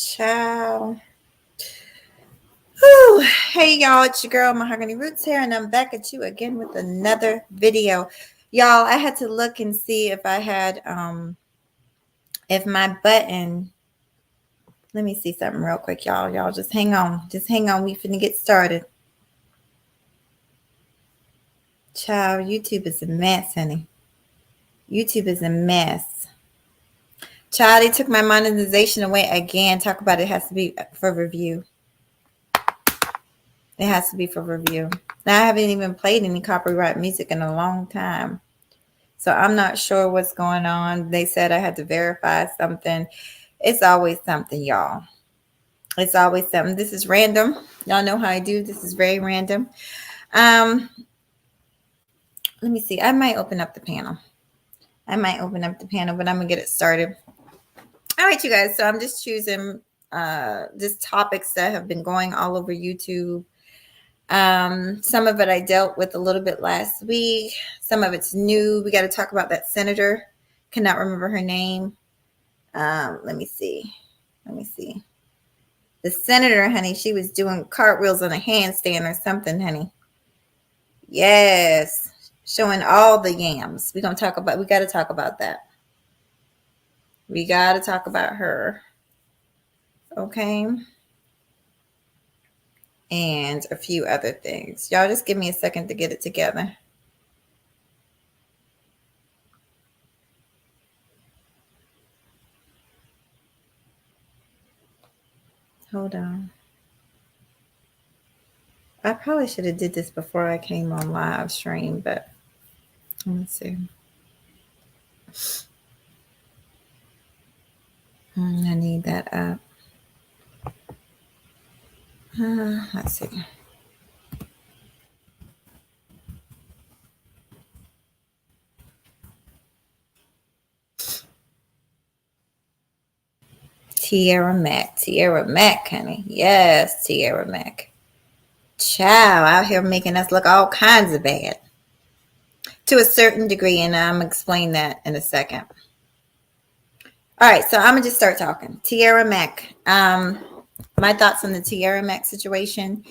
Ciao. Whew. Hey y'all, it's your girl Mahogany Roots here, and I'm back at you again with another video. Y'all, I had to look and see if I had if my button. Let me see something real quick, y'all. Y'all just hang on. Just hang on. We finna get started. Child, YouTube is a mess, honey. YouTube is a mess. Child, they took my monetization away again. Talk about it has to be for review. It has to be for review. Now, I haven't even played any copyright music in a long time. So I'm not sure what's going on. They said I had to verify something. It's always something, y'all. It's always something. This is random. Y'all know how I do. This is very random. Let me see. I might open up the panel. But I'm going to get it started. All right, you guys. So I'm just choosing just topics that have been going all over YouTube. Some of it I dealt with a little bit last week. Some of it's new. We got to talk about that senator. Cannot remember her name. Let me see. The senator, honey, she was doing cartwheels on a handstand or something, honey. Yes. Showing all the yams. We got to talk about that. We got to talk about her. Okay. And a few other things. Y'all just give me a second to get it together. Hold on. I probably should have did this before I came on live stream, but let's see. I need that up. Let's see. Tierra Mac, honey. Yes, Tierra Mac. Child, out here making us look all kinds of bad. To a certain degree, and I'm going to explain that in a second. All right, so I'm going to just start talking. Tierra Mac. My thoughts on the Tierra Mac situation.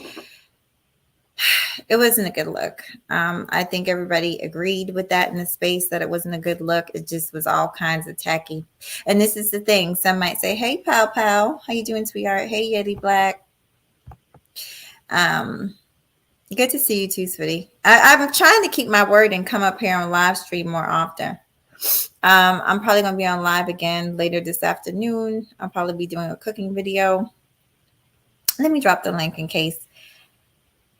It wasn't a good look. I think everybody agreed with that in the space that it wasn't a good look. It just was all kinds of tacky. And this is the thing. Some might say, hey, pal. How you doing, sweetheart? Hey, Yeti Black. Good to see you too, sweetie. I'm trying to keep my word and come up here on live stream more often. I'm probably going to be on live again later this afternoon. I'll probably be doing a cooking video. Let me drop the link in case.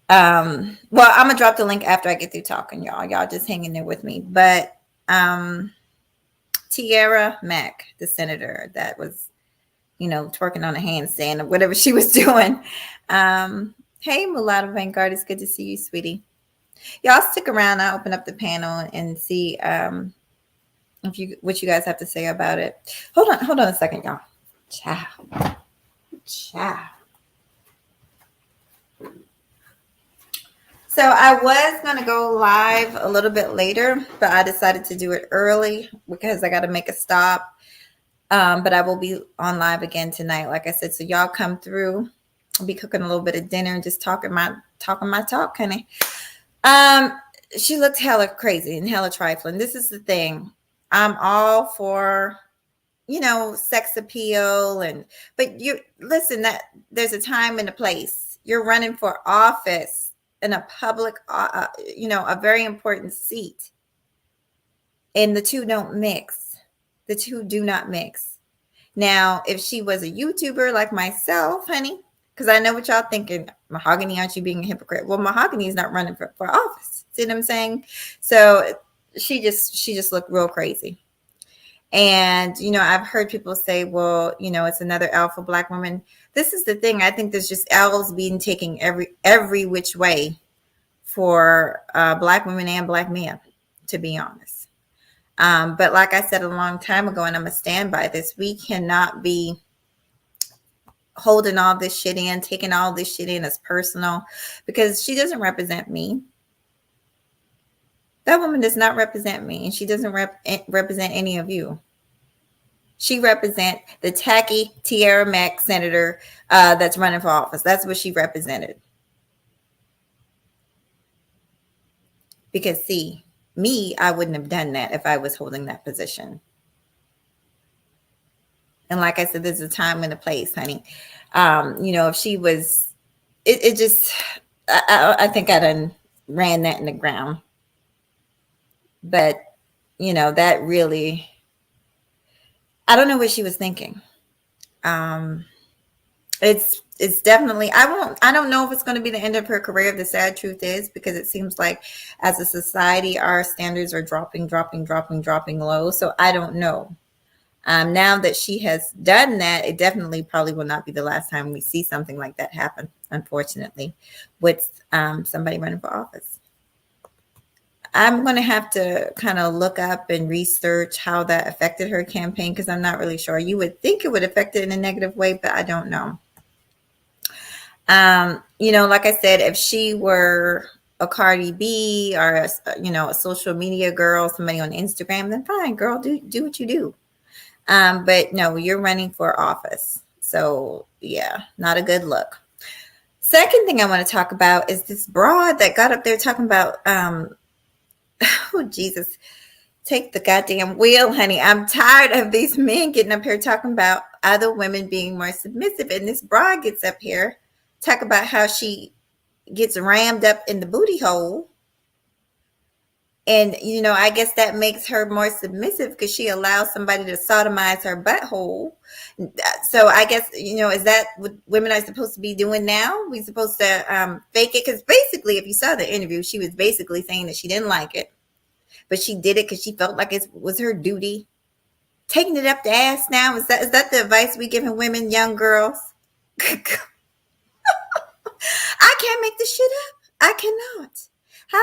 Well, I'm gonna drop the link after I get through talking, y'all. Y'all just hang in there with me. But Tierra Mac, the senator that was, twerking on a handstand or whatever she was doing. Hey, Mulatto Vanguard, it's good to see you, sweetie. Y'all stick around. I'll open up the panel and see what you guys have to say about it. Hold on a second, y'all. Ciao. So I was going to go live a little bit later, but I decided to do it early because I got to make a stop. But I will be on live again tonight, like I said. So y'all come through. I'll be cooking a little bit of dinner and just talking my talk, honey. She looked hella crazy and hella trifling. This is the thing. I'm all for, sex appeal, but you listen, that there's a time and a place. You're running for office in a public, a very important seat. And the two don't mix. The two do not mix. Now, if she was a YouTuber like myself, honey, because I know what y'all thinking, Mahogany, aren't you being a hypocrite? Well, Mahogany is not running for office. See what I'm saying? So she just looked real crazy. And, I've heard people say, well, it's another alpha Black woman. This is the thing. I think there's just L's being taken every which way for Black women and Black men, to be honest. But like I said a long time ago, and I'm going to stand by this, we cannot be holding all this shit in, taking all this shit in as personal, because she doesn't represent me. That woman does not represent me, and she doesn't represent any of you. She represent the tacky Tierra Mack senator that's running for office. That's what she represented. Because see, me, I wouldn't have done that if I was holding that position. And like I said, there's a time and a place, honey. If she was, it just, I think I done ran that in the ground. But, that really, I don't know what she was thinking. Um, it's definitely, I don't know if it's going to be the end of her career. The sad truth is, because it seems like as a society, our standards are dropping low. So I don't know. Now that she has done that, it definitely probably will not be the last time we see something like that happen, unfortunately, with somebody running for office. I'm going to have to kind of look up and research how that affected her campaign because I'm not really sure. You would think it would affect it in a negative way, but I don't know. Like I said, if she were a Cardi B or a social media girl, somebody on Instagram, then fine, girl, do what you do. But no, you're running for office. So yeah, not a good look. Second thing I want to talk about is this broad that got up there talking about, oh Jesus, take the goddamn wheel, honey. I'm tired of these men getting up here talking about other women being more submissive. And this broad gets up here, talk about how she gets rammed up in the booty hole. And, I guess that makes her more submissive because she allows somebody to sodomize her butthole. So I guess, is that what women are supposed to be doing now? We supposed to fake it? Because basically, if you saw the interview, she was basically saying that she didn't like it, but she did it because she felt like it was her duty. Taking it up the ass now, is that the advice we giving women, young girls? I can't make this shit up. I cannot. How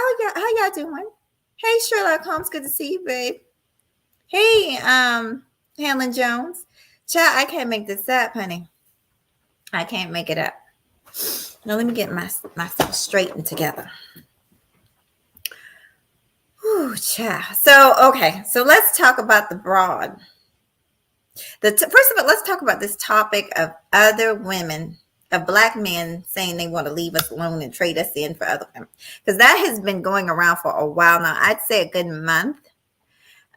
y'all doing? Hey, Sherlock Holmes, good to see you, babe. Hey, Helen Jones. Child, I can't make this up, honey. I can't make it up. Now let me get myself straightened together. Whew, child. So let's talk about the broad. First of all, let's talk about this topic of other women, of Black men saying they want to leave us alone and trade us in for other women. Because that has been going around for a while now. I'd say a good month.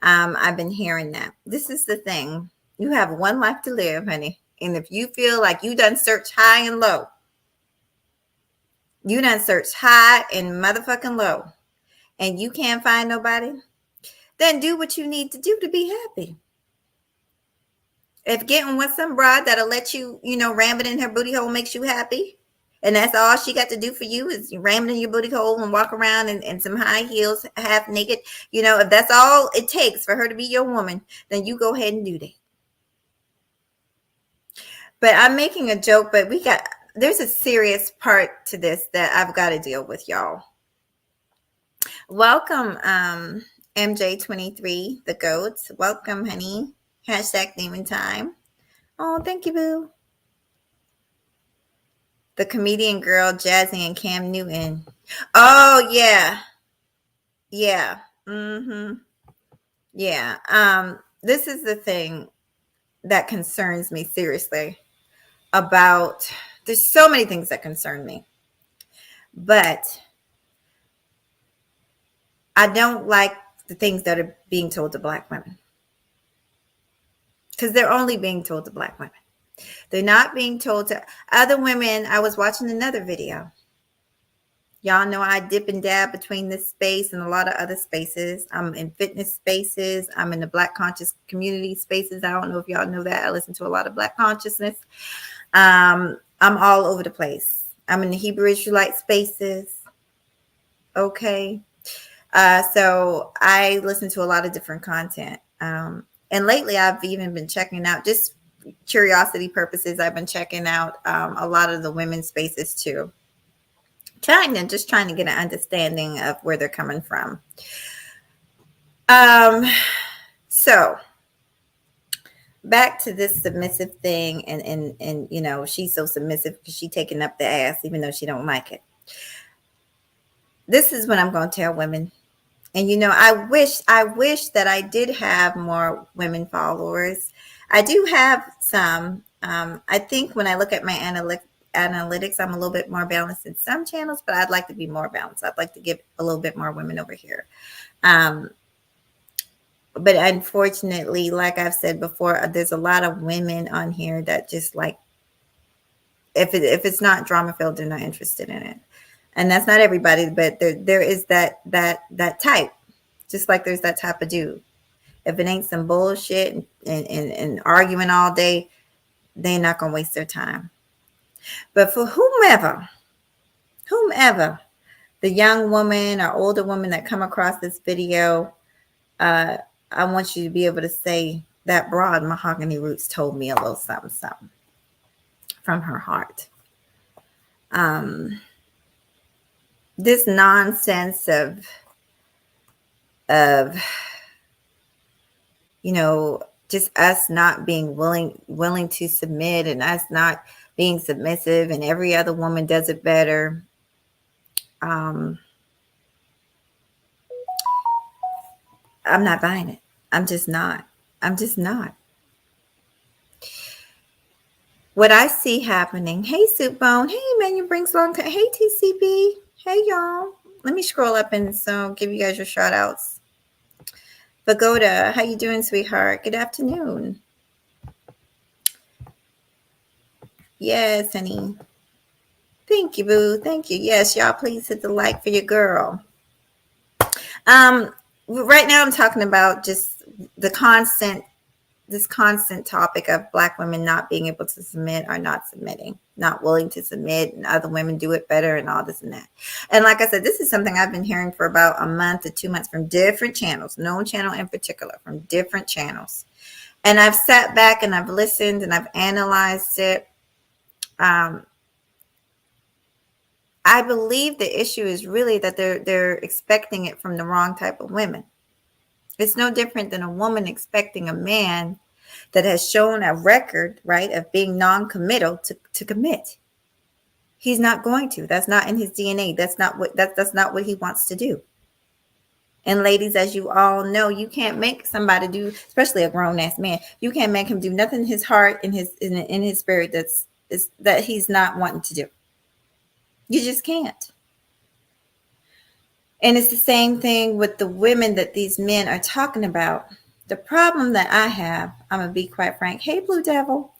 I've been hearing that. This is the thing. You have one life to live, honey. And if you feel like you done search high and low, you done search high and motherfucking low, and you can't find nobody, then do what you need to do to be happy. If getting with some broad that'll let you, ram it in her booty hole makes you happy, and that's all she got to do for you is ram it in your booty hole and walk around in some high heels, half naked, if that's all it takes for her to be your woman, then you go ahead and do that. But I'm making a joke, but there's a serious part to this that I've got to deal with, y'all. Welcome, MJ23, the goats. Welcome, honey. Hashtag demon time. Oh, thank you, boo. The comedian girl, Jazzy and Cam Newton. Oh, yeah. Yeah. Mm-hmm. Yeah. This is the thing that concerns me seriously about, there's so many things that concern me, but I don't like the things that are being told to Black women, because they're only being told to Black women. They're not being told to other women. I was watching another video. Y'all know I dip and dab between this space and a lot of other spaces. I'm in fitness spaces. I'm in the Black conscious community spaces. I don't know if y'all know that. I listen to a lot of Black consciousness. I'm all over the place. I'm in the Hebrew Israelite spaces. Okay. So I listen to a lot of different content. And lately I've even been checking out, just curiosity purposes, I've been checking out a lot of the women's spaces too. Trying to get an understanding of where they're coming from. So back to this submissive thing, and she's so submissive because she's taking up the ass even though she don't like it. This is what I'm going to tell women. And I wish that I did have more women followers. I do have some. I think when I look at my analytics, I'm a little bit more balanced in some channels, but I'd like to be more balanced. I'd like to get a little bit more women over here. Um, but unfortunately, like I've said before, there's a lot of women on here that just like, if it's not drama filled, they're not interested in it. And that's not everybody, but there is that type. Just like there's that type of dude. If it ain't some bullshit and arguing all day, they're not gonna waste their time. But for whomever, the young woman or older woman that come across this video, uh, I want you to be able to say that broad mahogany roots told me a little something, something from her heart. This nonsense of just us not being willing to submit, and us not being submissive, and every other woman does it better. I'm not buying it. I'm just not. I'm just not. What I see happening. Hey, Soup Bone. Hey, man, you brings long time. Hey, TCB. Hey, y'all. Let me scroll up and so give you guys your shout outs. Pagoda, how you doing, sweetheart? Good afternoon. Yes, honey. Thank you, boo. Thank you. Yes, y'all, please hit the like for your girl. Right now I'm talking about just this constant topic of Black women not being able to submit or not submitting, not willing to submit, and other women do it better and all this and that. And like I said, this is something I've been hearing for about a month to 2 months from different channels, no channel in particular, from different channels. And I've sat back and I've listened and I've analyzed it. I believe the issue is really that they're expecting it from the wrong type of women. It's no different than a woman expecting a man that has shown a record, right, of being non-committal to commit. He's not going to. That's not in his DNA. That's not what he wants to do. And ladies, as you all know, you can't make somebody do, especially a grown ass man, you can't make him do nothing in his heart, in his spirit that he's not wanting to do. You just can't. And it's the same thing with the women that these men are talking about. The problem that I have, I'm going to be quite frank. Hey, Blue Devil.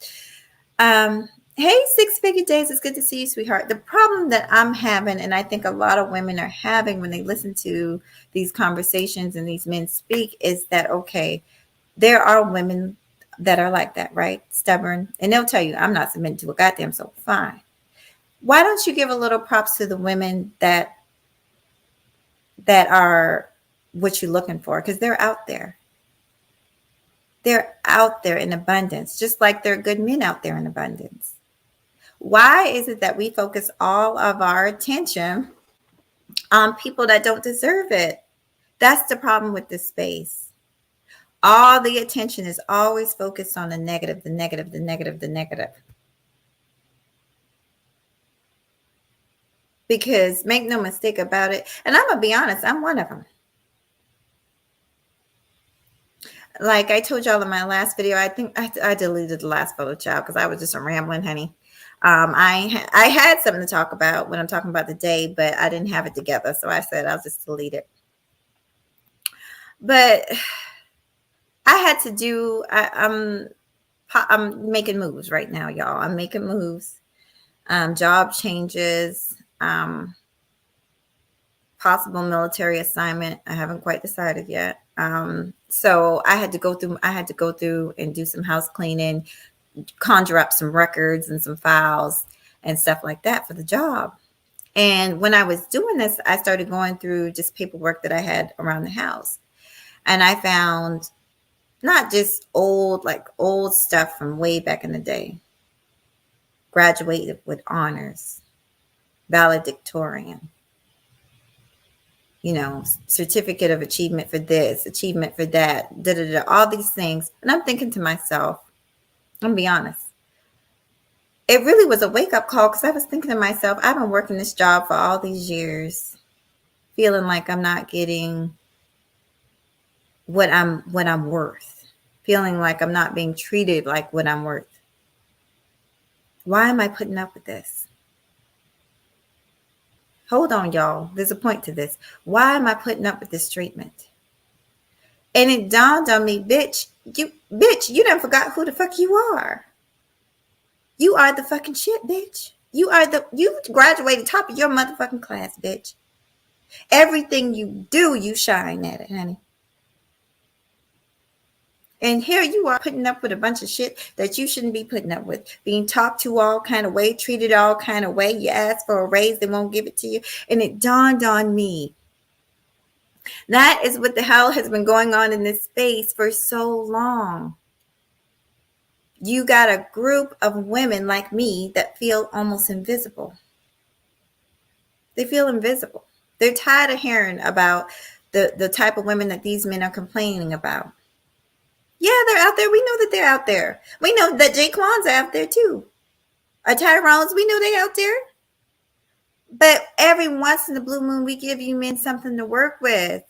Hey, Six Figure Days. It's good to see you, sweetheart. The problem that I'm having, and I think a lot of women are having when they listen to these conversations and these men speak, is that, okay, there are women that are like that, right? Stubborn. And they'll tell you, I'm not submitting to a goddamn soul. Fine. Why don't you give a little props to the women that are what you're looking for? Because they're out there. They're out there in abundance, just like there are good men out there in abundance. Why is it that we focus all of our attention on people that don't deserve it? That's the problem with this space. All the attention is always focused on the negative, the negative, the negative, the negative. Because make no mistake about it, and I'm going to be honest, I'm one of them. Like I told y'all in my last video, I think I deleted the last photo, child, because I was just a rambling, honey. I had something to talk about when I'm talking about the day, but I didn't have it together, so I said I'll just delete it. But I had to do. I'm making moves right now, y'all. I'm making moves. Job changes. Possible military assignment. I haven't quite decided yet. So I had to go through and do some house cleaning, conjure up some records and some files and stuff like that for the job. And when I was doing this, I started going through just paperwork that I had around the house. And I found not just old stuff from way back in the day. Graduated with honors, valedictorian, certificate of achievement for this, achievement for that, all these things. And I'm thinking to myself, I'm gonna be honest, it really was a wake-up call, because I was thinking to myself, I've been working this job for all these years, feeling like I'm not getting what I'm worth. feeling like I'm not being treated like what I'm worth. Why am I putting up with this? Hold on, y'all. There's a point to this. Why am I putting up with this treatment? And it dawned on me, you done forgot who the fuck you are. You are the fucking shit, bitch. You graduated top of your motherfucking class, bitch. Everything you do, you shine at it, honey. And here you are putting up with a bunch of shit that you shouldn't be putting up with. Being talked to all kind of way, treated all kind of way. You ask for a raise, they won't give it to you. And it dawned on me. That is what the hell has been going on in this space for so long. You got a group of women like me that feel almost invisible. They feel invisible. They're tired of hearing about the type of women that these men are complaining about. Yeah, they're out there. We know that they're out there. We know that Jaquan's out there too. Tyrone's, we know they're out there. But every once in the blue moon, we give you men something to work with.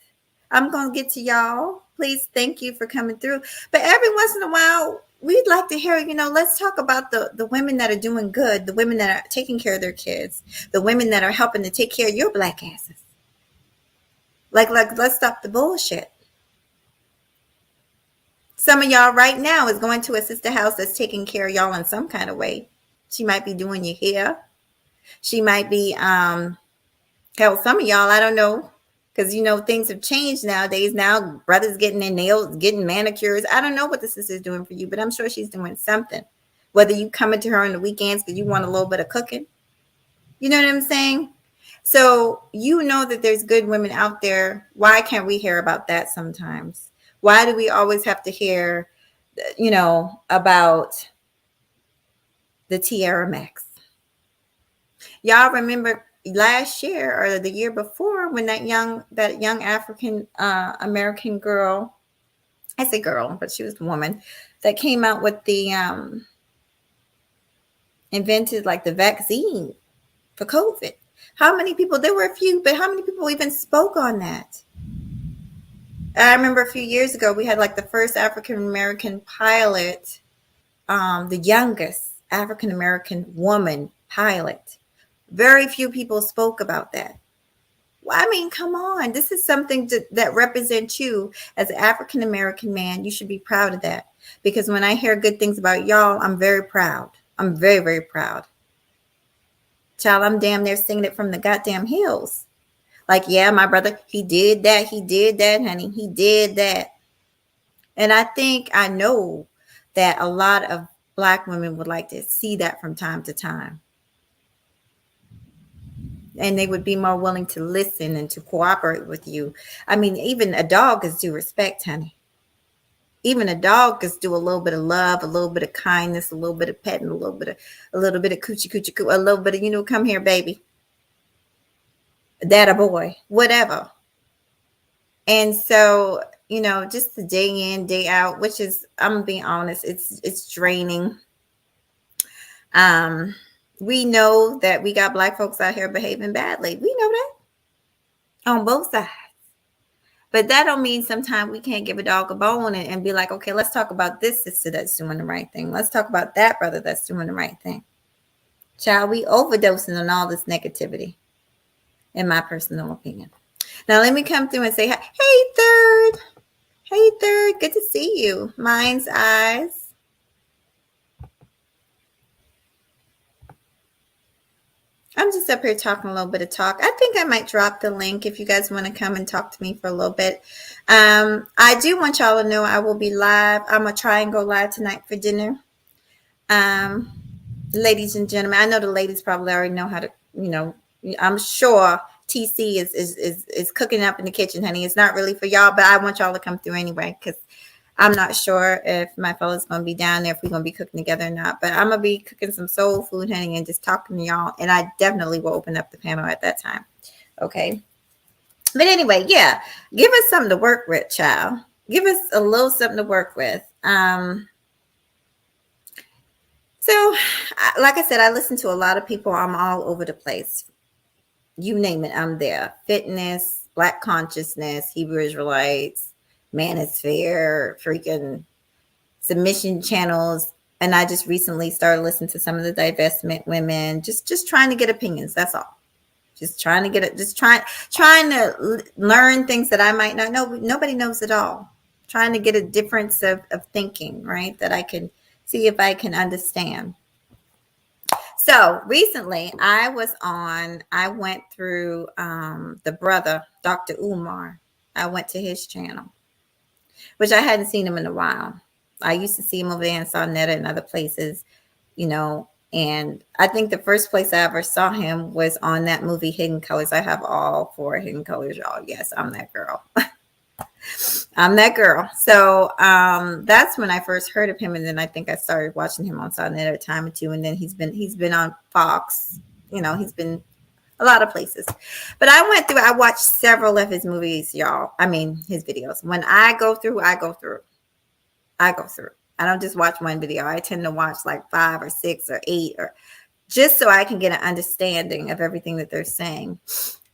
I'm going to get to y'all. Please, thank you for coming through. But every once in a while, we'd like to hear, let's talk about the women that are doing good, the women that are taking care of their kids, the women that are helping to take care of your black asses. Like let's stop the bullshit. Some of y'all right now is going to a sister house that's taking care of y'all in some kind of way. She might be doing your hair. She might be, hell, some of y'all, I don't know. Because, things have changed nowadays. Now, brothers getting their nails, getting manicures. I don't know what the sister's doing for you, but I'm sure she's doing something. Whether you coming to her on the weekends because you want a little bit of cooking. You know what I'm saying? So, that there's good women out there. Why can't we hear about that sometimes? Why do we always have to hear, about the Tierra Max? Y'all remember last year or the year before when that young African American girl, I say girl, but she was a woman, that came out with the invented like the vaccine for COVID. How many people? There were a few, but how many people even spoke on that? I remember a few years ago we had like the first African American pilot, the youngest African American woman pilot. Very few people spoke about that. Well, I mean, come on. This is something that represents you as an African American man. You should be proud of that. Because when I hear good things about y'all, I'm very proud. I'm very, very proud. Child, I'm damn near singing it from the goddamn hills. Like, yeah, my brother, he did that. He did that, honey. He did that. And I know that a lot of Black women would like to see that from time to time. And they would be more willing to listen and to cooperate with you. I mean, even a dog is due respect, honey. Even a dog is due a little bit of love, a little bit of kindness, a little bit of petting, a little bit of coochie coochie coo, a little bit of, come here, baby. That a boy, whatever. And so, just the day in, day out, which is, I'm gonna be honest, it's draining. We know that we got Black folks out here behaving badly. We know that on both sides. But that don't mean sometimes we can't give a dog a bone and be like, okay, let's talk about this sister that's doing the right thing. Let's talk about that brother that's doing the right thing. Child, we overdosing on all this negativity, in my personal opinion. Now, let me come through and say, hey, Third. Hey, Third. Good to see you. Mind's eyes. I'm just up here talking a little bit of talk. I think I might drop the link if you guys want to come and talk to me for a little bit. I do want y'all to know I will be live. I'm going to try and go live tonight for dinner. Ladies and gentlemen, I know the ladies probably already know how to, I'm sure TC is cooking up in the kitchen, honey. It's not really for y'all, but I want y'all to come through anyway because I'm not sure if my fella's going to be down there, if we're going to be cooking together or not. But I'm going to be cooking some soul food, honey, and just talking to y'all. And I definitely will open up the panel at that time. Okay. But anyway, yeah. Give us something to work with, child. Give us a little something to work with. So, like I said, I listen to a lot of people. I'm all over the place. You name it, I'm there. Fitness, Black consciousness, Hebrew Israelites, Manosphere, freaking submission channels. And I just recently started listening to some of the divestment women, just trying to get opinions. That's all. Just trying to get it, just trying to learn things that I might not know. Nobody knows it all. Trying to get a difference of thinking, right? That I can see if I can understand. So recently I went through the brother, Dr. Umar. I went to his channel, which I hadn't seen him in a while. I used to see him over there in Sonetta and other places, you know. And I think the first place I ever saw him was on that movie Hidden Colors. I have all four Hidden Colors, y'all. Yes, I'm that girl. I'm that girl. So that's when I first heard of him, and then I think I started watching him on Sonetta a time or two, and then he's been on Fox. You know, he's been a lot of places. But I watched several of his movies, y'all. I mean, his videos. When I go through, I go through. I go through. I don't just watch one video. I tend to watch like 5 or 6 or 8, or just so I can get an understanding of everything that they're saying.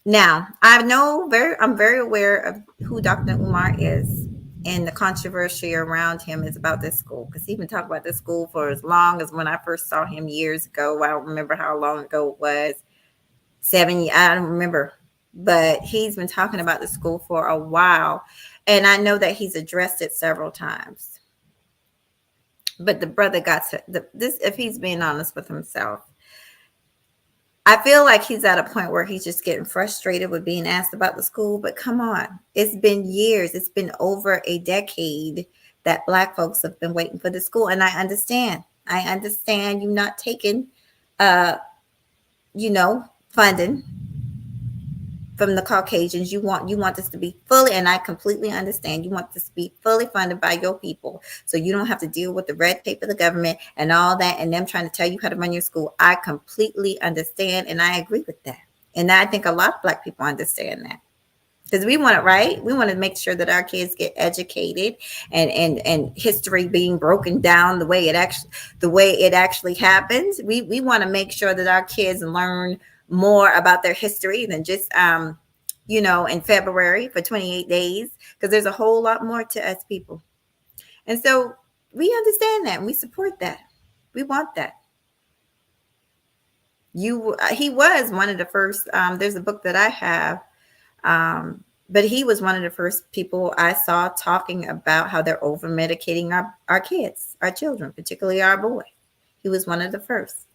Now, I'm very aware of who Dr. Umar is, and the controversy around him is about this school, because he's been talking about this school for as long as when I first saw him years ago. I don't remember how long ago it was. 7 years, I don't remember. But he's been talking about the school for a while, and I know that he's addressed it several times. But the brother got to this, if he's being honest with himself. I feel like he's at a point where he's just getting frustrated with being asked about the school. But come on, it's been years. It's been over a decade that Black folks have been waiting for the school. And I understand. I understand you not taking, funding from the Caucasians. You want this to be fully, and I completely understand. You want this to be fully funded by your people, so you don't have to deal with the red tape of the government and all that, and them trying to tell you how to run your school. I completely understand, and I agree with that. And I think a lot of Black people understand that, because we want it right. We want to make sure that our kids get educated, and history being broken down the way it actually happens. We want to make sure that our kids learn more about their history than just in February for 28 days, because there's a whole lot more to us people. And so we understand that, and we support that. We want that. He was one of the first. There's a book that I have. But he was one of the first people I saw talking about how they're over medicating our kids, our children, particularly our boy. He was one of the first.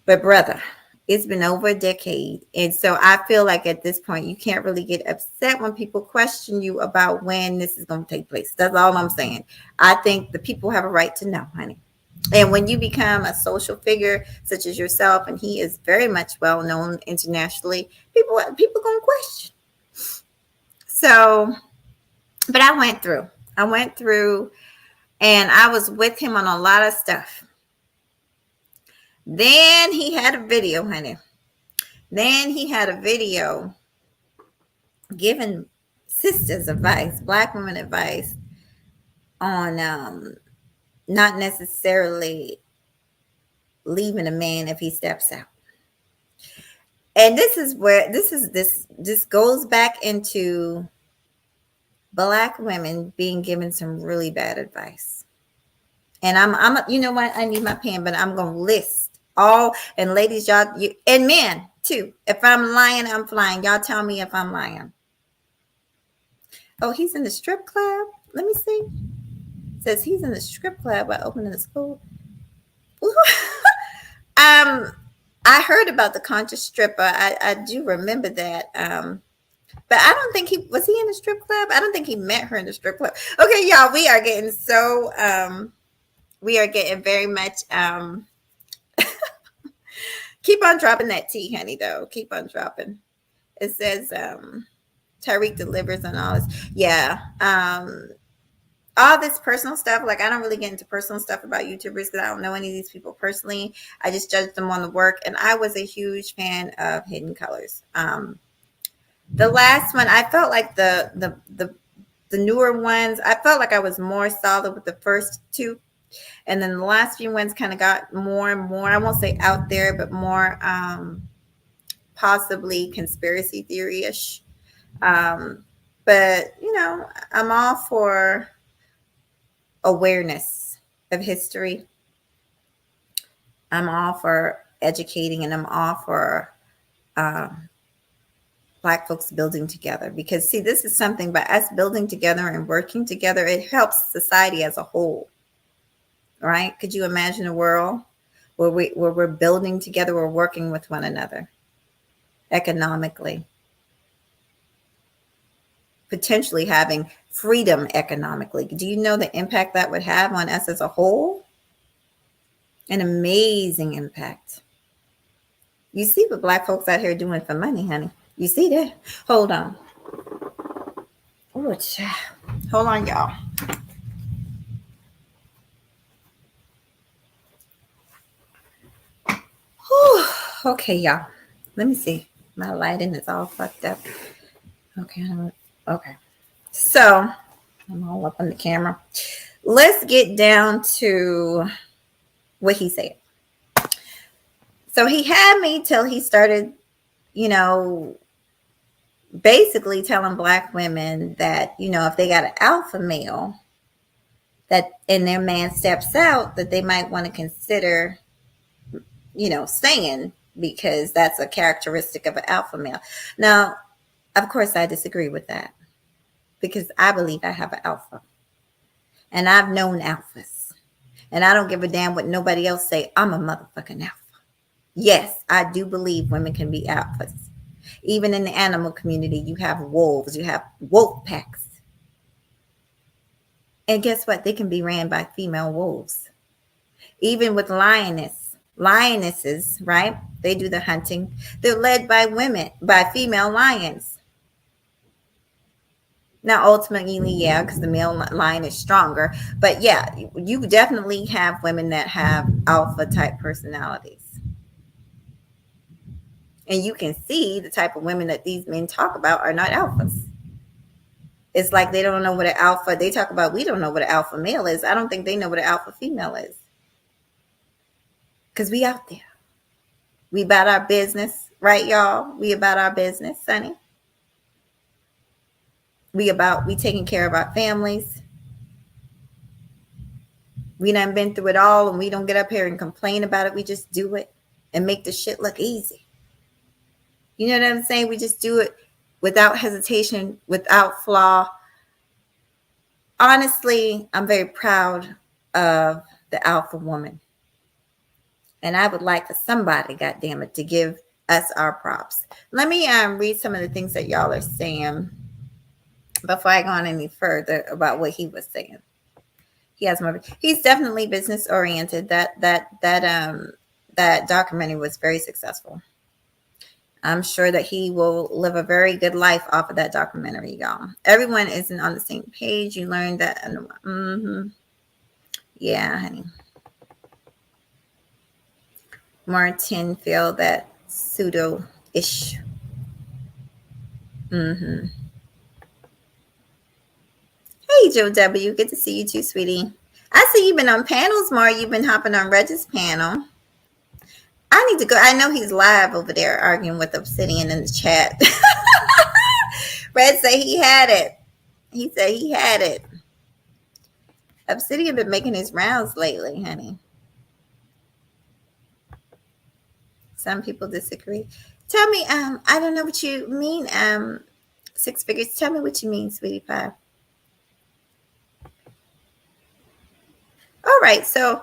But brother, it's been over a decade. And so I feel like at this point, you can't really get upset when people question you about when this is going to take place. That's all I'm saying. I think the people have a right to know, honey. And when you become a social figure such as yourself, and he is very much well known internationally, people going to question. So, but I went through, and I was with him on a lot of stuff. Then he had a video, honey. Then he had a video giving sisters advice, Black women advice on not necessarily leaving a man if he steps out. And this is where this goes back into Black women being given some really bad advice. And I'm you know what? I need my pen, but I'm gonna list all, and ladies, y'all, and men too. If I'm lying, I'm flying. Y'all tell me if I'm lying. Oh, he's in the strip club. Let me see. It says he's in the strip club by opening the school. I heard about the conscious stripper. I do remember that. But I don't think he was he in the strip club. I don't think he met her in the strip club. Okay, y'all, we are getting very much keep on dropping that tea, honey, though. Keep on dropping. It says Tyreek delivers and all this. Yeah. All this personal stuff, like I don't really get into personal stuff about YouTubers because I don't know any of these people personally. I just judge them on the work, and I was a huge fan of Hidden Colors. The last one, I felt like the newer ones, I felt like I was more solid with the first two, and then the last few ones kind of got more and more, I won't say out there, but more possibly conspiracy theory-ish. But I'm all for awareness of history. I'm all for educating, and I'm all for um, Black folks building together, because see, this is something by us building together and working together, it helps society as a whole, right? Could you imagine a world where we're building together, we're working with one another economically, potentially having freedom economically? Do you know the impact that would have on us as a whole? An amazing impact. You see what Black folks out here doing for money, honey. You see that? Hold on. Oh, hold on, y'all. Whew. Okay, y'all. Let me see. My lighting is all fucked up. Okay. Okay. So I'm all up on the camera. Let's get down to what he said. So he had me till he started, you know, basically telling Black women that, you know, if they got an alpha male that and their man steps out, that they might want to consider, you know, staying, because that's a characteristic of an alpha male. Now, of course, I disagree with that, because I believe I have an alpha, and I've known alphas, and I don't give a damn what nobody else say. I'm a motherfucking alpha. Yes, I do believe women can be alphas. Even in the animal community, you have wolves, you have wolf packs. And guess what? They can be ran by female wolves. Even with lionesses, right? They do the hunting. They're led by women, by female lions. Now, ultimately, yeah, because the male lion is stronger. But yeah, you definitely have women that have alpha type personalities. And you can see the type of women that these men talk about are not alphas. It's like they don't know what an alpha, they talk about, we don't know what an alpha male is. I don't think they know what an alpha female is. Because we out there. We about our business, right, y'all? We about our business, honey. We taking care of our families. We done been through it all, and we don't get up here and complain about it. We just do it and make the shit look easy. You know what I'm saying? We just do it without hesitation, without flaw. Honestly, I'm very proud of the alpha woman. And I would like for somebody, goddamn it, to give us our props. Let me read some of the things that y'all are saying before I go on any further about what he was saying. He's definitely business oriented. That documentary was very successful. I'm sure that he will live a very good life off of that documentary, y'all. Everyone isn't on the same page. You learned that. Mm-hmm. Yeah, honey. Martin feel that pseudo-ish. Mm-hmm. Hey, Joe W. Good to see you too, sweetie. I see you've been on panels more. You've been hopping on Reg's panel. I need to go. I know he's live over there arguing with Obsidian in the chat. Reg said he had it. He said he had it. Obsidian been making his rounds lately, honey. Some people disagree. Tell me, I don't know what you mean, six figures. Tell me what you mean, sweetie pie. All right, so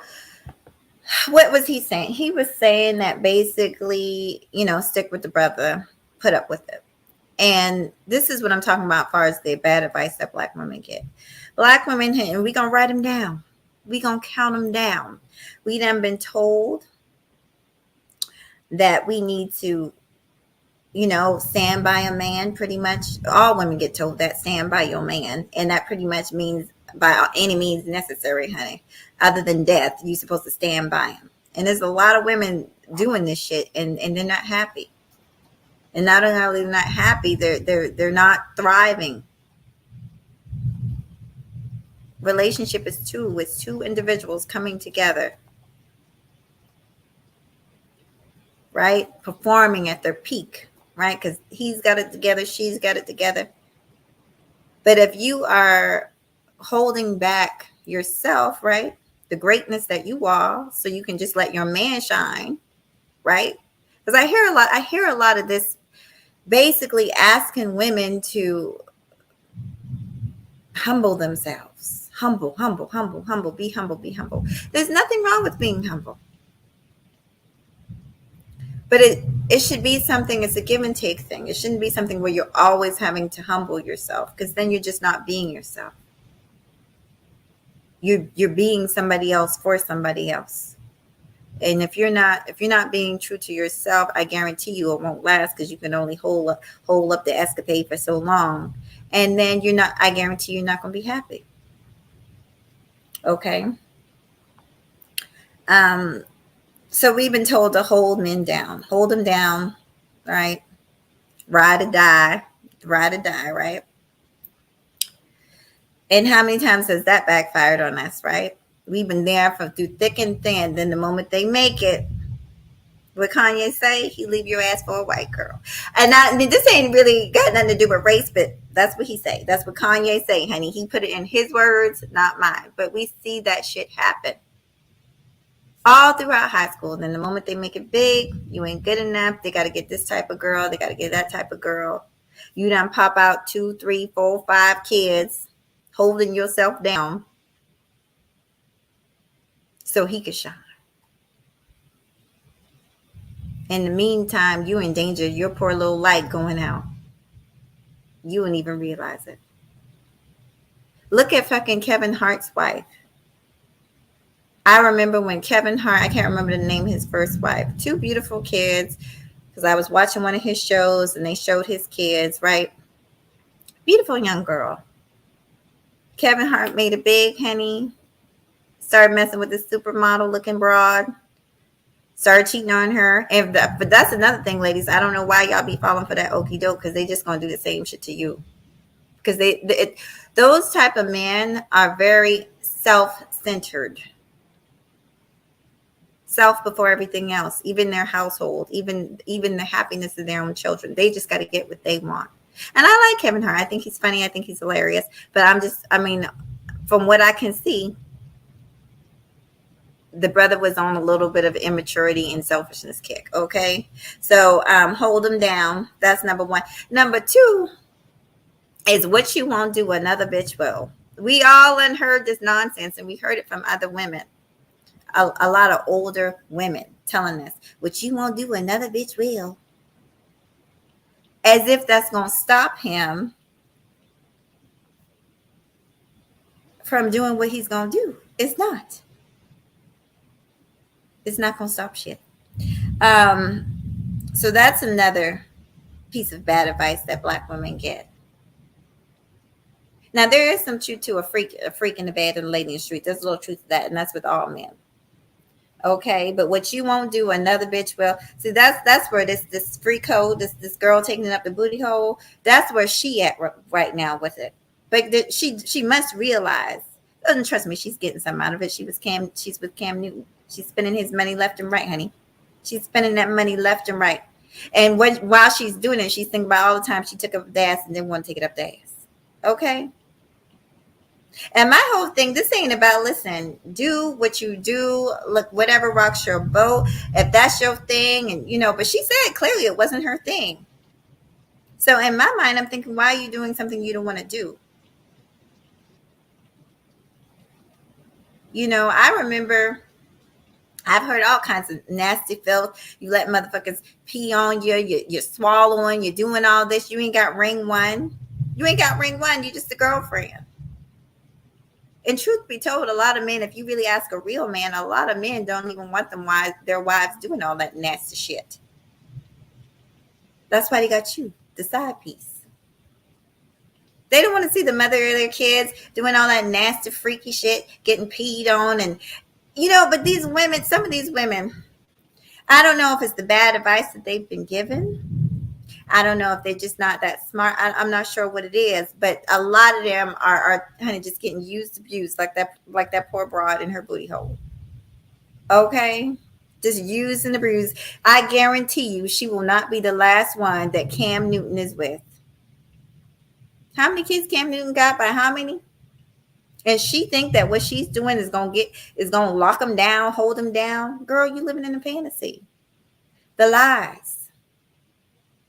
what was he saying? He was saying that basically, you know, stick with the brother, put up with it. And this is what I'm talking about as far as the bad advice that Black women get. Black women, and we going to write them down. We going to count them down. We done been told that we need to, you know, stand by a man. Pretty much all women get told that, stand by your man. And that pretty much means by any means necessary, honey. Other than death, you're supposed to stand by him. And there's a lot of women doing this shit, and they're not happy. And not only are they not happy, they're not thriving. Relationship is two. It's two individuals coming together, right? Performing at their peak, right? Because he's got it together, she's got it together. But if you are holding back yourself, right? The greatness that you are, so you can just let your man shine, right? Because I hear a lot of this, basically asking women to humble themselves. Humble, humble, humble, humble, be humble, be humble. There's nothing wrong with being humble. But it should be something, it's a give and take thing. It shouldn't be something where you're always having to humble yourself, because then you're just not being yourself. You're being somebody else for somebody else. And if you're not being true to yourself, I guarantee you it won't last, because you can only hold up the escapade for so long. And then I guarantee you're not going to be happy. Okay. Um, so we've been told to hold men down, hold them down, right? Ride or die, right? And how many times has that backfired on us, right? We've been there through thick and thin. Then the moment they make it, what Kanye say? He leave your ass for a white girl. And I mean, this ain't really got nothing to do with race, but that's what he say. That's what Kanye say, honey. He put it in his words, not mine. But we see that shit happen all throughout high school. Then the moment they make it big, you ain't good enough. They got to get this type of girl. They got to get that type of girl. You done pop out 2, 3, 4, 5 kids, holding yourself down so he could shine. In the meantime, you in danger of your poor little light going out. You wouldn't even realize it. Look at fucking Kevin Hart's wife. I remember when Kevin Hart, I can't remember the name of his first wife, 2 beautiful kids, because I was watching one of his shows and they showed his kids, right? Beautiful young girl. Kevin Hart made it big, honey. Started messing with this supermodel looking broad. Started cheating on her. But that's another thing, ladies. I don't know why y'all be falling for that okie doke, because they just going to do the same shit to you. Because those type of men are very self-centered. Self before everything else, even their household, even the happiness of their own children. They just got to get what they want. And I like Kevin Hart. I think he's funny. I think he's hilarious. But from what I can see, the brother was on a little bit of immaturity and selfishness kick. Okay. So hold him down. That's number one. Number two is what you won't do, another bitch will. We all unheard this nonsense, and we heard it from other women. A lot of older women telling us, what you won't do, another bitch will. As if that's going to stop him from doing what he's going to do. It's not. It's not going to stop shit. So that's another piece of bad advice that Black women get. Now, there is some truth to a freak in the bed and a lady in the street. There's a little truth to that, and that's with all men. Okay, but what you won't do, another bitch will. See, that's where this free code, this girl taking up the booty hole, that's where she at right now with it. But she must realize, doesn't trust me, she's getting something out of it. She's with Cam Newton. She's spending his money left and right, honey. She's spending that money left and right. And while she's doing it, she's thinking about all the time she took up the ass and didn't want to take it up the ass. Okay. And my whole thing, this ain't about, listen, do what you do, look, whatever rocks your boat, if that's your thing, and but she said clearly it wasn't her thing. So in my mind, I'm thinking, why are you doing something you don't want to do? I remember I've heard all kinds of nasty filth. You let motherfuckers pee on you, you're swallowing, you're doing all this. You ain't got ring one. You're just a girlfriend. And truth be told, a lot of men, if you really ask a real man, a lot of men don't even want their wives doing all that nasty shit. That's why they got you, the side piece. They don't want to see the mother of their kids doing all that nasty, freaky shit, getting peed on. And, but these women, some of these women, I don't know if it's the bad advice that they've been given. I don't know if they're just not that smart. I'm not sure what it is, but a lot of them are honey, just getting abused like that poor broad in her booty hole. Okay, just used and abused. I guarantee you, she will not be the last one that Cam Newton is with. How many kids Cam Newton got? By how many? And she think that what she's doing is gonna lock him down, hold him down. Girl, you living in a fantasy. The lies.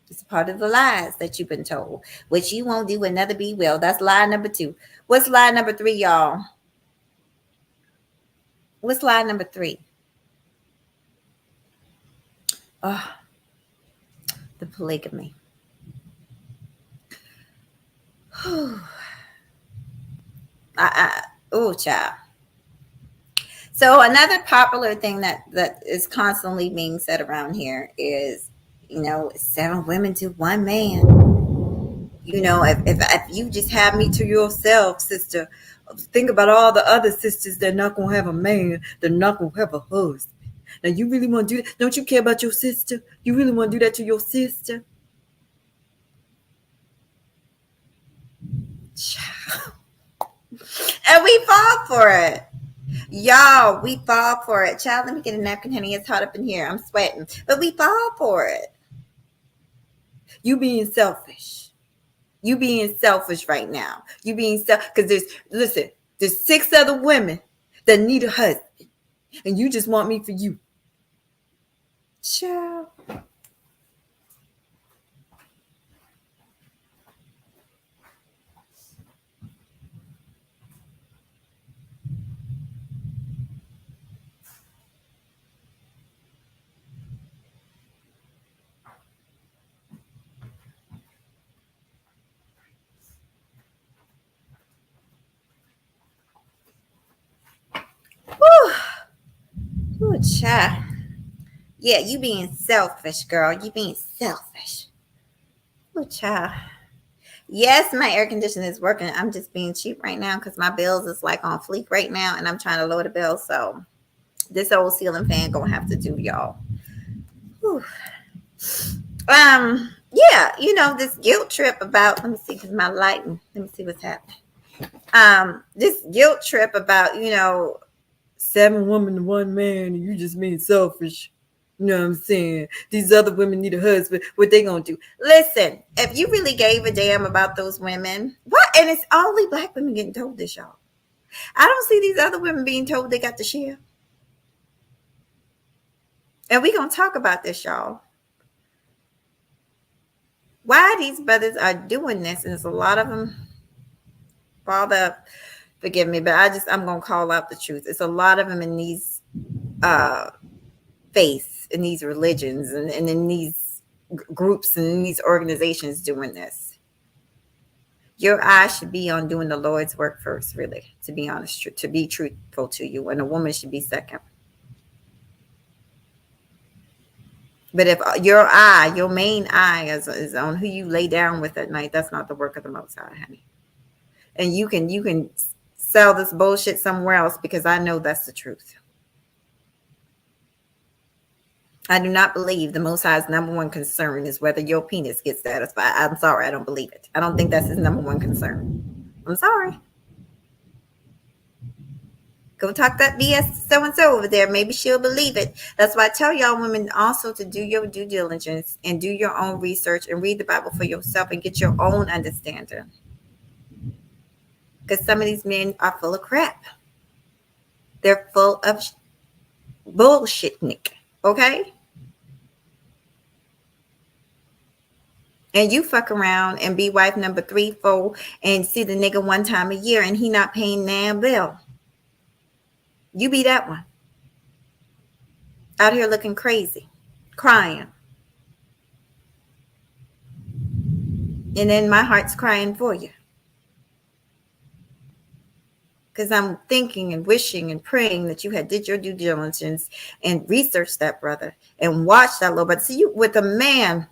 It's part of the lies that you've been told. What you won't do, another be will. That's lie number 2. What's lie number 3, y'all? What's lie number 3? Oh, the polygamy. Oh, child. So another popular thing that is constantly being said around here is, 7 women to 1 man. If you just have me to yourself, sister, think about all the other sisters that not gonna have a man, they're not gonna have a husband. Now you really want to do that? Don't you care about your sister? You really want to do that to your sister? And we fall for it. Y'all, we fall for it. Child, let me get a napkin, honey. It's hot up in here. I'm sweating. But we fall for it. You being selfish. You being selfish right now. You being because there's 6 other women that need a husband. And you just want me for you. Child. Whew. Ooh, child. Yeah, you being selfish, girl. You being selfish. Ooh, child. Yes, my air conditioner is working. I'm just being cheap right now because my bills is like on fleek right now, and I'm trying to lower the bill. So this old ceiling fan gonna have to do, y'all. Whew. Yeah, this guilt trip about. Let me see, because my lighting. Let me see what's happening. This guilt trip about 7 women to 1 man, and you just being selfish. You know what I'm saying? These other women need a husband. What they gonna do? Listen, if you really gave a damn about those women, what? And it's only Black women getting told this, y'all. I don't see these other women being told they got to share. And we gonna talk about this, y'all. Why these brothers are doing this, and there's a lot of them. Father, forgive me, but I'm gonna call out the truth. It's a lot of them in these faiths, in these religions, and in these groups and in these organizations doing this. Your eyes should be on doing the Lord's work first, really, to be honest, to be truthful to you, and a woman should be second. But if your main eye is on who you lay down with at night, that's not the work of the Most High, honey. And you can sell this bullshit somewhere else, because I know that's the truth. I do not believe the Most High's number 1 concern is whether your penis gets satisfied. I'm sorry, I don't believe it. I don't think that's his number 1 concern. I'm sorry. Go talk that BS to so-and-so over there. Maybe she'll believe it. That's why I tell y'all women also to do your due diligence and do your own research and read the Bible for yourself and get your own understanding. Because some of these men are full of crap. They're full of bullshit, Nick. Okay? And you fuck around and be wife number 3, 4, and see the nigga 1 time a year and he not paying damn bill. You be that one. Out here looking crazy, crying. And then my heart's crying for you. Because I'm thinking and wishing and praying that you had did your due diligence and researched that brother and watched that little brother. See, you with a man,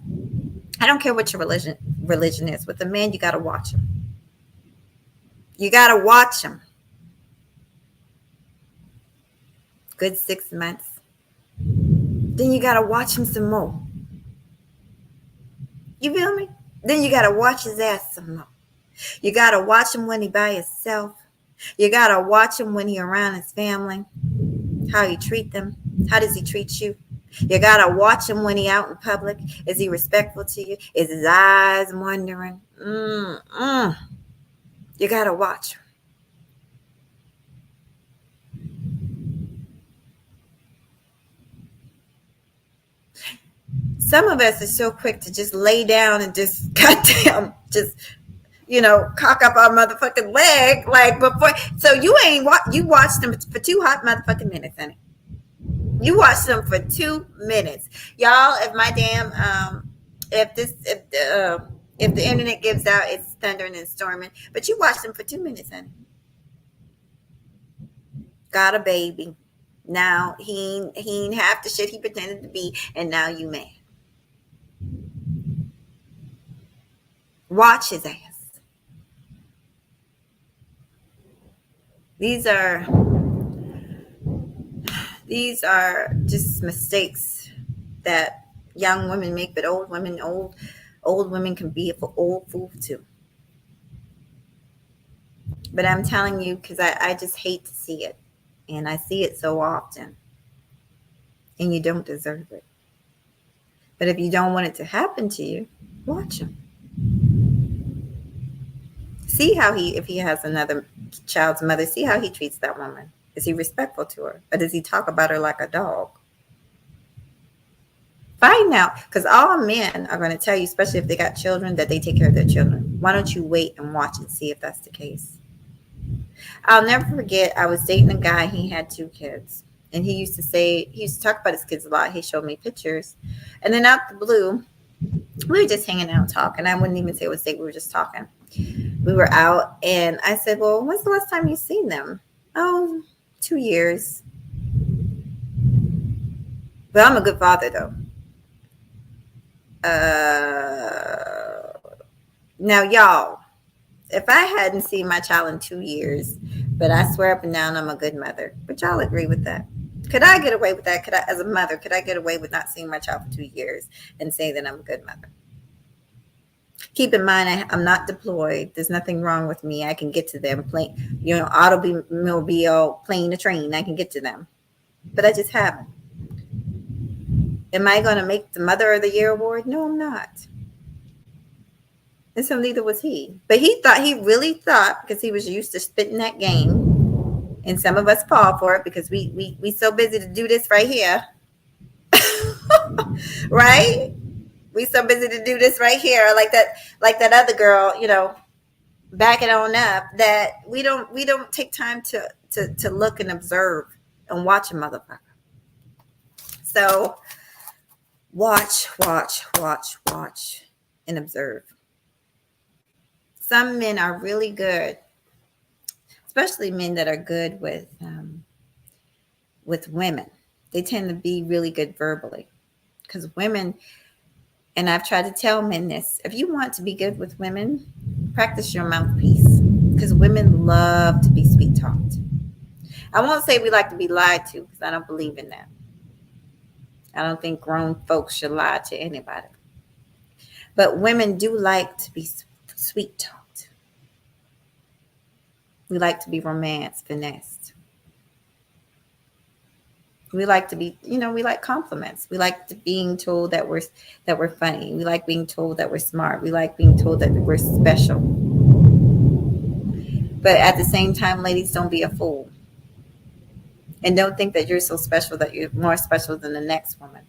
I don't care what your religion is. With a man, you got to watch him. You got to watch him. Good 6 months. Then you got to watch him some more. You feel me? Then you got to watch his ass some more. You got to watch him when he by himself. You got to watch him when he around his family. How he treat them. How does he treat you? You got to watch him when he out in public. Is he respectful to you? Is his eyes wandering? You got to watch him. Some of us are so quick to just lay down and just goddamn just cock up our motherfucking leg like before. So you watched them for 2 hot motherfucking minutes, honey. You watched them for 2 minutes, y'all. If my damn if this if the internet gives out, it's thundering and storming. But you watched them for 2 minutes, honey. Got a baby. Now he ain't half the shit he pretended to be, and now you mad. Watch his ass. These are just mistakes that young women make, but old women can be for old fools too. But I'm telling you, because I just hate to see it, and I see it so often, and you don't deserve it. But if you don't want it to happen to you, watch him. See how if he has another child's mother, see how he treats that woman. Is he respectful to her, or does he talk about her like a dog? Find out, because all men are going to tell you, especially if they got children, that they take care of their children. Why don't you wait and watch and see if that's the case? I'll never forget, I was dating a guy, he had 2 kids. And he used to talk about his kids a lot. He showed me pictures. And then out the blue, we were just hanging out talking. I wouldn't even say it was date, we were just talking. We were out, and I said, well, when's the last time you seen them? Oh, 2 years. But I'm a good father, though. Now, y'all, if I hadn't seen my child in 2 years, but I swear up and down I'm a good mother, would y'all agree with that? Could I get away with that? As a mother, could I get away with not seeing my child for 2 years and say that I'm a good mother? Keep in mind, I'm not deployed. There's nothing wrong with me. I can get to them. Automobile, plane, a train. I can get to them. But I just haven't. Am I going to make the Mother of the Year award? No, I'm not. And so neither was he. But he really thought, because he was used to spitting that game, and some of us fall for it because we so busy to do this right here. Right? We so busy to do this right here, like that other girl, back it on up, that we don't take time to look and observe and watch a motherfucker. So watch and observe. Some men are really good, especially men that are good with women. They tend to be really good verbally, because women, and I've tried to tell men this, if you want to be good with women, practice your mouthpiece, because women love to be sweet talked. I won't say we like to be lied to, because I don't believe in that. I don't think grown folks should lie to anybody. But women do like to be sweet talked. We like to be romanced, finessed. We like to be, we like compliments. We like being told that we're funny. We like being told that we're smart. We like being told that we're special. But at the same time, ladies, don't be a fool. And don't think that you're so special that you're more special than the next woman.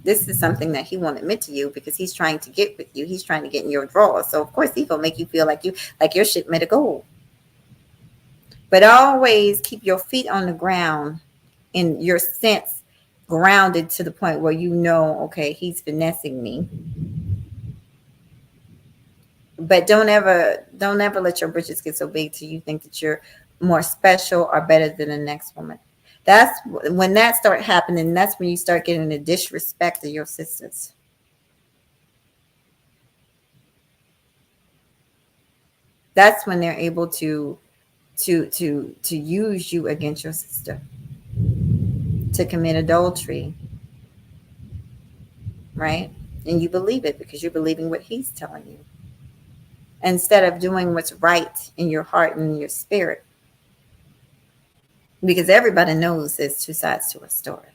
This is something that he won't admit to you, because he's trying to get with you. He's trying to get in your drawers. So of course he's gonna make you feel like your shit made of gold. But always keep your feet on the ground and your sense grounded to the point where okay, he's finessing me. But don't ever let your britches get so big till you think that you're more special or better than the next woman. That's when that start happening. That's when you start getting the disrespect of your sisters. That's when they're able to use you against your sister, to commit adultery, right? And you believe it because you're believing what he's telling you, instead of doing what's right in your heart and in your spirit. Because everybody knows there's 2 sides to a story.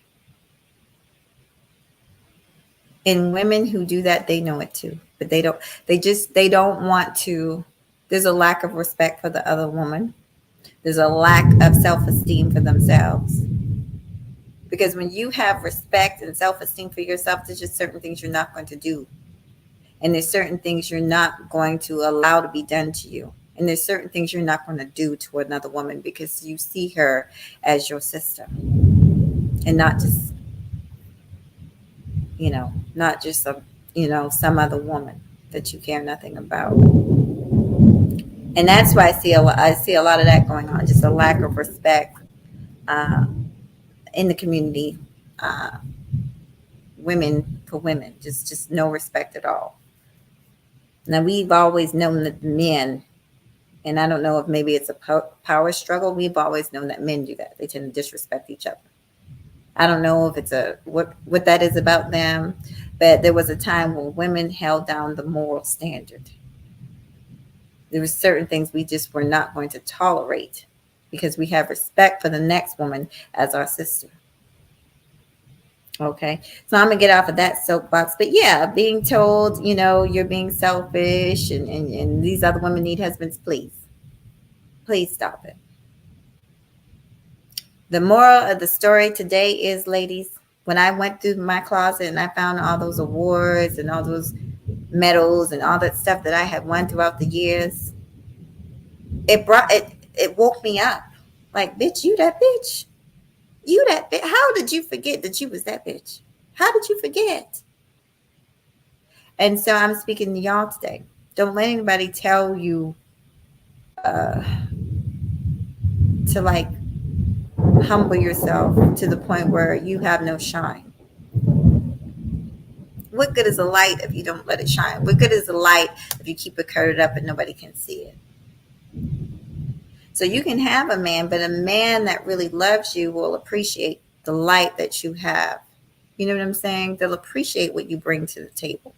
And women who do that, they know it too. But they don't want to. There's a lack of respect for the other woman. There's a lack of self-esteem for themselves. Because when you have respect and self esteem for yourself, there's just certain things you're not going to do. And there's certain things you're not going to allow to be done to you. And there's certain things you're not going to do to another woman because you see her as your sister and not just, not just some other woman that you care nothing about. And that's why I see a lot of that going on, just a lack of respect uh, in the community. Uh, Women for women, just no respect at all. Now we've always known that men, and I don't know if maybe it's a power struggle. We've always known that men do that. They tend to disrespect each other. I don't know if it's a what that is about them, but there was a time when women held down the moral standard. There were certain things we just were not going to tolerate because we have respect for the next woman as our sister. Okay. So I'm gonna get off of that soapbox. But yeah, being told, you're being selfish and these other women need husbands, please. Please stop it. The moral of the story today is, ladies, when I went through my closet and I found all those awards and all those medals and all that stuff that I had won throughout the years, it woke me up. Like, bitch, you that bitch. You that bitch. How did you forget that you was that bitch? How did you forget? And so I'm speaking to y'all today. Don't let anybody tell you uh, to like humble yourself to the point where you have no shine. What good is a light if you don't let it shine? What good is a light if you keep it covered up and nobody can see it? So you can have a man, but a man that really loves you will appreciate the light that you have. You know what I'm saying? They'll appreciate what you bring to the table.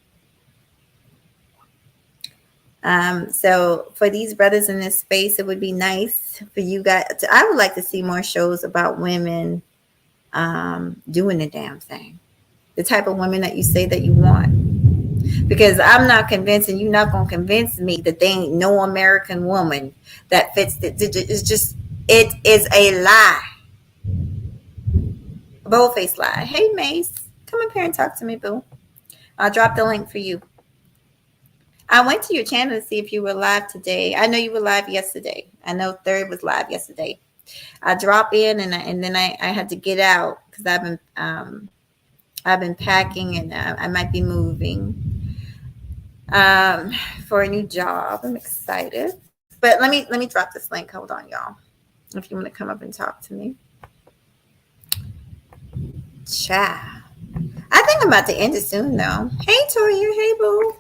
So for these brothers in this space, it would be nice for you guys. I would like to see more shows about women doing the damn thing. The type of women that you say that you want. Because I'm not convinced, and you're not going to convince me that they ain't no American woman that fits. It's just, it is a lie. A bold-faced lie. Hey, Mace, come up here and talk to me, boo. I'll drop the link for you. I went to your channel to see if you were live today. I know you were live yesterday. I know Third was live yesterday. I drop in and then I had to get out because I've been packing and I might be moving for a new job. I'm excited. But let me drop this link. Hold on, y'all. If you want to come up and talk to me. Ciao. I think I'm about to end it soon though. Hey Toya, hey boo.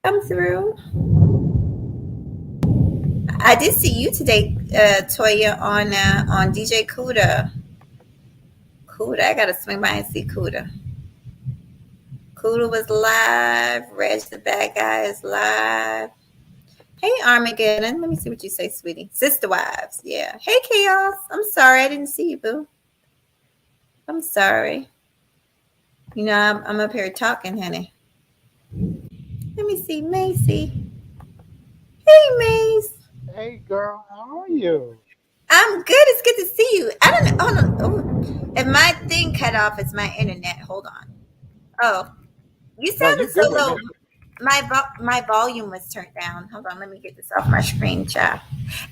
Come through. I did see you today, Toya, on DJ Kuda. Kuda, I gotta swing by and see Kuda. Kuda was live. Reg the bad guy is live. Hey Armageddon, let me see what you say, sweetie. Sister Wives, yeah. Hey Chaos, I'm sorry I didn't see you, boo. I'm sorry. I'm up here talking, honey. Let me see, Macy. Hey Mace. Hey girl, how are you? I'm good. It's good to see you. I don't know. Hold on. Oh, if my thing cut off, it's my internet. Hold on. Oh, you No, you sounded so good with low. me. My volume was turned down. Hold on. Let me get this off my screen, child.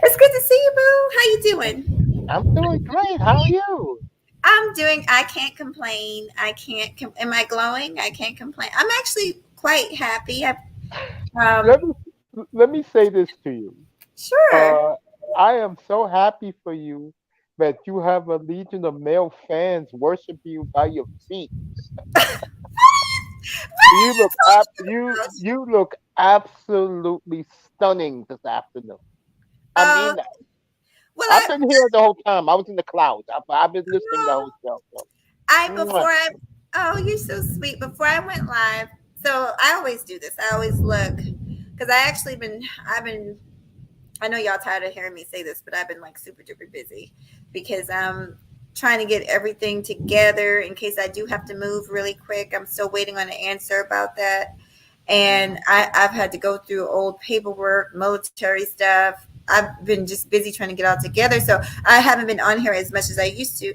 It's good to see you, boo. How you doing? I'm doing great. How are you? I'm doing. I can't complain. I can't. Am I glowing? I can't complain. I'm actually quite happy. Let me let me say this to you. Sure. Uh, I am so happy for you that you have a legion of male fans worshiping you by your feet. What are You you look talking about? you look absolutely stunning this afternoon. I Oh, mean that. well, I've been here the whole time. I was in the clouds. I've been listening the whole show. So, before mwah. I oh, you're so sweet. Before I went live, so I always do this. I always look because I've been I know y'all tired of hearing me say this, but I've been like super duper busy because I'm trying to get everything together in case I do have to move really quick. I'm still waiting on an answer about that. And I've had to go through old paperwork, military stuff. I've been just busy trying to get all together. So I haven't been on here as much as I used to.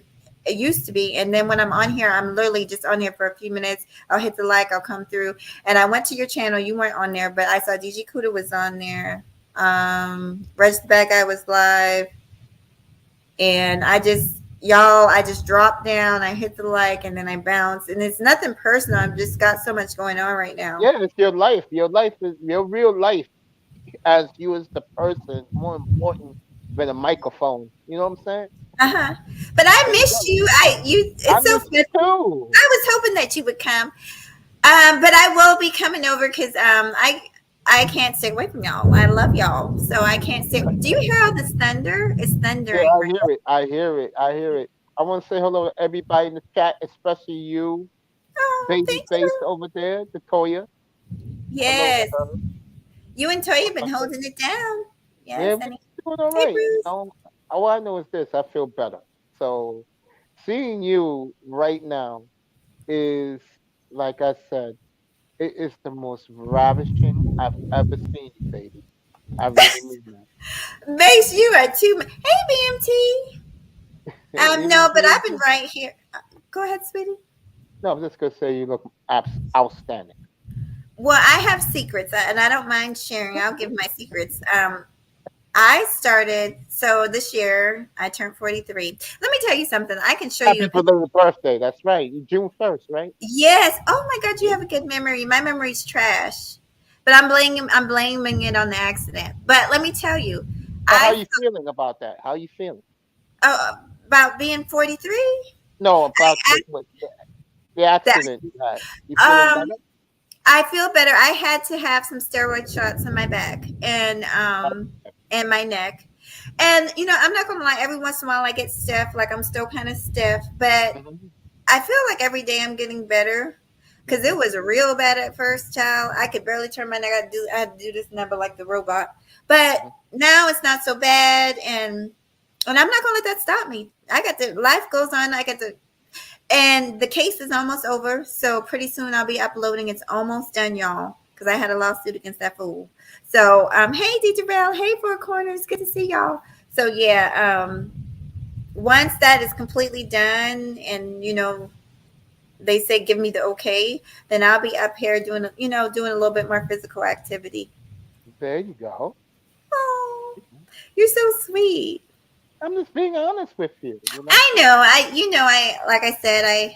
it used to be. And then when I'm on here, I'm literally just on here for a few minutes. I'll hit the like, I'll come through. And I went to your channel. You weren't on there, but I saw DG Kuda was on there. Reg the Bad Guy was live. And I just dropped down. I hit the like, and then I bounced. And it's nothing personal. I've just got so much going on right now. Yeah, it's your life. Your life is your real life as you as the person more important than a microphone. You know what I'm saying? Uh-huh. But I There you miss go. you. I It's so miss you funny. too. I was hoping that you would come. But I will be coming over because I can't stay away from y'all. I love y'all, so I can't stay. Do you hear all this thunder? It's Yeah, thundering I right hear it. I hear it. I hear it. I want to say hello to everybody in the chat, especially you, now. Oh, baby thank face you. over there, Latoya. Hello to Yes, her. you and Toya been Uh, holding it down. Yeah, Yes, we're honey. doing all Hey, right. You Bruce. know, all I know is this: I feel better. So, seeing you right now is, like I said, it is the most ravishing I've ever seen you, baby. I really mean that. Makes you a two. Hey, BMT. No, Even but I've being, been right here. Go ahead, sweetie. no, I'm just gonna say you look outstanding. Well, I have secrets, and I don't mind sharing. I'll give my secrets. I started so this year I turned 43. Let me tell you something. I can show you Happy a picture. belated birthday. That's right. June 1st, right? Yes. Oh my God, you Yeah. have a good memory. My memory's trash, but I'm blaming it on the accident. But let me tell you, So how I you feeling about that? How you feeling? about being 43. No, about I, the that accident you had. You feeling um better? I feel better. I had to have some steroid shots in my back and my neck. And I'm not gonna lie, every once in a while I get stiff, like I'm still kind of stiff, but Mm-hmm. I feel like every day I'm getting better. Cause it Mm-hmm. was real bad at first, child. I could barely turn my neck. I had to do this number like the robot. But Mm-hmm. now it's not so bad, and I'm not gonna let that stop me. I got the life goes on. I got the and the case is almost over. So pretty soon I'll be uploading. It's almost done, y'all. Because I had a lawsuit against that fool. So hey DJ Bell, hey Four Corners, good to see y'all. So yeah, once that is completely done, and they say give me the okay, then I'll be up here doing a little bit more physical activity. There you go. Oh, you're so sweet. I'm just being honest with you, you know? I know. I like I said,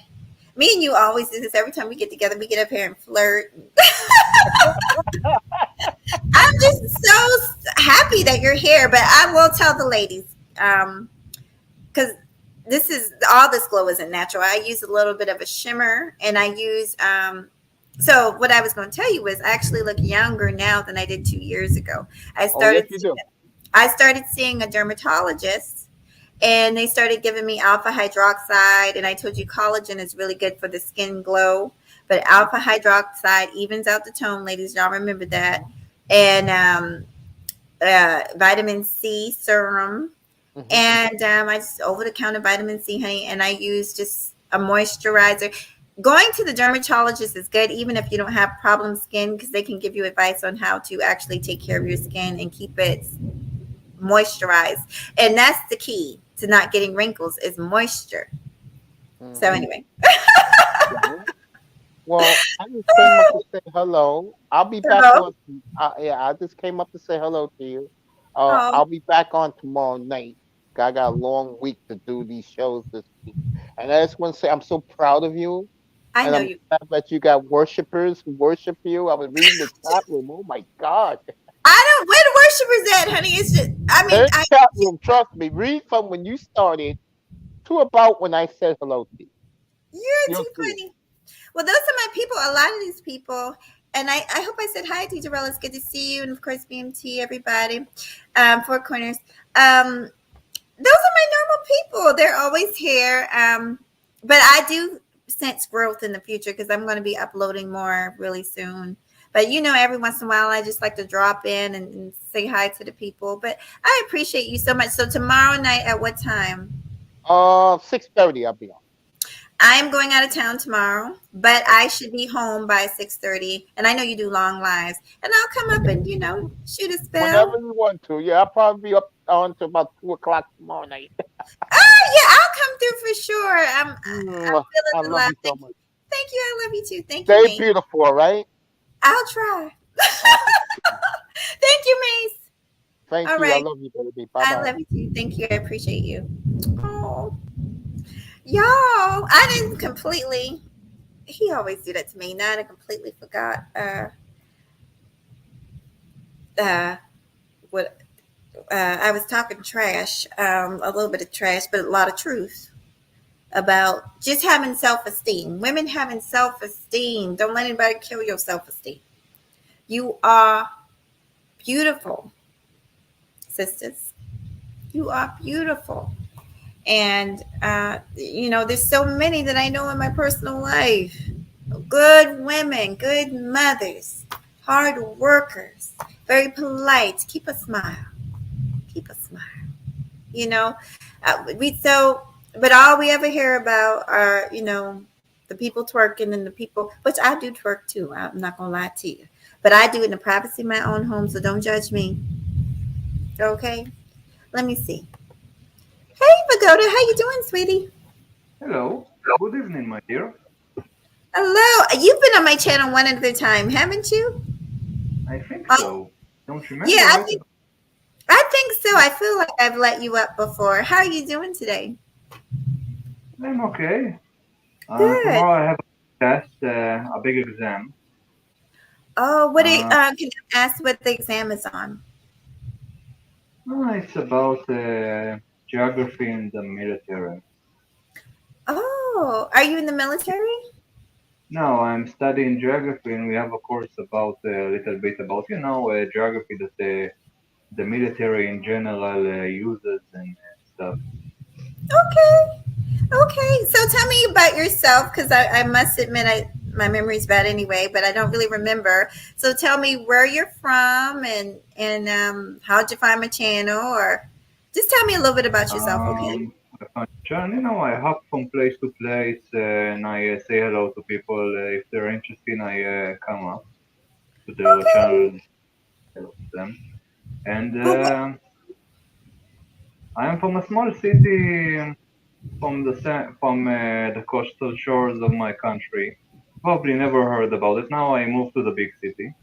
me and you always do this every time we get together. We get up here and flirt. I'm just so happy that you're here, but I will tell the ladies, because this is all this glow isn't natural. I use a little bit of a shimmer, and I use so what I was going to tell you was I actually look younger now than I did 2 years ago. I Oh, yes, started you do. I started seeing a dermatologist, and they started giving me alpha hydroxide, and I told you collagen is really good for the skin glow, but Mm-hmm. alpha hydroxide evens out the tone, ladies. Y'all remember that. And vitamin C serum, Mm-hmm. and I just over the counter vitamin C, honey, and I use just a moisturizer. Going to the dermatologist is good, even if you don't have problem skin, because they can give you advice on how to actually take care of your skin and keep it moisturized. And that's the key to not getting wrinkles is moisture. So Mm-hmm. anyway, Yeah. Well, I just came up to say hello. I'll be back hello. on. Yeah, I just came up to say hello to you. Oh, I'll be back on tomorrow night. I got a long week to do these shows this week, and I just want to say I'm so proud of you, I and know I'm you. glad that you got worshipers who worship you. I was reading the chat room. Oh my God, I don't. Where the worshipers at, honey? It's just. I mean, there's chat room. Trust me. Read from when you started to about when I said hello to you. you're You'll too see it. funny. Well, those are my people. A lot of these people, and I hope I said hi, Teacher Rella. It's good to see you, and of course, BMT, everybody, Four Corners. Those are my normal people. They're always here. But I do sense growth in the future because I'm going to be uploading more really soon. But every once in a while, I just like to drop in and say hi to the people. But I appreciate you so much. So tomorrow night at what time? 6:30. I'll be on. I am going out of town tomorrow, but I Okay. should be home by 6:30. And I know you do long lives, and I'll come up and shoot a Whenever spell. you want to. Yeah, I'll probably be up on to about 2 o'clock tomorrow night. Yeah, I'll come through for sure. I'm Mwah. feeling I the love love. you so much. Thank you. I love you too. Thank you, Stay Mace. beautiful, all right? I'll try. Uh, Thank you, Mace. Thank All you. I right. love you, baby. Bye I bye. love you too. Thank you. I appreciate you. Oh, y'all. I didn't completely. He always do that to me. Now I completely forgot. Uh, what I was talking trash. A little bit of trash, but a lot of truth about just having self esteem. Women having self esteem. Don't let anybody kill your self esteem. You are beautiful, sisters. You are beautiful. And, there's so many that I know in my personal life. Good women, good mothers, hard workers, very polite. Keep a smile. Keep a smile. You know, but all we ever hear about are, the people twerking and the people, which I do twerk too. I'm not going to lie to you. But I do it in the privacy of my own home, so don't judge me. Okay? Let me see. Hey, Pagoda, how you doing, sweetie? Hello. Good evening, my dear. Hello. You've been on my channel one other time, haven't you? I think Oh, so. Don't yeah, remember it. I think so. I feel like I've let you up before. How are you doing today? I'm okay. Good. Tomorrow I have a test, a big exam. Oh, Uh, can I ask what the exam is on? it's about geography in the military. Oh, are you in the military? No, I'm studying geography, and we have a course about a little bit about geography that the military in general uses and stuff. Okay. Okay. So tell me about yourself because I must admit my memory's bad anyway, but I don't really remember. So tell me where you're from and how'd you find my channel or just tell me a little bit about yourself, okay? I find John, I hop from place to place and I say hello to people. If they're interested, I come up to their Okay. channel, hello to them. And But what, I am from a small city from the coastal shores of my country. Probably never heard about it. Now I moved to the big city.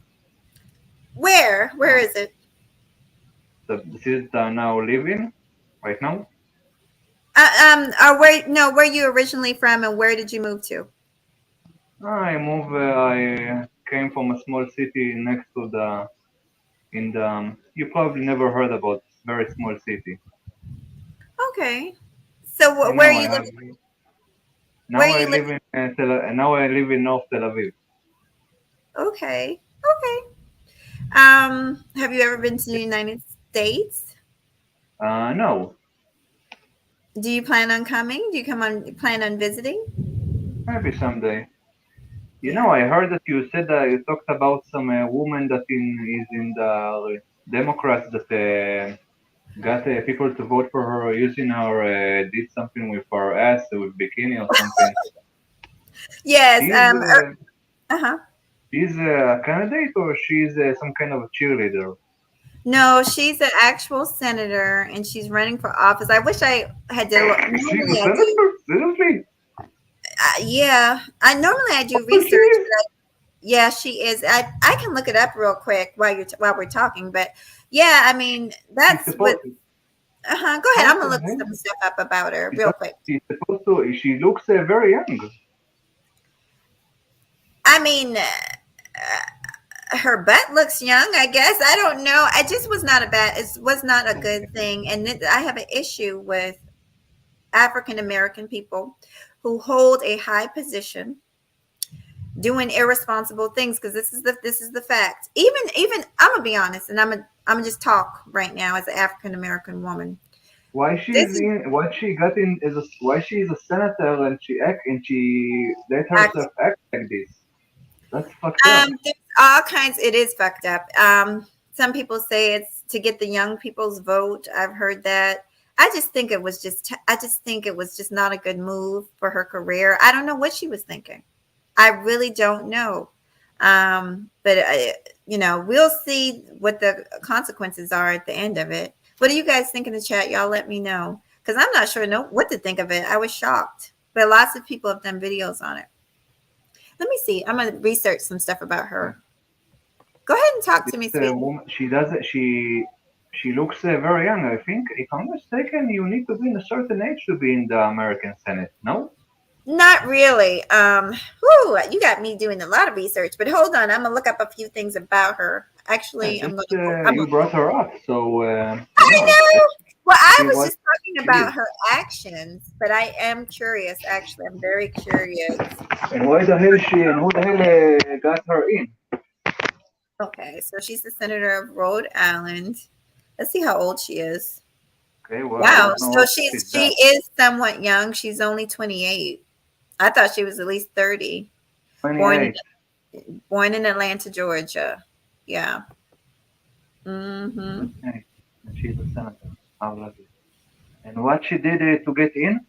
where? Where Uh, is it? the city that I now live in right now. Where? No, where you originally from and where did you move to? I came from a small city next to the in the you probably never heard about very small city. Okay. So You where are know, I you have living? Where now are I you live living? in now I live in North Tel Aviv. Okay. Okay. Have you ever been to the United States? No, Do you plan on coming? Do you plan on visiting? maybe someday. Yeah. I heard that you said that you talked about some woman that is in the Democrats that got people to vote for her using her did something with her ass with bikini or something. Yes. She's Uh-huh. she's a candidate or she's some kind of a cheerleader. No, she's an actual senator and she's running for office. I wish I had did. She's Normally a I do. senator? Seriously? Yeah. I normally I do Oh, she research. is. Yeah, she is. I can look it up real quick while we're talking. But yeah, I mean She's that's what. supposed. Go ahead. I'm What gonna the look hell? some stuff up about her She real does, quick. she's supposed to. She looks very young. I mean, her butt looks young. I guess I don't know. I just was not a bad. It was not a good thing, and I have an issue with African American people who hold a high position doing irresponsible things because this is the fact. Even I'm gonna be honest, and I'm gonna just talk right now as an African American woman. Why This she's is in? Why she got in? Why she is a senator and she let herself act like this? That's fucked up. there's all kinds. It is fucked up. Some people say it's to get the young people's vote. I've heard that. I just think it was just not a good move for her career. I don't know what she was thinking. I really don't know. But we'll see what the consequences are at the end of it. What do you guys think in the chat? Y'all let me know. because I'm not sure know what to think of it. I was shocked, but lots of people have done videos on it. Let me see. I'm gonna research some stuff about her. Go ahead and talk This to me, sweetie. woman, she looks very young. I think, if I'm not mistaken, you need to be in a certain age to be in the American Senate. No? Not really. Whew, you got me doing a lot of research, but hold on. I'm gonna look up a few things about her. Yeah, Actually, I'm just gonna. I'm you gonna. brought her up, so I know. Well, I see was what just talking she about is. her actions, but I am curious. Actually, I'm very curious. And why the hell she and who the hell got her in? Okay, so she's the senator of Rhode Island. Let's see how old she is. Okay, well, I Wow, don't know so what she's is she that. is somewhat young. She's only 28. I thought she was at least 30. Born 28. born in Atlanta, Georgia. Yeah. Hmm. Okay, and she's a senator. How lovely. And what she did to get in?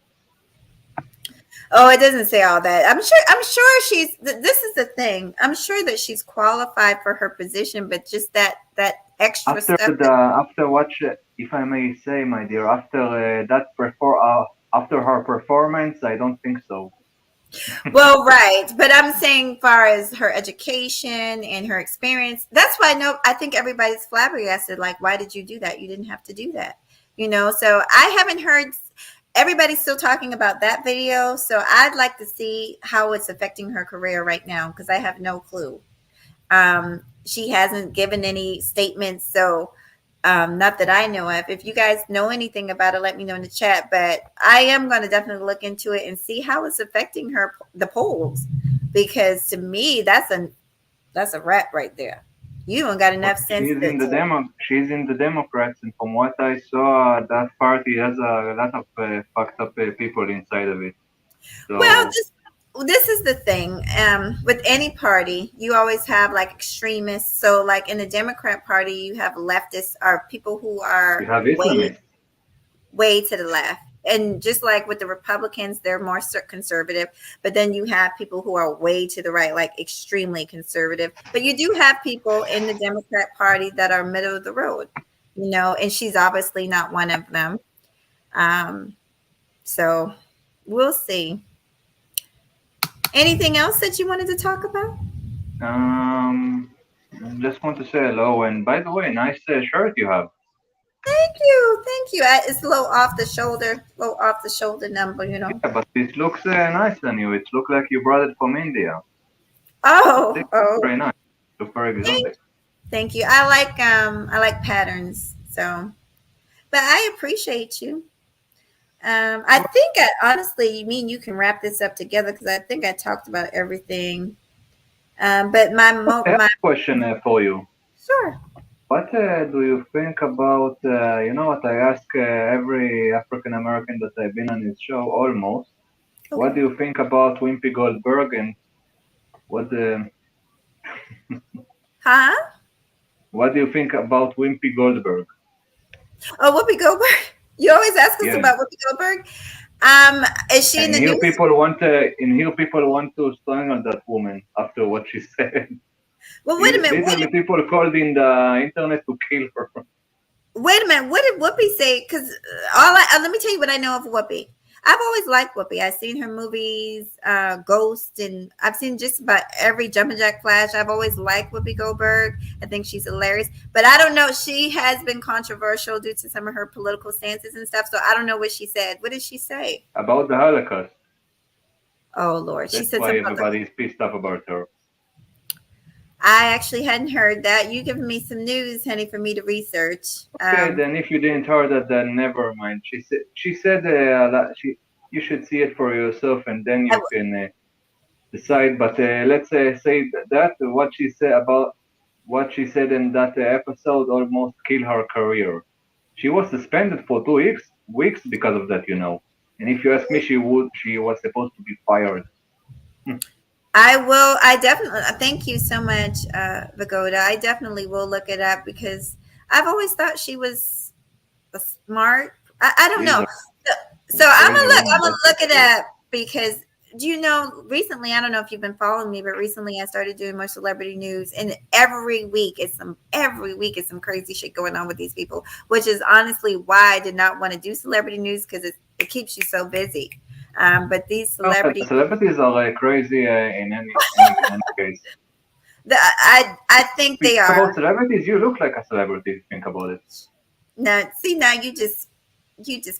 Oh, it doesn't say all that. I'm sure this is the thing. I'm sure that she's qualified for her position, but just that extra After stuff. after what if I may say, my dear, after after her performance, I don't think so. Well, right. But I'm saying far as her education and her experience, that's why I think everybody's flabbergasted. Like, why did you do that? You didn't have to do that. So I haven't heard everybody's still talking about that video. So I'd like to see how it's affecting her career right now because I have no clue. She hasn't given any statements, so not that I know of. If you guys know anything about it, let me know in the chat. But I am going to definitely look into it and see how it's affecting her the polls, because to me that's a wrap right there. You don't got Well, enough sense to. she's in the Democrats, and from what I saw, that party has a lot of fucked up people inside of it. Well, So this is the thing. With any party, you always have like extremists. So, like in the Democrat Party, you have leftists or people who you are have way Islamists. way to the left. And just like with the Republicans, they're more conservative. But then you have people who are way to the right, like extremely conservative. But you do have people in the Democrat Party that are middle of the road, and she's obviously not one of them. Um, so we'll see. Anything else that you wanted to talk about? Um, just want to say hello, and by the way, nice shirt you have. Thank you. Thank you. It's a little off the shoulder number. Yeah, but it looks nice on you. It looks like you brought it from India. It Oh, looks oh, very nice. Look very thank exotic. Thank you. I like patterns. So, but I appreciate you. I think honestly, you mean you can wrap this up together because I think I talked about everything. But I have my a question for you. sure. What do you think about, you know what I ask every African American that I've been on his show almost? What Okay. do you think about Wimpy Goldberg and what Huh? what do you think about Wimpy Goldberg? Oh, Whoopi Goldberg. You always ask us Yeah, about Whoopi Goldberg. Is she in and the here news? people want to strangle that woman after what she said. Well, wait a minute. Literally, people called in the internet to kill her. Wait a minute. What did Whoopi say? Because let me tell you what I know of Whoopi. I've always liked Whoopi. I've seen her movies, Ghost, and I've seen just about every Jumpin' Jack Flash. I've always liked Whoopi Goldberg. I think she's hilarious. But I don't know. She has been controversial due to some of her political stances and stuff. So I don't know what she said. What did she say? About the Holocaust. Oh Lord, she That's said why something about the. everybody is pissed off about her. I actually hadn't heard that. You giving me some news, honey, for me to research. Okay, then if you didn't hear that, then never mind. She said you should see it for yourself, and then I, you can decide. But let's say that what she said about what she said in that episode almost killed her career. She was suspended for 2 weeks because of that, you know. And if you ask me, she was supposed to be fired. I will. I definitely thank you so much, Vagoda. I definitely will look it up because I've always thought she was a smart. I don't She's know. a So I'm gonna crazy look. woman, I'm gonna that's for look it sure. up because do you know, recently, I don't know if you've been following me, but recently I started doing more celebrity news, and every week is some crazy shit going on with these people, which is honestly why I did not want to do celebrity news, because it keeps you so busy. But these No, the celebrity, celebrities are crazy in any case. I think Speaking they are. about celebrities, you look like a celebrity if you think about it. Now, see, now you just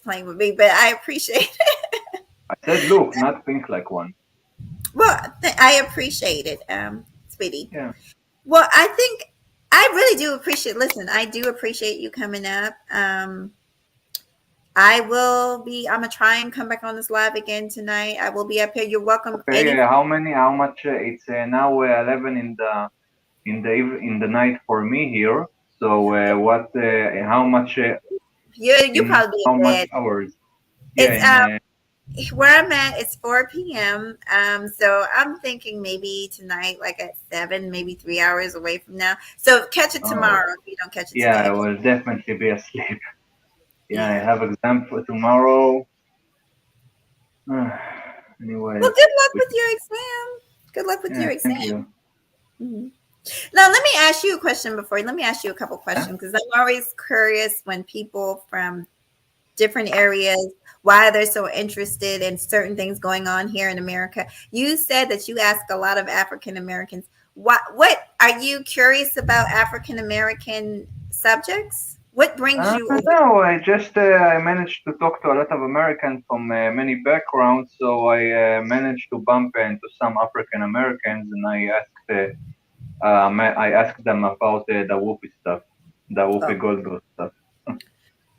playing with me, but I appreciate it. I said look, not think like one. Well, I appreciate it, sweetie. Yeah. Well, I think I really do appreciate. Listen, I do appreciate you coming up. I will be. I'm gonna try and come back on this live again tonight. I will be up here. You're welcome. Okay. Any, How many? How much? It's now 11 in the night for me here. So what? How much? you In probably be how in much bed. hours? Yeah. It's In where I'm at. It's 4 p.m. So I'm thinking maybe tonight, like at 7, maybe 3 hours away from now. So catch it oh tomorrow if you don't catch it yeah, I today. will definitely be asleep. Yeah, I Yeah. have exam for tomorrow. Well, Anyways, good luck we, with your exam. Good luck with yeah, your thank you. exam. Mhm. Now, let me ask you a question before. Let me ask you a couple Yeah. questions, because I'm always curious when people from different areas, why they're so interested in certain things going on here in America. You said that you ask a lot of African Americans. What are you curious about African American subjects? What brings you over? No, I managed to talk to a lot of Americans from many backgrounds, so I managed to bump into some African Americans, and I asked them about the Whoopi stuff, the Oh, Whoopi Goldberg stuff.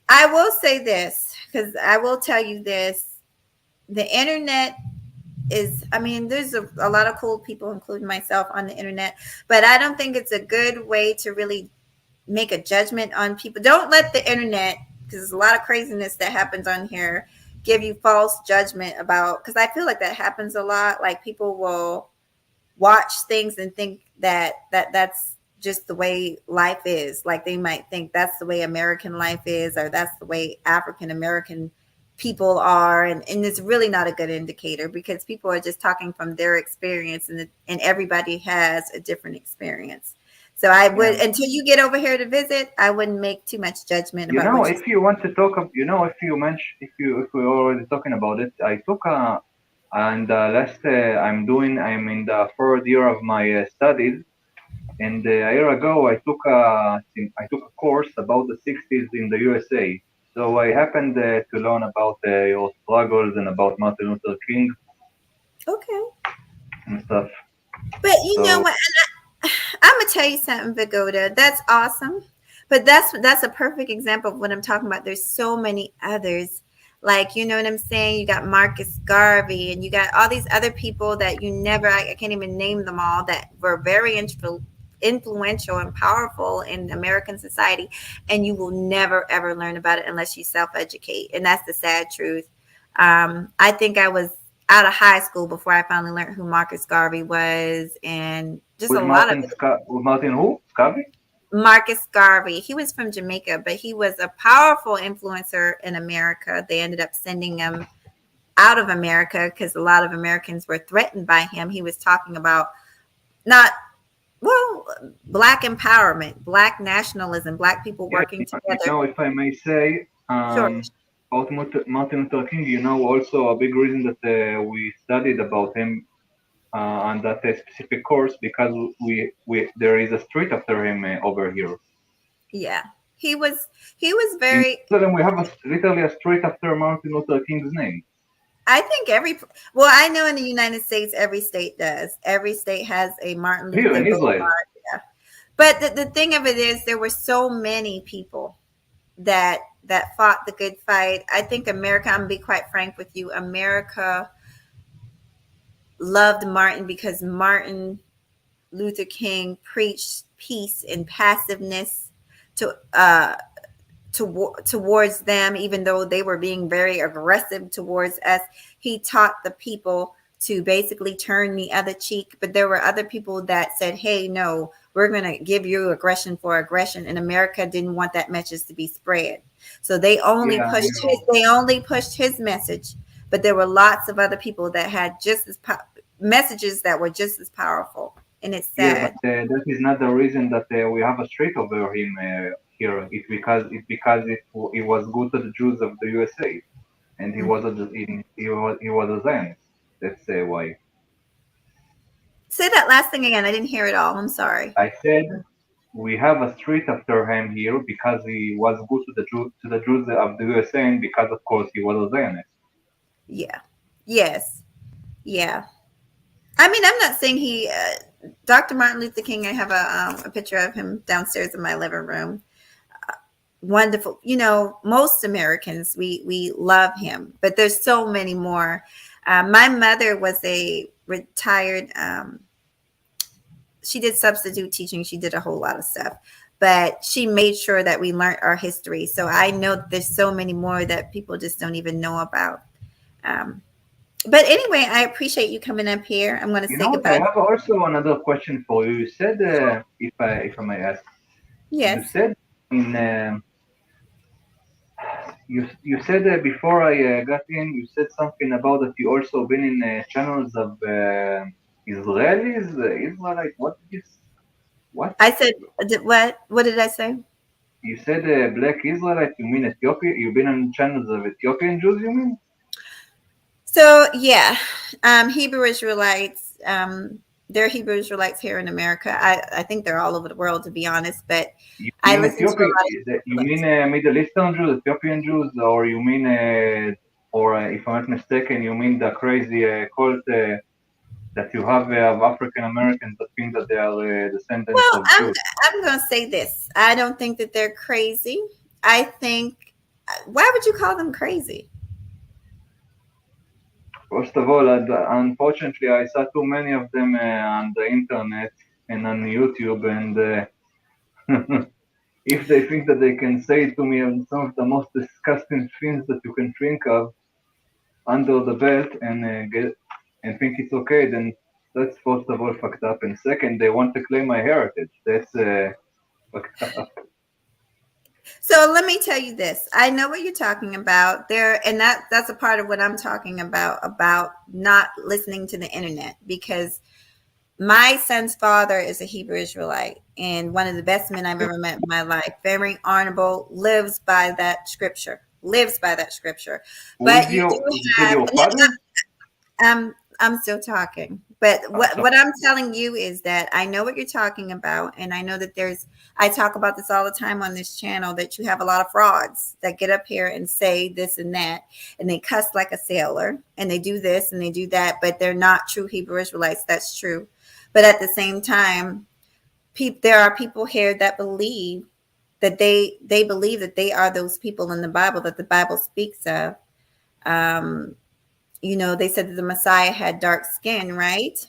I will say this, because I will tell you this: the internet is, I mean, there's a lot of cool people, including myself, on the internet, but I don't think it's a good way to really make a judgment on people. Don't let the internet, because there's a lot of craziness that happens on here, give you false judgment about, because I feel like that happens a lot. Like people will watch things and think that's just the way life is. Like they might think that's the way American life is, or that's the way African American people are, and it's really not a good indicator, because people are just talking from their experience, and everybody has a different experience. So I would, Yeah. until you get over here to visit, I wouldn't make too much judgment You about know, what you. if you want to talk, if you mention, if we're already talking about it, I took and last I'm in the third year of my studies, and a year ago I took a course about the 60s in the USA. So I happened to learn about your struggles and about Martin Luther King Okay, and stuff. but you know So what, I'm gonna tell you something, Vagoda. That's awesome, but that's a perfect example of what I'm talking about. There's so many others, like, you know what I'm saying. You got Marcus Garvey, and you got all these other people that you never. I can't even name them all, that were very influential and powerful in American society, and you will never ever learn about it unless you self educate, and that's the sad truth. I think I was out of high school before I finally learned who Marcus Garvey was, and just a lot of With Martin who? Scavi? Marcus Garvey. He was from Jamaica, but he was a powerful influencer in America. They ended up sending him out of America because a lot of Americans were threatened by him. He was talking about not, well, black empowerment, black nationalism, black people Yeah, working you together. know, if I may say, Sure. about Martin Luther King, you know, also a big reason that we studied about him on that specific course because we there is a street after him over here. Yeah. He was In very, Switzerland, we have literally a street after Martin Luther King's name. I think well, I know in the United States, every state does. Every state has a Martin Here Luther in Israel, Boulevard. Yeah. But the thing of it is, there were so many people that fought the good fight. I think America, I'm gonna be quite frank with you, America loved Martin because Martin Luther King preached peace and passiveness to towards them, even though they were being very aggressive towards us. He taught the people to basically turn the other cheek. But there were other people that said, hey, no, we're going to give you aggression for aggression. And America didn't want that message to be spread. So yeah, you know, they only pushed his message. but there were lots of other people that had just as messages that were just as powerful, and it's Yeah, but sad. that is not the reason that we have a streak over him here. It was good to the Jews of the USA, and Mm. he was a Zionist. That's why Say that last thing again. I didn't hear it all. I'm sorry. I said we have a street after him here because he was good to the Jews of the USA, and because of course he was a Zionist. Yeah. Yes. Yeah. I mean, I'm not saying he. Dr. Martin Luther King. I have a picture of him downstairs in my living room. Wonderful. You know, most Americans we love him, but there's so many more. My mother was a retired. She did substitute teaching. She did a whole lot of stuff, but she made sure that we learned our history. So I know that there's so many more that people just don't even know about. Um, but anyway, I appreciate you coming up here. I'm going to You say know what? I goodbye. have also another question for you. You said, if I may ask, you Yes. said in you said before I got in, you said something about that you also been in channels of Israelis, Israelite. What did what? I said, what? What did I say? You said black Israelite. You mean Ethiopia? You've been on channels of Ethiopian Jews. You mean? So yeah, Hebrew Israelites. They're Hebrew Israelites here in America. I think they're all over the world, to be honest. But You I mean listen to a Ethiopia? lot of You Hebrew mean Israelites. Middle Eastern Jews, Ethiopian Jews, or you mean, or if I'm not mistaken, you mean the crazy cult that you have of African Americans that think that they are descendants Well, of Jews? I'm going to say this. I don't think that they're crazy. I think. Why would you call them crazy? First of all, unfortunately, I saw too many of them on the internet and on YouTube, and if they think that they can say to me some of the most disgusting things that you can think of under the belt and get and think it's okay, then that's first of all fucked up. And second, they want to claim my heritage. That's fucked up. So let me tell you this. I know what you're talking about there, and that's a part of what I'm talking about not listening to the internet, because my son's father is a Hebrew Israelite and one of the best men I've ever met in my life. Very honorable, lives by that scripture. Lives by that scripture. But you do You said have, your father? I'm still talking. But So, what I'm telling you is that I know what you're talking about, and I know that I talk about this all the time on this channel, that you have a lot of frauds that get up here and say this and that, and they cuss like a sailor, and they do this and they do that, but they're not true Hebrew Israelites. That's true. But at the same time, there are people here that believe that they believe that they are those people in the Bible that the Bible speaks of. Um, they said that the Messiah had dark skin, right?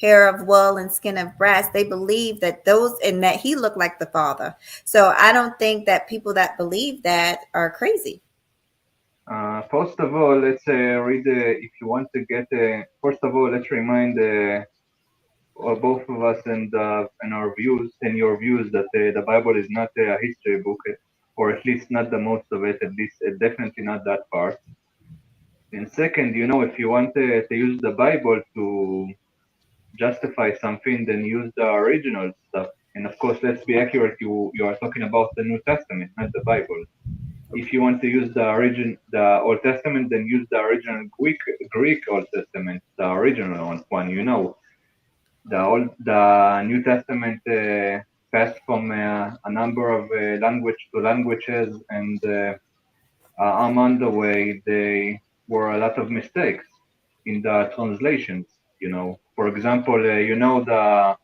Hair of wool and skin of brass. They believe that those and that he looked like the Father. So I don't think that people that believe that are crazy. first of all, let's read. If you want to get, first of all, let's remind both of us and our views and your views that the Bible is not a history book, or at least not the most of it. At least definitely not that part. And second, if you want to use the Bible to justify something, then use the original stuff. And of course, let's be accurate. You are talking about the New Testament, not the Bible. If you want to use the Old Testament, then use the original Greek Old Testament, the original one. The New Testament passed from a number of language to languages, and among the way there were a lot of mistakes in the translations. For example, the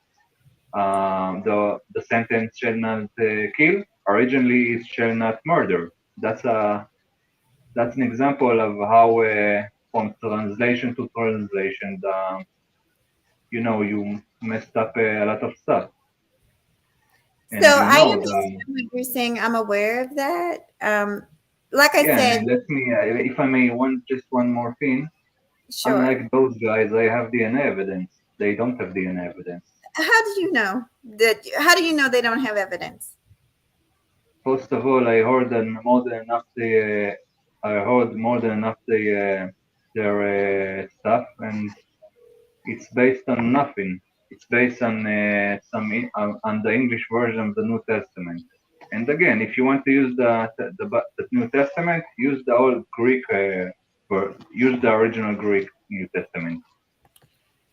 sentence "shall not kill" originally is "shall not murder." That's a that's an example of how from translation to translation, you messed up a lot of stuff. So And I understand what you're saying. I'm aware of that. Like I yeah, said, and let me, if I may, one more thing. sure. Unlike those guys, I have DNA evidence. They don't have DNA evidence. How do you know that? How do you know they don't have evidence? First of all, I heard more than enough. I heard more than enough. their stuff, and it's based on nothing. It's based on on the English version of the New Testament. And again, if you want to use the New Testament, use the old Greek, use the original Greek New Testament.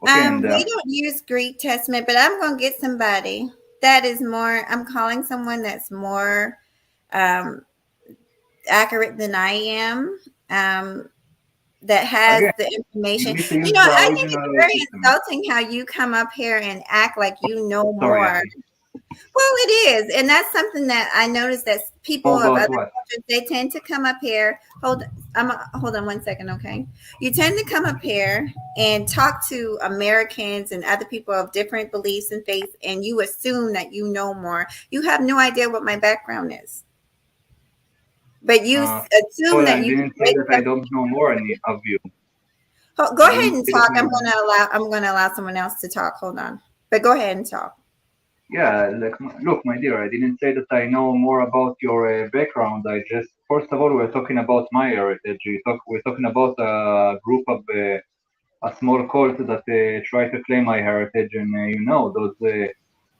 Okay, and We don't use Greek Testament, but I'm gonna get somebody that is more. I'm calling someone that's more um, accurate than I am. That has again, the you information. need to You use know, the I think original it's very Testament. insulting how you come up here and act like you know Sorry, more. Well, it is, and that's something that I noticed that people more of about other what? cultures they tend to come up here. Hold on 1 second, okay? You tend to come up here and talk to Americans and other people of different beliefs and faiths, and you assume that you know more. You have no idea what my background is, but you First of assume all, that I you can didn't say wake that I up. don't know more any of you. Go I ahead didn't and say that talk. you. I'm gonna allow someone else to talk. Hold on, but go ahead and talk. Yeah, like, look, my dear, I didn't say that I know more about your background. I just, first of all, we're talking about my heritage. We're talking about a group of a small cult that try to claim my heritage, and those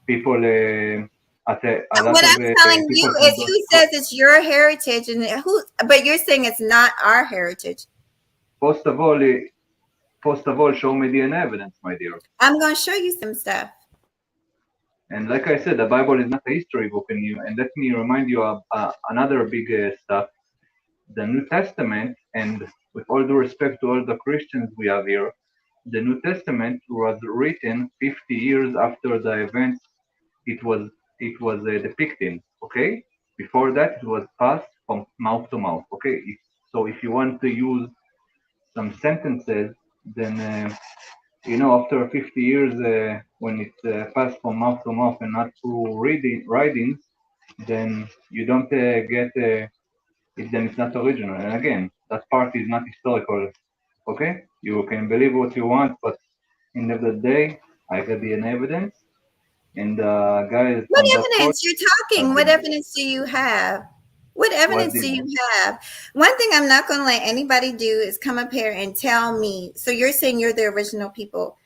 people, a lot What of I'm telling you people from is, those. who says it's your heritage, and who? But you're saying it's not our heritage. First of all, show me the evidence, my dear. I'm gonna show you some stuff. And like I said, the Bible is not a history book, and let me remind you of another big stuff. The New Testament, and with all due respect to all the Christians we have here, the New Testament was written 50 years after the events it was depicting. Okay, before that it was passed from mouth to mouth. Okay, so if you want to use some sentences, then after 50 years, when it's passed from mouth to mouth and not through writings, then you don't get then it's not original. And again, that part is not historical. Okay, you can believe what you want, but end of the day, I got the evidence, and the guys What from that court evidence? You're have talking. What the evidence do you have? What what evidence the do you have? One thing I'm not going to let anybody do is come up here and tell me. So you're saying you're the original people.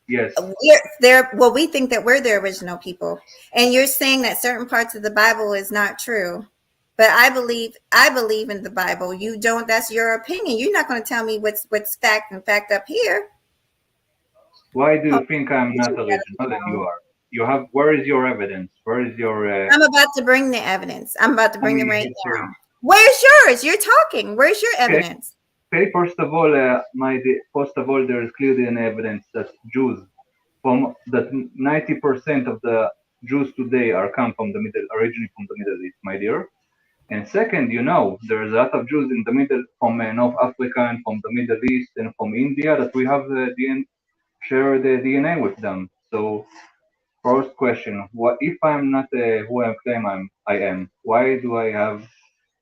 yes. We're there. Well, we think that we're the original people, and you're saying that certain parts of the Bible is not true. But I believe in the Bible. You don't. That's your opinion. You're not going to tell me what's fact and fact up here. Why do Hold you think I'm on, get not your original and you phone. are? You have where is your evidence? Where is your I'm about to bring the evidence. I'm about to show bring it me right now. history? Where's yours? You're talking. Where's your Okay, evidence? okay. First of all, there is clearly an evidence that Jews from that 90% of the Jews today are come from the middle, originally from the Middle East, my dear. And second, there's a lot of Jews in the middle from North Africa and from the Middle East and from India that we have share the DNA with them. So first question: what if I'm not who I claim I am? Why do I have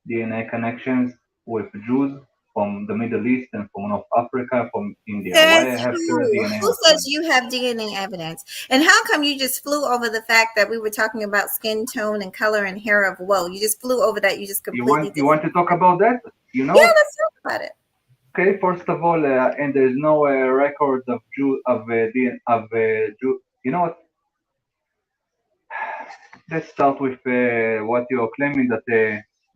DNA connections with Jews from the Middle East and from North Africa, from India? Why Says I have shared who? DNA Who with says them? you have DNA evidence? And how come you just flew over the fact that we were talking about skin tone and color and hair of woe? You just flew over that. You just You completely want you want to talk disregarded. about that? You know Yeah, what? let's talk about it. Okay, first of all, and there's no record of Jew of Jew. You know what? Let's start with what you're claiming that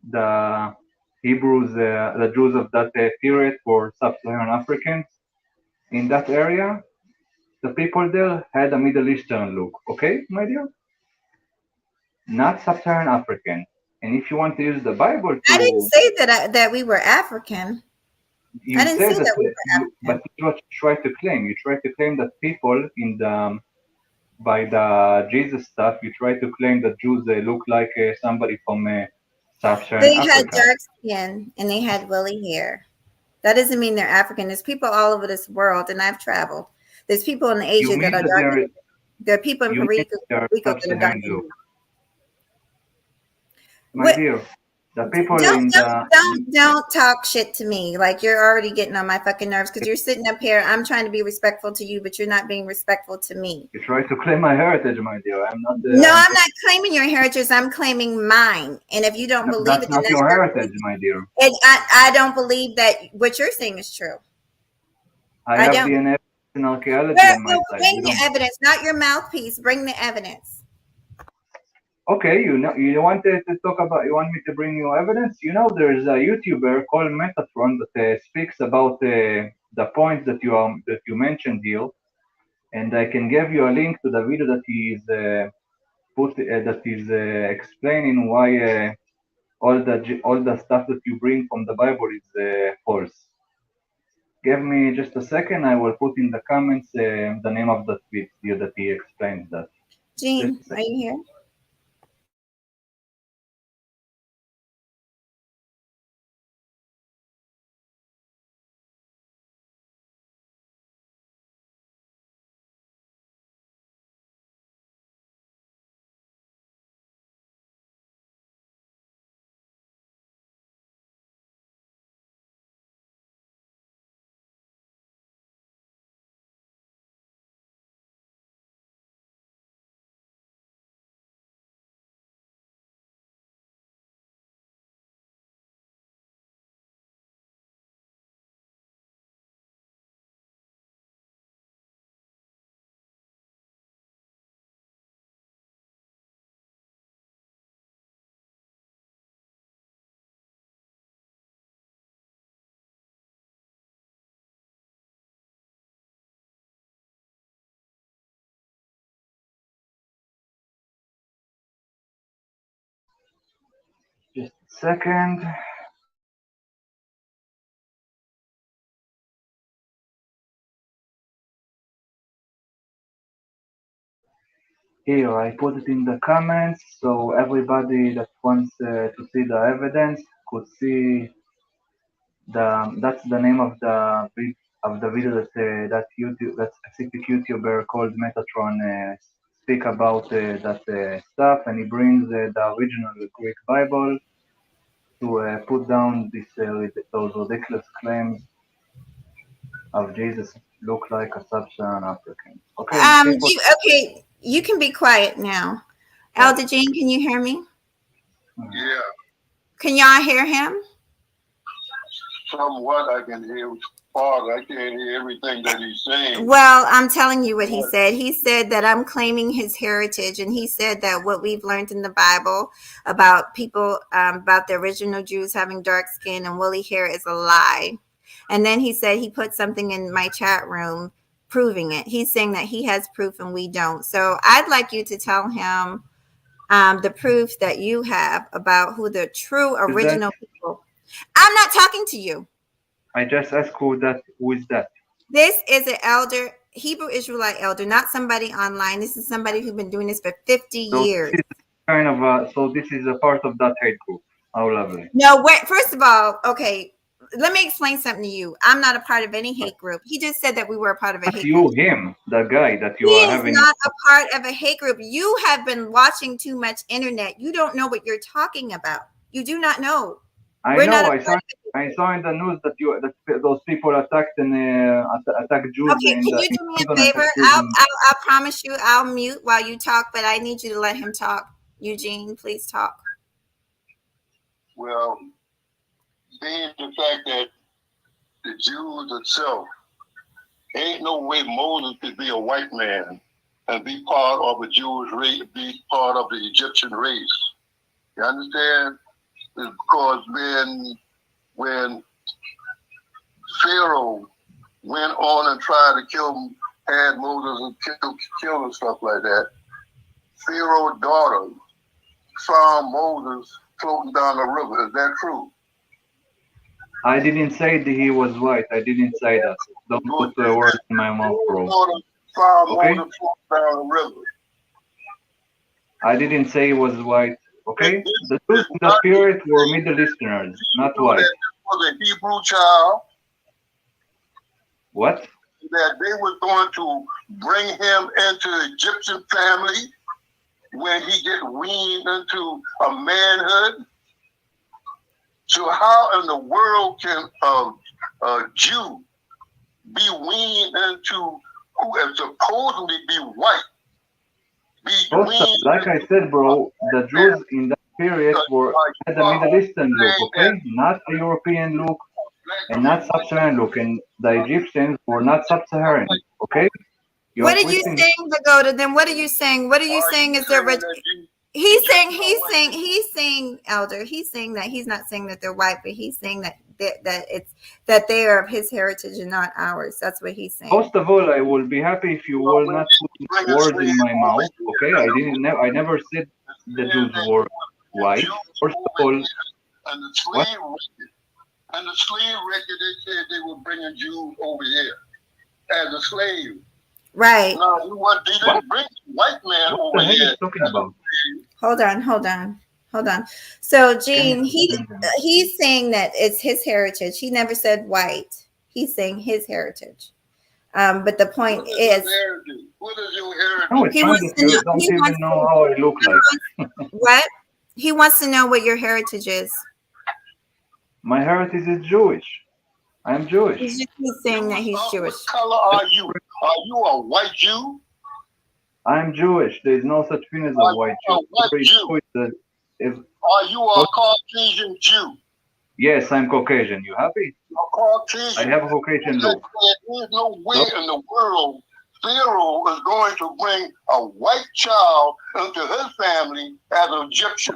the Hebrews, the Jews of that period were sub-Saharan Africans. In that area, the people there had a Middle Eastern look. Okay, my dear, not sub-Saharan African. And if you want to use the Bible I didn't to, say that we were African. I you didn't say said that that we were but African. this is what you try to claim. You try to claim that people in the by the Jesus stuff, you try to claim that Jews look like somebody from sub-Saharan They had Africa. dark skin and they had woolly hair. That doesn't mean they're African. There's people all over this world, and I've traveled. There's people in You Asia that mean are that darker. There are people in you Puerto mean Rico, they are Rico that are sub-Saharan darker than look, me. my What? dear. The people Don't in don't the don't talk shit to me. Like you're already getting on my fucking nerves because you're sitting up here. I'm trying to be respectful to you, but you're not being respectful to me. you try to claim my heritage, my dear. I'm not. No, I'm I'm just. not claiming your heritage. I'm claiming mine. And if you don't No, believe that's it, then not that's your your heritage, opinion. my dear. And I don't believe that what you're saying is true. I I have don't. DNA in archaeology Well, on my well, side. bring You the don't. evidence, not your mouthpiece. Bring the evidence. Okay, you wanted to talk about. You want me to bring you evidence? There's a YouTuber called Metatron that speaks about the points that you mentioned here, and I can give you a link to the video that he is explaining why all the stuff that you bring from the Bible is false. Give me just a second. I will put in the comments the name of that video that he explains that. Just Jean, a are second. you here? Just a second. Here, I put it in the comments so everybody that wants to see the evidence could see that's the name of the video that specific YouTuber called Metatron speak about that stuff, and he brings the original Greek Bible to put down those ridiculous claims of Jesus look like a sub-Saharan African. Okay, people. Okay, you can be quiet now. What? Elder Jean, can you hear me? Yeah, Can y'all hear him? somewhat I can hear part. I can't hear everything that he's saying. Well, I'm telling you what he But said. He said that I'm claiming his heritage, and he said that what we've learned in the Bible about people, about the original Jews having dark skin and woolly hair is a lie. And then he said he put something in my chat room proving it. He's saying that he has proof and we don't. So I'd like you to tell him the proof that you have about who the true Is that? original people. I'm not talking to you. I just asked who is that? This is an elder, Hebrew Israelite elder, not somebody online. This is somebody who's been doing this for 50 So years. this is a part of that hate group. How lovely. No, wait, first of all, okay, let me explain something to you. I'm not a part of any hate group. He just said that we were a part of a Not hate group. you, him, the guy that He you are is having. not a part of a hate group. You have been watching too much internet. You don't know what you're talking about. You do not know. I We're not know. a I part saw. of a hate I group. saw in the news that those people attacked and attacked Jews Okay, can you in do me a London, favor? attacked Jews in. I'll promise you I'll mute while you talk, but I need you to let him talk. Eugene, please talk. well, being the fact that the Jews itself ain't no way Moses could be a white man and be part of a Jewish race, be part of the Egyptian race. You understand? It's because when Pharaoh went on and tried to had Moses and kill and stuff like that, Pharaoh's daughter found Moses floating down the river. Is that true? I didn't say that he was white. I didn't say that. Don't put words in my mouth, bro. Daughter found Okay? Moses floating down the river. I didn't say he was white. Okay? This The truth and the not spirit were Middle Easterners, not know white. that this was a Hebrew child, What? that they were going to bring him into Egyptian family when he get weaned into a manhood. So how in the world can a Jew be weaned into who is supposedly be white? Be weaned Like I said, bro, the Jews in that period had a Middle Eastern look, okay? Not a European look. and not sub-Saharan look, and the Egyptians were not sub-Saharan. Okay, you What are are you twisting. saying, Pagoda? Then what are you saying? What are you saying is their he's saying, Elder, he's saying that he's not saying that they're white, but he's saying that they are of his heritage and not ours. That's what he's saying. First of all, I will be happy if you will not put words in my mouth. Okay, I never said the Jews were white. First of all, And the what? slave record, they said they were bringing Jews over here as a slave. Right. No, they didn't What? bring white man What over the hell here. is talking about? Hold on. So Can Gene, he's saying that it's his heritage. He never said white. He's saying his heritage. But the point What is, what is your heritage? No, it's he fine wants that to know. you don't even know how I look like. What? He wants to know what your heritage is. My heritage is Jewish. I am Jewish. He's saying that he's Jewish. What color are you? Are you a white Jew? I am Jewish. There is no such thing as Are a white you a Jew. white Every Jew? Jew is a- is- Are you a Caucasian Jew? yes, I'm Caucasian. You happy? A Caucasian. I have a Caucasian look. There's no way in the world Pharaoh is going to bring a white child into his family as an Egyptian.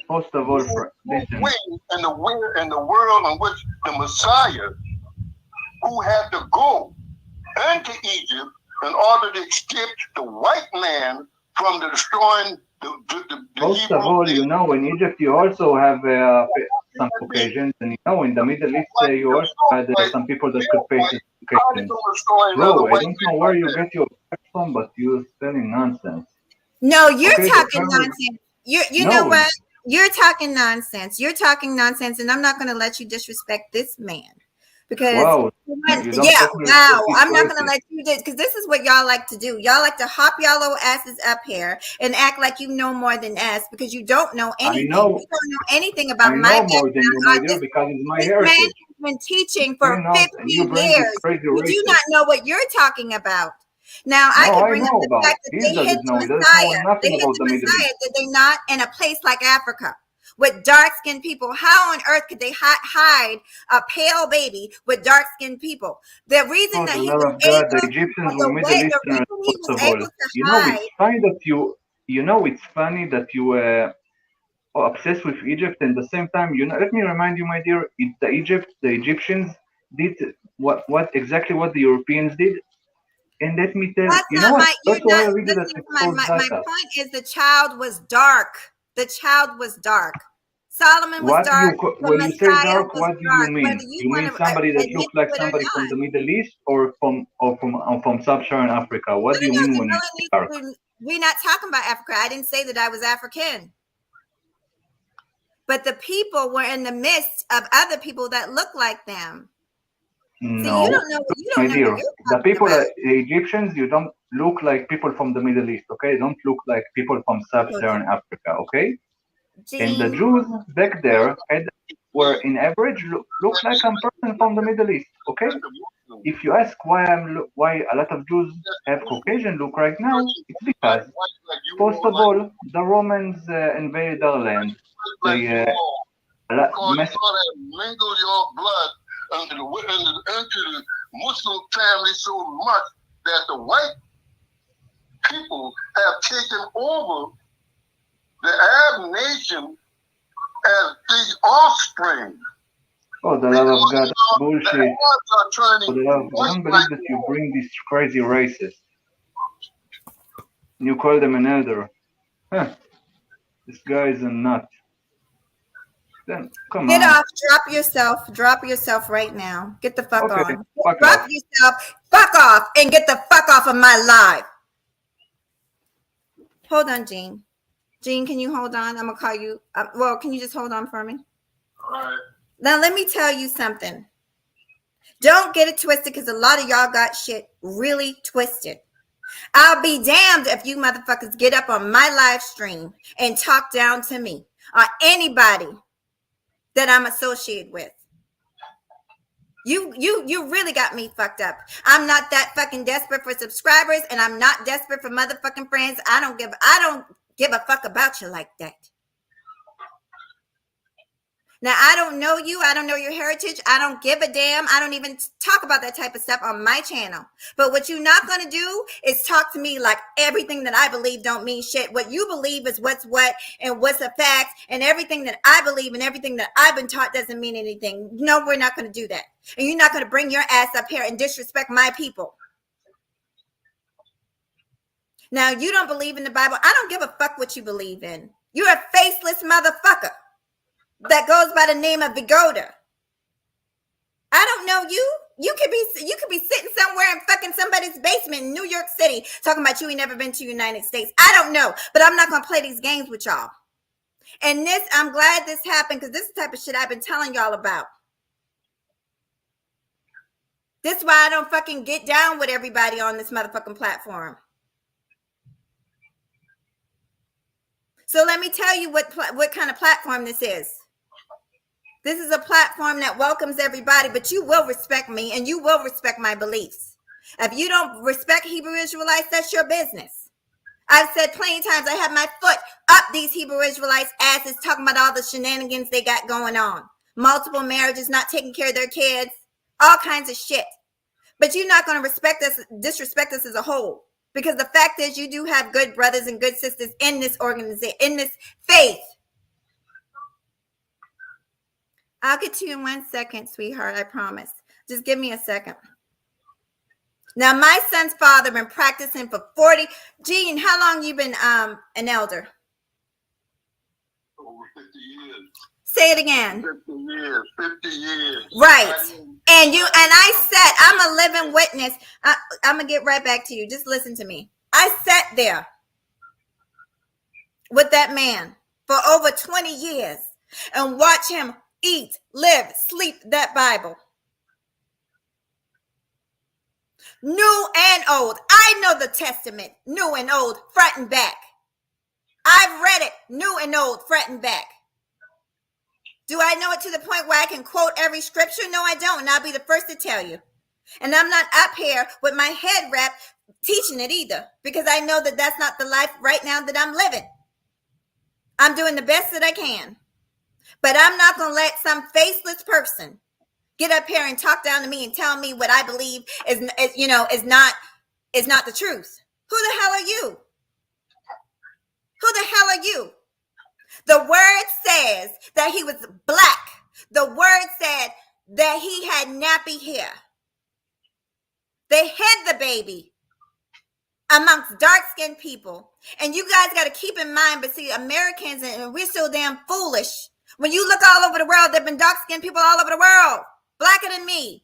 First of all, listen. Way in the world in which the Messiah, who had to go into Egypt in order to escape the white man from the destroying the First of all, you know, in Egypt you also have some Caucasians, and you know, in the Middle East you also had some people that could face this Caucasians. Bro, I don't know where you get your facts from, but you're spelling nonsense. No, you're Okay, talking nonsense. You know No. what? You're talking nonsense. You're talking nonsense, and I'm not going to let you disrespect this man. Because Wow, you don't yeah, let me wow. respect these I'm not voices. gonna let you do, because this is what y'all like to do. Y'all like to hop y'all little asses up here and act like you know more than us because you don't know anything. know. You don't know anything about I my know more than you, my background. dear, because it's my This man heritage. has been teaching for You know, 50 and you bring years. this crazy You do racist. not know what you're talking about. Now, I No, can I bring up know the about. fact that He they hid doesn't the know. He doesn't know Messiah. They nothing hid about the the Middle Messiah, East. did they not? In a place like Africa with dark-skinned people. How on earth could they hide a pale baby with dark-skinned people? The reason For that the he love was of God, the able, Egyptians the were Middle reason Easterners. he First was of all, able to you know, hide. it's funny that it's funny that you are obsessed with Egypt, and at the same time, you know, let me remind you, my dear, the Egyptians did what exactly what the Europeans did. And let me tell That's you know not what? my. You're First of all, not I read you that listening to my. historical My data. point is the child was dark. The child was dark. Solomon was dark. The When you say Messiah dark, was what do you dark. mean? Whether you You want mean to somebody that admit looks like to it or somebody from not. the Middle East or from sub-Saharan Africa? What do you mean when you say dark? We're not talking about Africa. I didn't say that I was African. But the people were in the midst of other people that look like them. No, See, you don't know my what dear. you're The talking people, about. the Egyptians, you don't look like people from the Middle East, okay? Don't look like people from sub-Saharan Africa, okay? And the Gene, Jews back there were in average look like a person from the Middle East, okay? If you ask why a lot of Jews have Caucasian look right now, it's because first of all, the Romans invaded our land. They because God had mingled your blood into the Muslim family so much that the white people have taken over the Arab nation as the offspring. Oh, the love of God, bullshit. The Arabs are turning For the love, I don't believe that you bring these crazy races. You call them an elder. Huh. This guy is a nut. Then come get on. off. Drop yourself right now. Get the fuck Okay, on. fuck Drop off. yourself. Fuck off and get the fuck off of my live. Hold on, Gene. Gene, can you hold on? I'm gonna call you. Well, can you just hold on for me? All right. Now, let me tell you something. Don't get it twisted, because a lot of y'all got shit really twisted. I'll be damned if you motherfuckers get up on my live stream and talk down to me or anybody that I'm associated with. You really got me fucked up. I'm not that fucking desperate for subscribers, and I'm not desperate for motherfucking friends. I don't give a fuck about you like that. Now, I don't know you. I don't know your heritage. I don't give a damn. I don't even talk about that type of stuff on my channel. But what you're not going to do is talk to me like everything that I believe don't mean shit. What you believe is what's what and what's a fact. And everything that I believe and everything that I've been taught doesn't mean anything. No, we're not going to do that. And you're not going to bring your ass up here and disrespect my people. Now, you don't believe in the Bible. I don't give a fuck what you believe in. You're a faceless motherfucker that goes by the name of Vigoda. I don't know you. You could be sitting somewhere in fucking somebody's basement in New York City talking about you ain't never been to the United States. I don't know, but I'm not gonna play these games with y'all. And this, I'm glad this happened because this is the type of shit I've been telling y'all about. This is why I don't fucking get down with everybody on this motherfucking platform. So let me tell you what kind of platform this is. This is a platform that welcomes everybody, but you will respect me and you will respect my beliefs. If you don't respect Hebrew Israelites, that's your business. I've said plenty of times I have my foot up these Hebrew Israelites' asses talking about all the shenanigans they got going on. Multiple marriages, not taking care of their kids, all kinds of shit. But you're not going to disrespect us as a whole. Because the fact is you do have good brothers and good sisters in this organization, in this faith. I'll get to you in 1 second, sweetheart. I promise. Just give me a second. Now, my son's father been practicing for 40. Gene, how long you been an elder? Over 50 years. Say it again. 50 years. 50 years. Right. And I said, I'm a living witness. I'm going to get right back to you. Just listen to me. I sat there with that man for over 20 years and watch him eat, live, sleep that Bible. New and old. I know the Testament, new and old, front and back. I've read it, new and old, front and back. Do I know it to the point where I can quote every scripture? No, I don't. And I'll be the first to tell you. And I'm not up here with my head wrapped teaching it either, because I know that that's not the life right now that I'm living. I'm doing the best that I can. But I'm not going to let some faceless person get up here and talk down to me and tell me what I believe is not the truth. Who the hell are you? Who the hell are you? The word says that he was black. The word said that he had nappy hair. They hid the baby amongst dark-skinned people. And you guys got to keep in mind, but see, Americans, and we're so damn foolish. When you look all over the world, there have been dark-skinned people all over the world, blacker than me.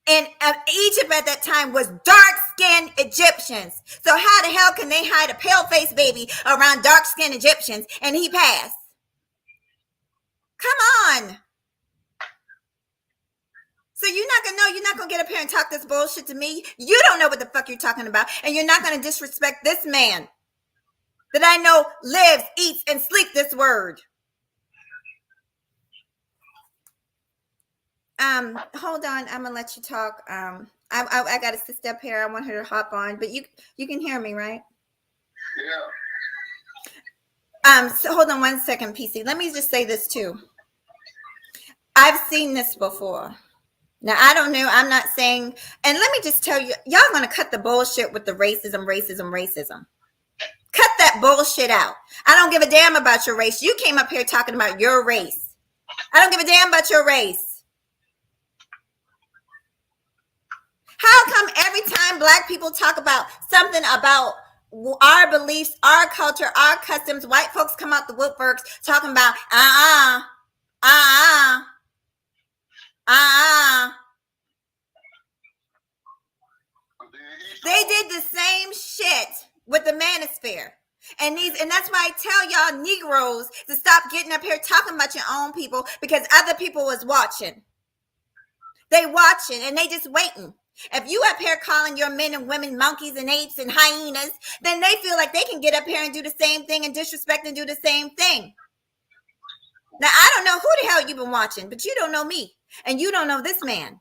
And Egypt at that time was dark-skinned Egyptians. So how the hell can they hide a pale-faced baby around dark-skinned Egyptians and he passed? Come on. So you're not going to get up here and talk this bullshit to me. You don't know what the fuck you're talking about. And you're not going to disrespect this man that I know lives, eats, and sleeps this word. Hold on. I'm gonna let you talk. I got a sister up here. I want her to hop on, but you can hear me, right? Yeah. So hold on 1 second, PC. Let me just say this too. I've seen this before. Now I don't know. I'm not saying. And let me just tell you, y'all gonna cut the bullshit with the racism. Cut that bullshit out. I don't give a damn about your race. You came up here talking about your race. I don't give a damn about your race. How come every time black people talk about something about our beliefs, our culture, our customs, white folks come out the woodworks talking about They did the same shit with the manosphere. And that's why I tell y'all Negroes to stop getting up here talking about your own people, because other people was watching. They watching and they just waiting. If you up here calling your men and women monkeys and apes and hyenas, then they feel like they can get up here and do the same thing and disrespect and do the same thing. Now, I don't know who the hell you've been watching, but you don't know me. And you don't know this man.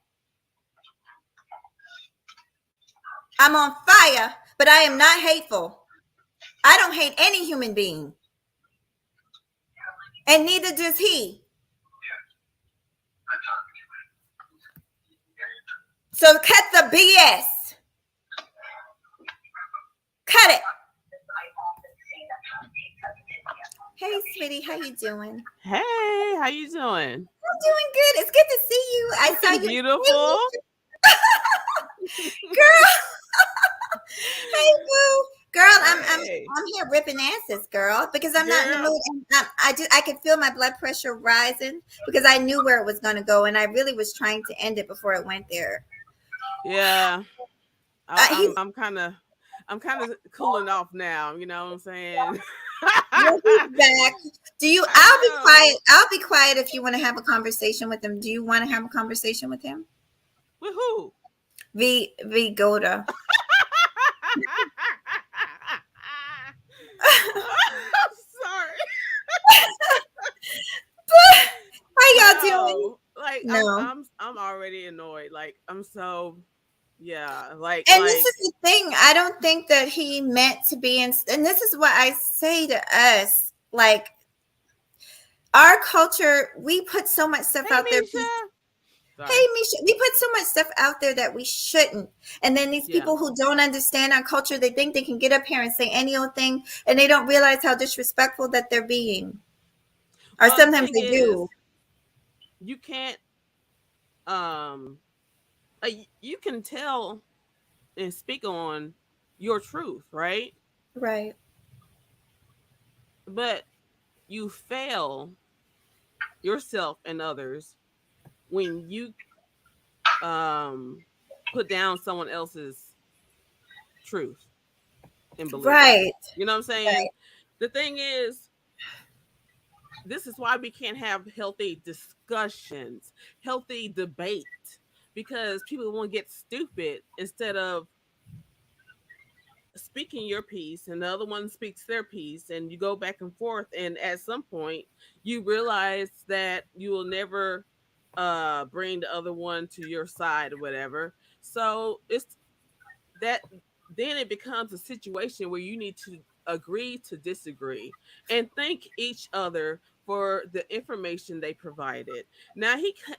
I'm on fire, but I am not hateful. I don't hate any human being. and neither does he. So cut the BS. Cut it. Hey, sweetie, how you doing? Hey, how you doing? I'm doing good. It's good to see you. I saw Looking you. beautiful. Girl. Hey, boo. Girl, Hey, I'm here ripping asses, girl, because I'm not in the girl. mood. And I could feel my blood pressure rising because I knew where it was going to go, and I really was trying to end it before it went there. Yeah, He's I'm kind of cooling off now. You know what I'm saying? Well, he's back. Do you? I I'll be quiet. know. I'll be quiet if you want to have a conversation with him. Do you want to have a conversation with him? With who? V Goda. I'm sorry. How y'all doing? No, like No. I'm already annoyed. Like I'm so yeah. And this is the thing. I don't think that he meant to be in. And this is what I say to us. Like our culture, we put so much stuff Hey, out there. Misha. Hey, Sorry. Misha, we put so much stuff out there that we shouldn't. And then these Yeah. people who don't understand our culture, they think they can get up here and say any old thing, and they don't realize how disrespectful that they're being. Or Well, the sometimes thing they is, do. you can't um you can tell and speak on your truth, right? Right. But you fail yourself and others when you um put down someone else's truth and belief. Right. You know what I'm saying? Right. The thing is, this is why we can't have healthy discussions, healthy debate, because people want to get stupid instead of speaking your piece and the other one speaks their piece and you go back and forth, and at some point you realize that you will never bring the other one to your side or whatever. So it's that then it becomes a situation where you need to agree to disagree and thank each other for the information they provided. Now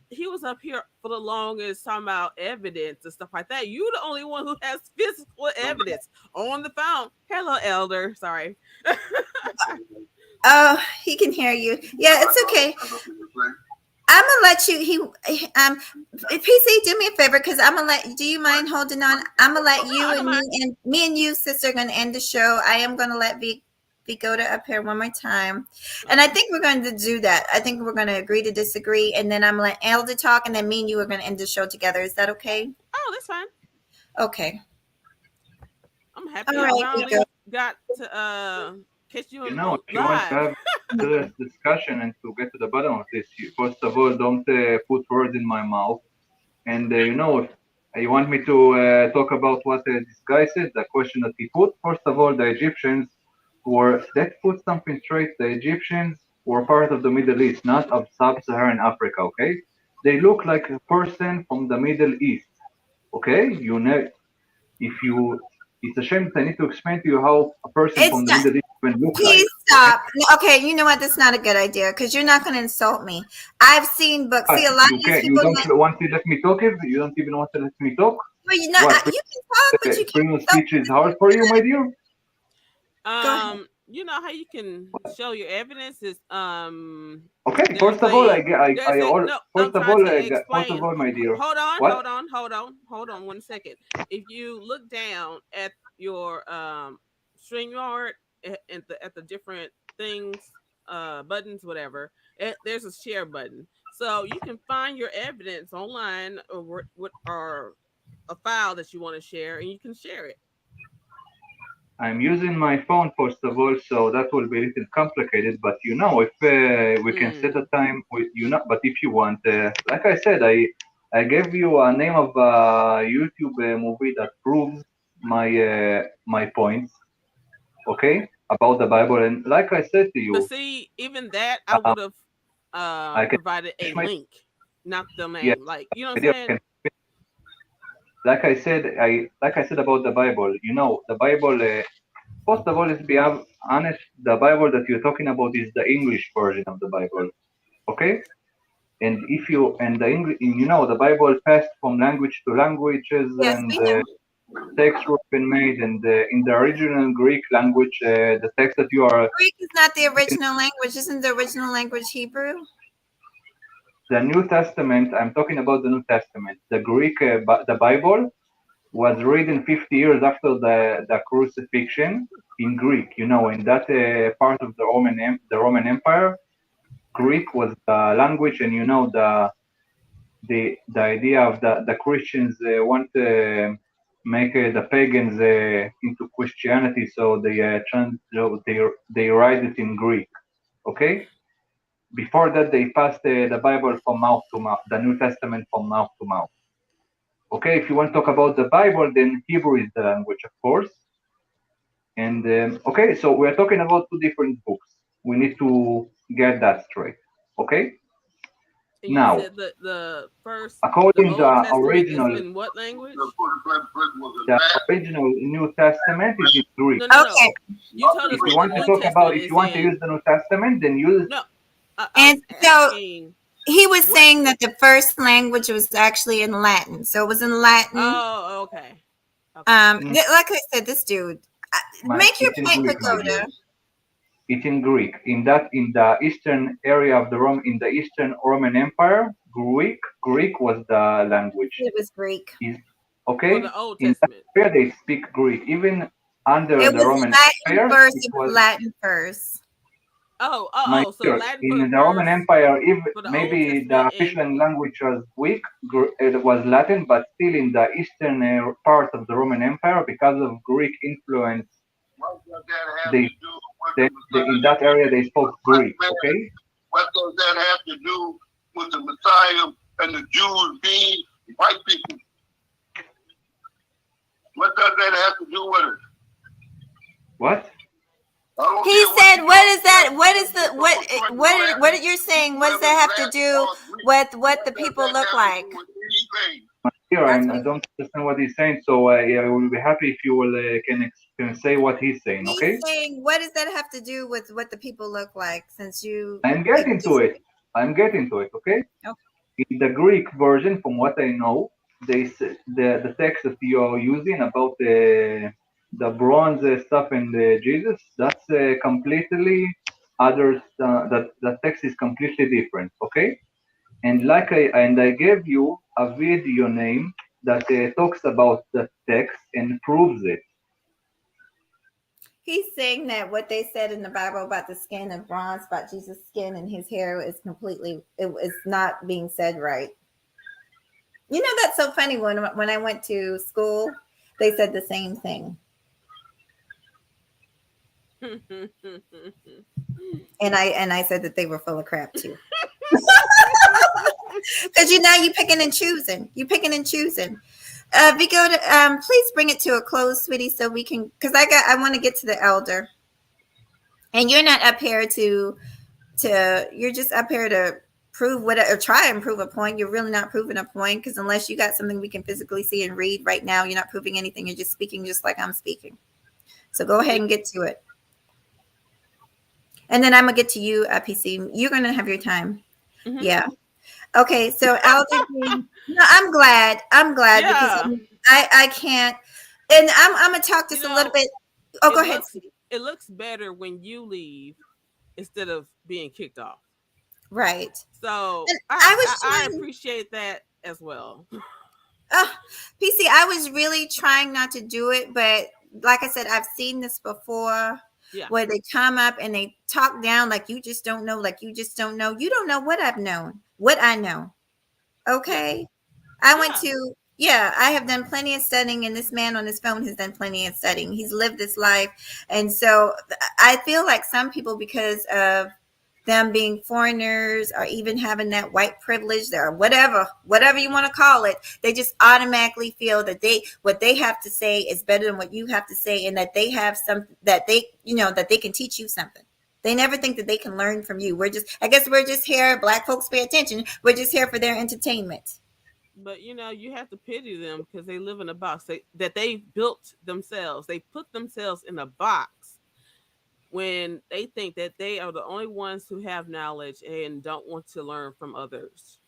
he was up here for the longest talking about evidence and stuff like that. You're the only one who has physical evidence on the phone. Hello, elder. Sorry. Oh, he can hear you. Yeah, it's okay. I'm gonna let you. PC, do me a favor, because I'm gonna let. Do you mind holding on? I'm gonna let No, you I don't and mind. me and you, sister, are gonna end the show. I am gonna let V go to up here one more time, and I Okay. think we're going to do that. I think we're going to agree to disagree, and then I'm gonna let Elder talk, and then me and you are going to end the show together. Is that okay? Oh, that's fine. Okay. I'm happy All I right, Vigo. finally got to catch you You know, on if you want to live. have serious discussion and to get to the bottom of this, first of all, don't put words in my mouth. And if you want me to talk about what this guy said, the question that he put, first of all, the Egyptians let's put something straight. The Egyptians were part of the Middle East, not of sub-Saharan Africa, okay? They look like a person from the Middle East, okay? If you, it's a shame that I need to explain to you how a person It's from the not. Middle East even look like, Please okay? stop. No, okay, you know what? That's not a good idea because you're not going to insult me. I've seen books. See, But a lot of you these can't, you people. don't want to let me talk if you don't even want to let me talk. Well, you not. What, You can talk, but you can't freedom of insult speech me. is hard for you, my dear? Go ahead. You know how you can show your evidence is Okay, there's a no, I'm trying to first of explain. all, my dear, Hold on, what? hold on 1 second. If you look down at your StreamYard at the different things, buttons, whatever, there's a share button. So you can find your evidence online or what or a file that you want to share and you can share it. I'm using my phone first of all, so that will be a little complicated. But if we can set a Mm. time with but if you want, like I said, I gave you a name of a YouTube movie that proves my points, okay, about the Bible. And like I said to But you, see, even that I would have I can provided a finish my link, not the yes, name. Like, you know what my I'm dear, saying? like I said about the Bible. The Bible. First of all, let's be honest. The Bible that you're talking about is the English version of the Bible. Okay? And if you and the English, the Bible passed from language to languages, Yes, and we know. text were been made, and in the original Greek language, the text that you are Greek is not the original language. Isn't the original language Hebrew? the New Testament. I'm talking about the New Testament. The Greek, the Bible was written 50 years after the crucifixion in Greek. In that part of the Roman Empire, Greek was the language, and the idea of the Christians want to make the pagans into Christianity, so so they write it in Greek. Okay. Before that, they passed the Bible from mouth to mouth, the New Testament from mouth to mouth. Okay, if you want to talk about the Bible, then Hebrew is the language, of course. And okay, so we're talking about two different books. We need to get that straight. Okay. And you Now, said that the according to Old the Testament is original, in what language? the original New Testament is in Greek. No, no, no. Okay. You told If us you what the want to New talk about, Testament if you is want to use in. the New Testament, then use. No, I was And so asking he was what. saying that the first language was actually in Latin. So it was in Latin. Oh, okay, okay. Like I said, this dude, make your It's in point, Greek, my Pagoda. dear. It's in Greek. In the eastern area of the Rome, in the Eastern Roman Empire, Greek was the language. It was Greek. Is For okay. the Old In that Testament. area, they speak Greek. Even under It the was Roman Latin Empire, first. it It was was Latin first. my So dear. Latin for In the the Roman first, Empire, if for the Old maybe the Testament, and official language was Greek, it was Latin, but still in the eastern part of the Roman Empire, because of Greek influence, What does that have they to do with the in Messiah that area they being a spoke black Greek. man? Okay. What does that have to do with the Messiah and the Jews being white people? What does that have to do with it? What? I don't He care what said, you "What talk is that? What is the about. what you're saying? What does that have to do with what What the does people that look have to do like?" with anything? Here, That's I what don't understand what he's saying. So yeah, I will be happy if you will can say what he's saying. he's Okay. saying. What does that have to do with what the people look like? Since I'm you getting to just it. I'm getting to it. Okay. okay. In the Greek version, from what I know, the text that you are using about the bronze stuff in Jesus, that's completely other. That text is completely different. Okay. And I gave you a video name that talks about the text and proves it. He's saying that what they said in the Bible about the skin of bronze, about Jesus' skin and his hair, is completely it is not being said right. You know that's so funny. When I went to school, they said the same thing, and I said that they were full of crap too. Because you picking and choosing. You picking and choosing. Vigo, please bring it to a close, sweetie, so we can. Because I want to get to the elder, and you're not up here to. You're just up here to prove what or try and prove a point. You're really not proving a point because unless you got something we can physically see and read right now, you're not proving anything. You're just speaking just like I'm speaking. So go ahead and get to it. And then I'm gonna get to you, PC. You're gonna have your time. Mhm. Yeah. Okay. So Elder Green. No, I'm glad. I'm glad because Yeah, I can't. And I'm gonna talk you just a little know, bit. Oh, it go ahead, looks sweetie. it looks better when you leave instead of being kicked off. Right. So And I was I trying. appreciate that as well. Uh, PC, I was really trying not to do it, but like I said, I've seen this before Yeah, where they come up and they talk down like you just don't know, like you just don't know. You don't know what I've known, what I know. yeah, Okay. I went yeah. to, yeah, I have done plenty of studying, and this man on his phone has done plenty of studying. He's lived this life. And so I feel like some people, because of them being foreigners or even having that white privilege or whatever you want to call it, they just automatically feel that what they have to say is better than what you have to say, and that they have some that that they can teach you something. They never think that they can learn from you. I guess we're just here. Black folks pay attention. We're just here for their entertainment. But you have to pity them because they live in a box that they built themselves. They put themselves in a box when they think that they are the only ones who have knowledge and don't want to learn from others.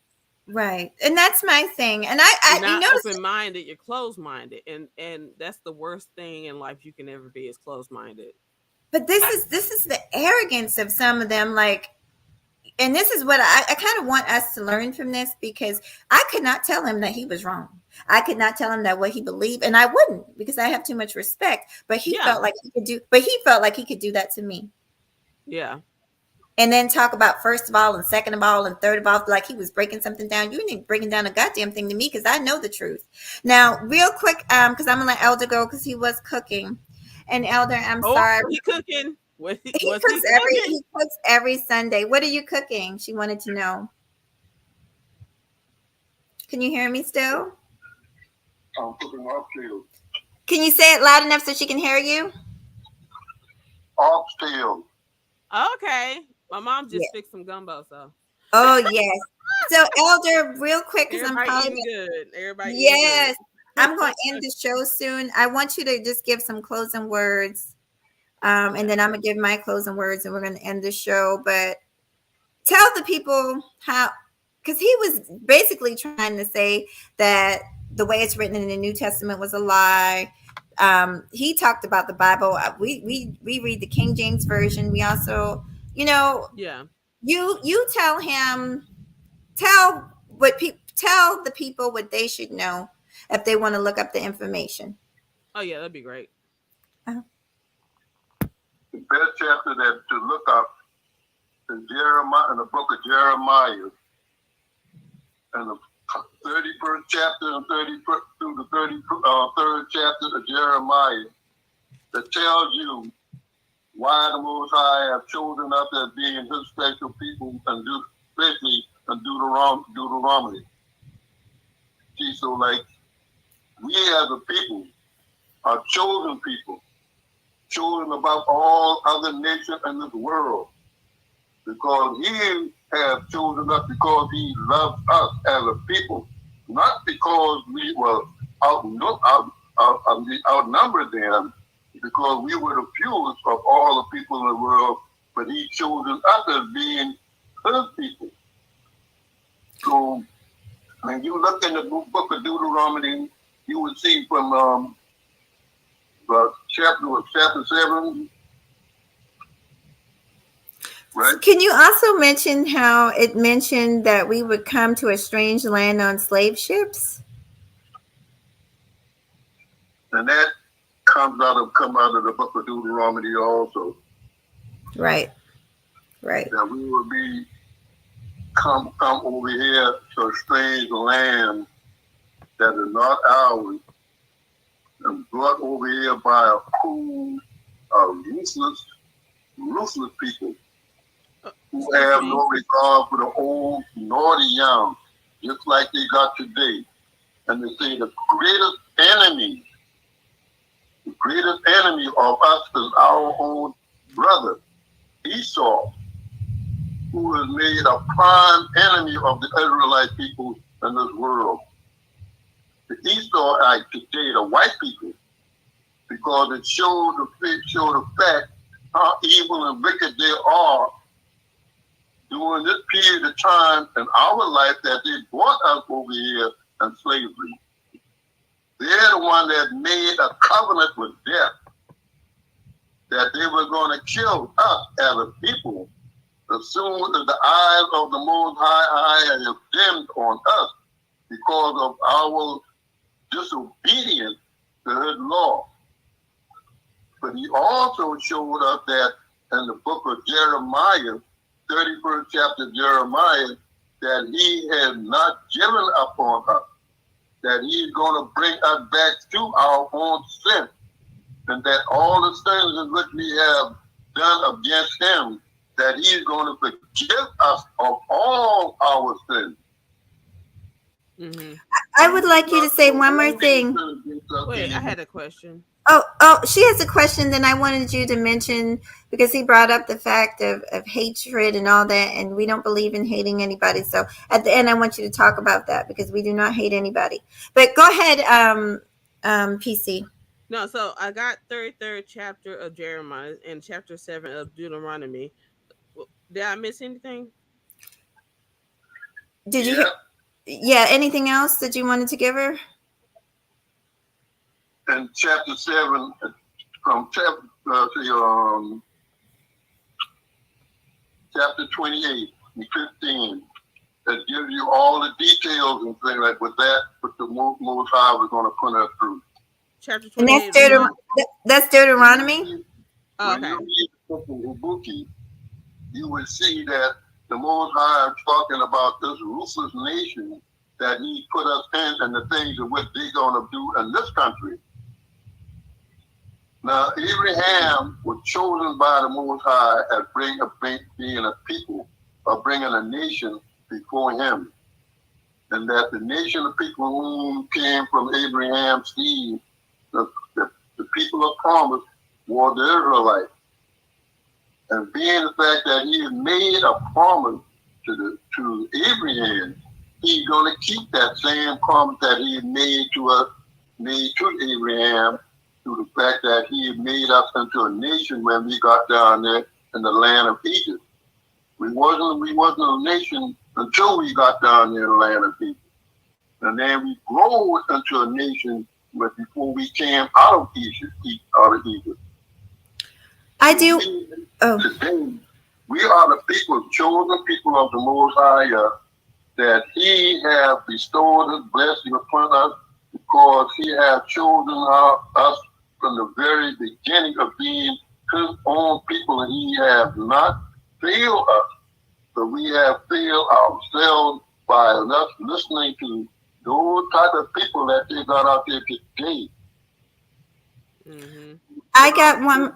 Right. And that's my thing. And You're you not notice, open minded, you're closed minded. And that's the worst thing in life you can ever be, is closed minded. but this is the arrogance of some of them. Like, and this is what I kind of want us to learn from this, because I could not tell him that he was wrong. I could not tell him that what he believed, and I wouldn't, because I have too much respect. But he Yeah. felt like he could do. But he felt like he could do that to me, Yeah. and then talk about first of all and second of all and third of all, like he was breaking something down. You ain't breaking down a goddamn thing to me, because I know the truth. Now, real quick, because I'm gonna let Elder go because he was cooking, and Elder, I'm Oh, sorry. he cooking. He Was he cooks every cooking? he cooks every Sunday. What are you cooking? She wanted to know. Can you hear me still? I'm cooking oxtail. Can you say it loud enough so she can hear you? Oxtail. Okay. My mom Yeah. just fixed some gumbo, so Oh yes. So Elder, real quick, because I'm everybody probably eating good. Everybody eating yes. good. I'm going to end the show soon. I want you to just give some closing words, and Okay. then I'm gonna give my closing words, and we're gonna end the show. But tell the people how, because he was basically trying to say that the way it's written in the New Testament was a lie. He talked about the Bible. We read the King James version. We also, you know, Yeah. you tell him, tell the people what they should know if they want to look up the information. Oh yeah, that'd be great. Uh-huh. The best chapter that to look up is Jeremiah, in the book of Jeremiah, and the 31st chapter and 31st through the 33rd chapter of Jeremiah, that tells you why the Most High have chosen us as being His special people, and especially in Deuteronomy. See, so like we as a people are chosen people, chosen above all other nations in this world, because He has chosen us because He loves us as a people, not because we were outnumbered them, because we were the fewest of all the people in the world, but He chosen us as being His people. So when you look in the book of Deuteronomy, you would see from chapter 7, right? Can you also mention how it mentioned that we would come to a strange land on slave ships? And that come out of the book of Deuteronomy also. Right. Right. That we will be come over here to a strange land that is not ours, and brought over here by a cruel, ruthless people who Excuse have me. no regard for the old nor the young, just like they got today. And they say the greatest enemy of us is our own brother, Esau, who has made a prime enemy of the Israelite people in this world. The Esauite today, the white people, because it showed the fact how evil and wicked they are during this period of time in our life that they brought us over here in slavery. They're the one that made a covenant with death that they were going to kill us as a people as soon as the eyes of the Most High have dimmed on us because of our disobedience to His law. But He also showed us that in the book of Jeremiah, 31st chapter of Jeremiah, that He has not given up on us, that He's going to bring us back to our own sin, and that all the sins in which we have done against Him, that He's going to forgive us of all our sins. Mm-hmm. I would like you to say one more thing. Wait, I had a question. Oh, she has a question. Then I wanted you to mention, because he brought up the fact of hatred and all that, and we don't believe in hating anybody. So at the end, I want you to talk about that, because we do not hate anybody. But go ahead, PC. No, so I got 33rd chapter of Jeremiah and chapter 7 of Deuteronomy. Did I miss anything? Did you hear? Yeah, Yeah. Anything else that you wanted to give her? and chapter 7, from chapter 28 and 15, that gives you all the details and things like with that, what the Most High was going to put us through. Chapter And that's 28 of what? That's When you Deuteronomy. read, Oh, when you okay. read the book of Ibuki, you will see that the Most High is talking about this ruthless nation that He put us in and the things of what they're going to do in this country. Now, Abraham was chosen by the Most High as being a people or bringing a nation before Him, and that the nation of people whom came from Abraham's seed, the people of promise, were the Israelites. And being the fact that He had made a promise to Abraham, He's going to keep that same promise that He had made to us, made to Abraham, through the fact that He had made us into a nation when we got down there in the land of Egypt. We wasn't a nation until we got down there in the land of Egypt. And then we grew into a nation before we came out of Egypt. I So do. we Oh, today we are the people, chosen people of the Most High, that He has bestowed His blessing upon us because He has chosen us from the very beginning of being His own people, and He has not failed us. But we have failed ourselves by us listening to those type of people that they got out there today. Mm-hmm. I got one.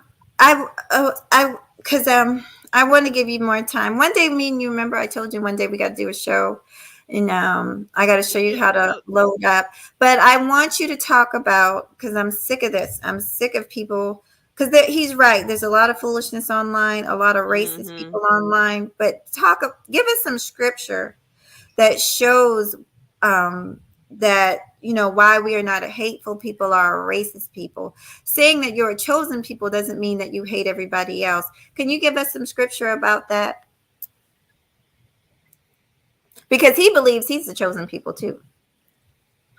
Because I want to give you more time. One day, me and you remember I told you one day we got to do a show, and I got to show you Yeah. how to load up. But I want you to talk about, because I'm sick of this. I'm sick of people. Because he's right. There's a lot of foolishness online, a lot of racist Mm-hmm. people online. But give us some scripture that shows that why we are not a hateful people or a racist people. Saying that you're a chosen people doesn't mean that you hate everybody else. Can you give us some scripture about that? Because he believes he's the chosen people too,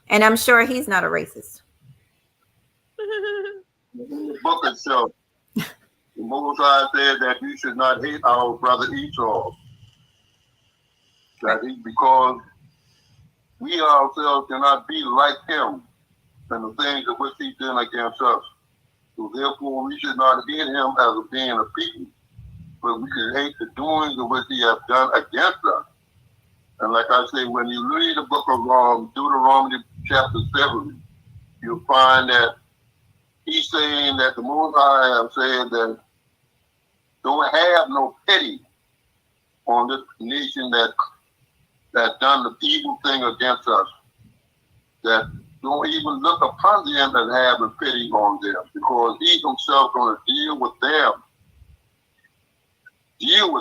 and I'm sure he's not a racist. In the book itself, the Most High said that you should not hate our brother Esau, Right. because we ourselves cannot be like him and the things of which he did against us. So therefore, we should not hate him as being a people, but we should hate the doings of which he has done against us. And like I say, when you read the book of Deuteronomy chapter 7, you'll find that he's saying that the Most High have said that don't have no pity on this nation that done the evil thing against us. That don't even look upon them and having pity on them, because He Himself going to deal with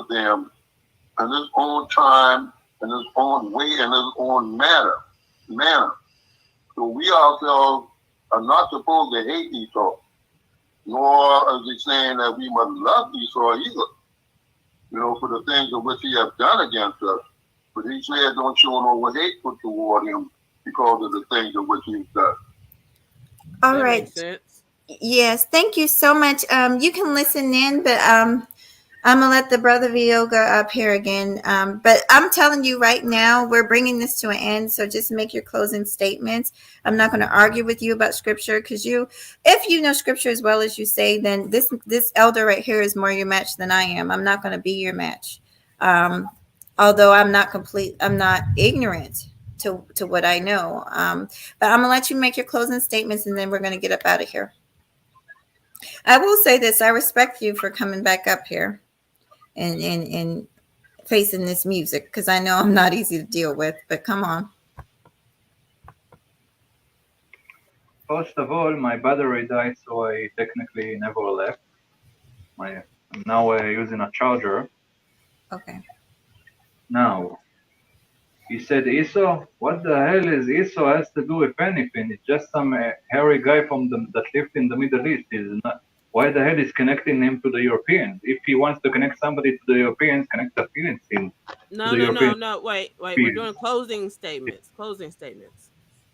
them in His own time, in His own way, in His own manner. So we ourselves are not supposed to hate Esau, nor is He saying that we must love Esau either, for the things of which he has done against us. But He said, don't show no hateful toward him because of the things of which he's done. All That right. makes sense. Yes, thank you so much. You can listen in, but I'm gonna let the brother Vioga up here again. But I'm telling you right now, we're bringing this to an end. So just make your closing statements. I'm not going to argue with you about scripture because if you know scripture as well as you say, then this elder right here is more your match than I am. I'm not going to be your match. Um, Although I'm not ignorant to what I know. But I'm gonna let you make your closing statements, and then we're gonna get up out of here. I will say this: I respect you for coming back up here and facing this music because I know I'm not easy to deal with. But come on. First of all, my battery died, so I technically never left. I'm now using a charger. Okay. Now, He said Esau? What the hell is Esau has to do with anything? It's just some hairy guy that lived in the Middle East. He's not, why the hell is connecting him to the Europeans? If he wants to connect somebody to the Europeans, connect the Philistines to No, the no, no, Europeans. no. Wait. We're doing closing statements. Closing statements.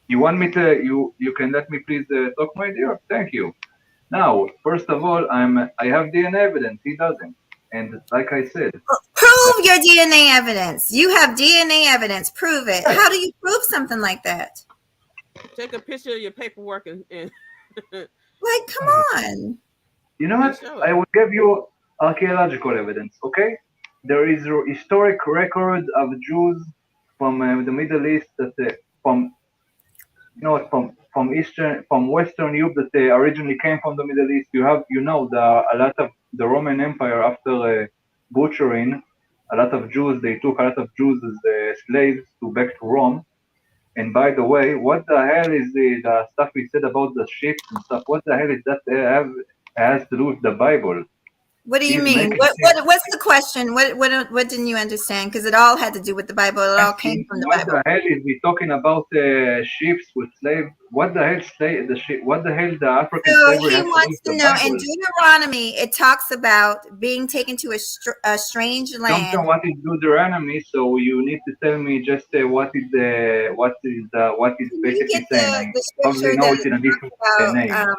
You want me to? You can let me please talk, my dear. Thank you. Now, first of all, I have DNA evidence. He doesn't, and like I said, that Prove your DNA evidence. You have DNA evidence. Prove it. right. How do you prove something like that? Take a picture of your paperwork and Like, come on. You know and what? show I it. will give you archaeological evidence. Okay, there is a historic record of Jews from the Middle East that from you know from Eastern from Western Europe that originally came from the Middle East. The a lot of the Roman Empire after butchering a lot of Jews. They took a lot of Jews as slaves to back to Rome. And by the way, what the hell is the stuff we said about the ships and stuff? What the hell is that has to do with the Bible? What do you He's mean? making things What's the question? What didn't you understand? Because it all had to do with the Bible. It all came asking from the what Bible. the hell is he talking about ships with slave? What the hell what the hell the African So slavery he has to do wants with to the know in Bible? Deuteronomy, it talks about being taken to a strange Don't know land. what is Deuteronomy, so you need to tell me just what is Can you basically get saying. I the probably scripture know that it in a different talks about name.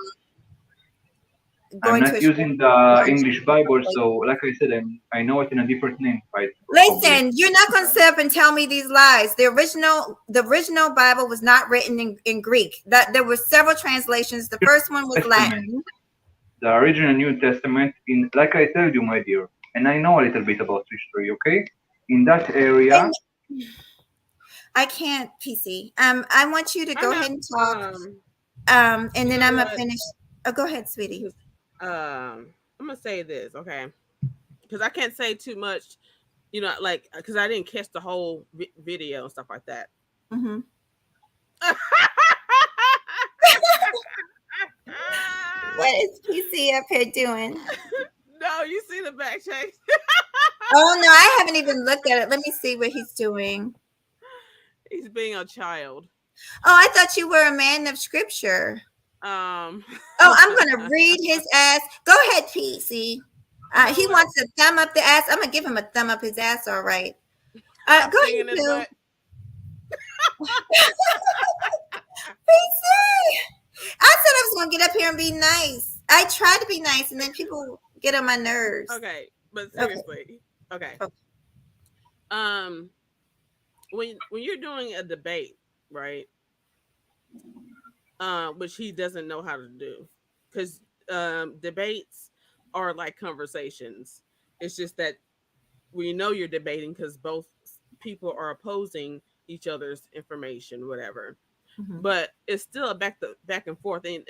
I'm going to not a using strange the land? English Bible, so like I said, I know it in a different name, right? Probably. Listen, you're not going to sit up and tell me these lies. The original Bible was not written in Greek. That there were several translations. The first one was Testament, Latin. the original New Testament, in like I told you, my dear, and I know a little bit about history. Okay, in that area, And I can't, PC. I want you to I go know. ahead and talk. And You then know I'm gonna what? finish. Oh, go ahead, sweetie. Just, I'm gonna say this, okay? Because I can't say too much. Like because I didn't catch the whole video and stuff like that. Hmm. What is PC up here doing? No, you see the back check. Oh no, I haven't even looked at it. Let me see what he's doing. He's being a child. Oh, I thought you were a man of scripture. Um, Oh, I'm gonna read his ass. Go ahead, PC. you know He what? wants to thumb up the ass. I'm gonna give him a thumb up his ass. All right. Stop Go singing his ahead, butt. Pooh. PC. I said I was gonna get up here and be nice. I try to be nice, and then people get on my nerves. Okay, but Okay. seriously, okay. Okay. Um, when you're doing a debate, right? Which he doesn't know how to do, because debates are like conversations. It's just that we know you're debating because both people are opposing each other's information, whatever. Mhm. But it's still a back and forth, and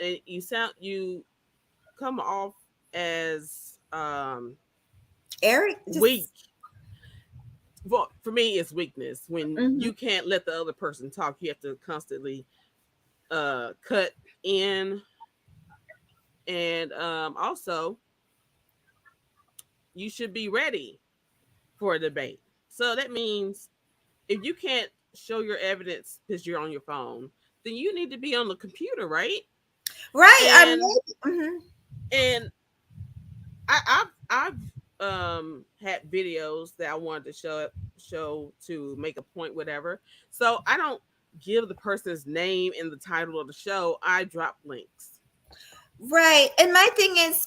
you come off as Eric, weak. just Well, for me, it's weakness when mhm. you can't let the other person talk. You have to constantly cut in, and also you should be ready for a debate. So that means if you can't show your evidence because you're on your phone, then you need to be on the computer, right? Right. And Mhm. and I've had videos that I wanted to show to make a point, whatever. So I don't give the person's name in the title of the show. I drop links. Right. And my thing is,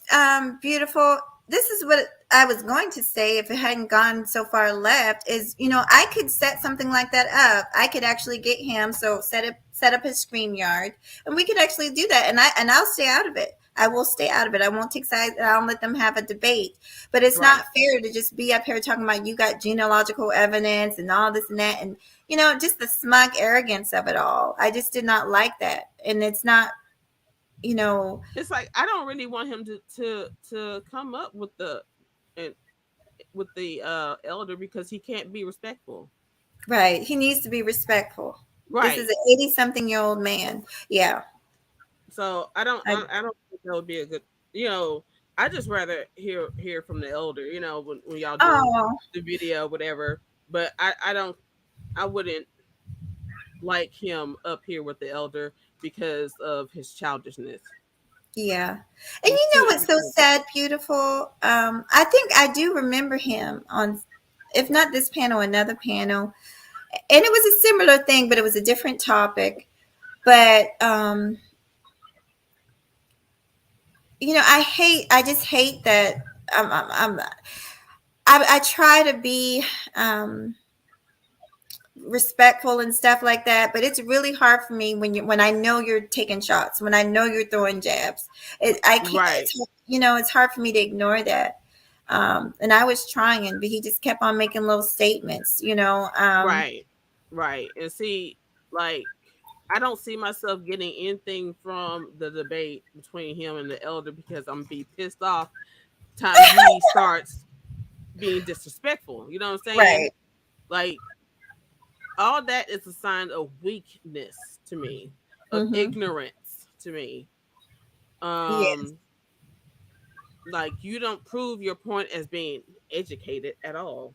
beautiful. This is what I was going to say if it hadn't gone so far left is, I could set something like that up. I could actually get him. So set up his screen yard and we could actually do that. And I'll stay out of it. I will stay out of it. I won't take sides. I'll let them have a debate, but it's not Right. fair to just be up here talking about you got genealogical evidence and all this and that. And, just the smug arrogance of it all. I just did not like that. And it's not, you know, It's like I don't really want him to come up with and the elder because he can't be respectful. right. He needs to be respectful. This is Right. an 80-something-year-old man. Yeah. So I don't I, I don't think that would be a good you know I just rather hear from the elder when y'all do oh, the video whatever. But I don't. I wouldn't like him up here with the elder because of his childishness. Yeah. And He's you too know what's so immature. sad, beautiful? I think I do remember him on, if not this panel, another panel. And it was a similar thing, but it was a different topic. But I just hate that. I try to be um, respectful and stuff like that, but it's really hard for me when I know you're taking shots, when I know you're throwing jabs. I can't. Right, It's hard for me to ignore that. And I was trying, but he just kept on making little statements. right, right. And see, like, I don't see myself getting anything from the debate between him and the elder because I'm be pissed off time he starts being disrespectful. You know what I'm saying? Right. Like, all that is a sign of weakness to me, of Mm-hmm. ignorance to me. Yes. Um, like you don't prove your point as being educated at all.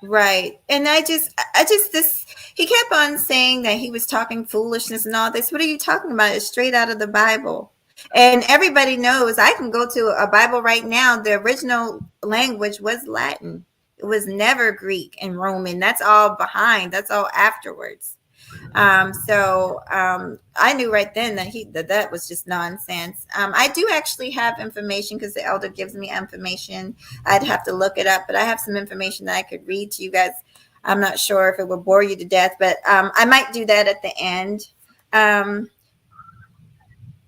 Right. And this, he kept on saying that he was talking foolishness and all this. What are you talking about? It's straight out of the Bible. And everybody knows I can go to a Bible right now. The original language was Latin. It was never Greek and Roman. That's all behind. That's all afterwards. I knew right then that was just nonsense. I do actually have information because the elder gives me information. I'd have to look it up, but I have some information that I could read to you guys. I'm not sure if it would bore you to death, but I might do that at the end. Um,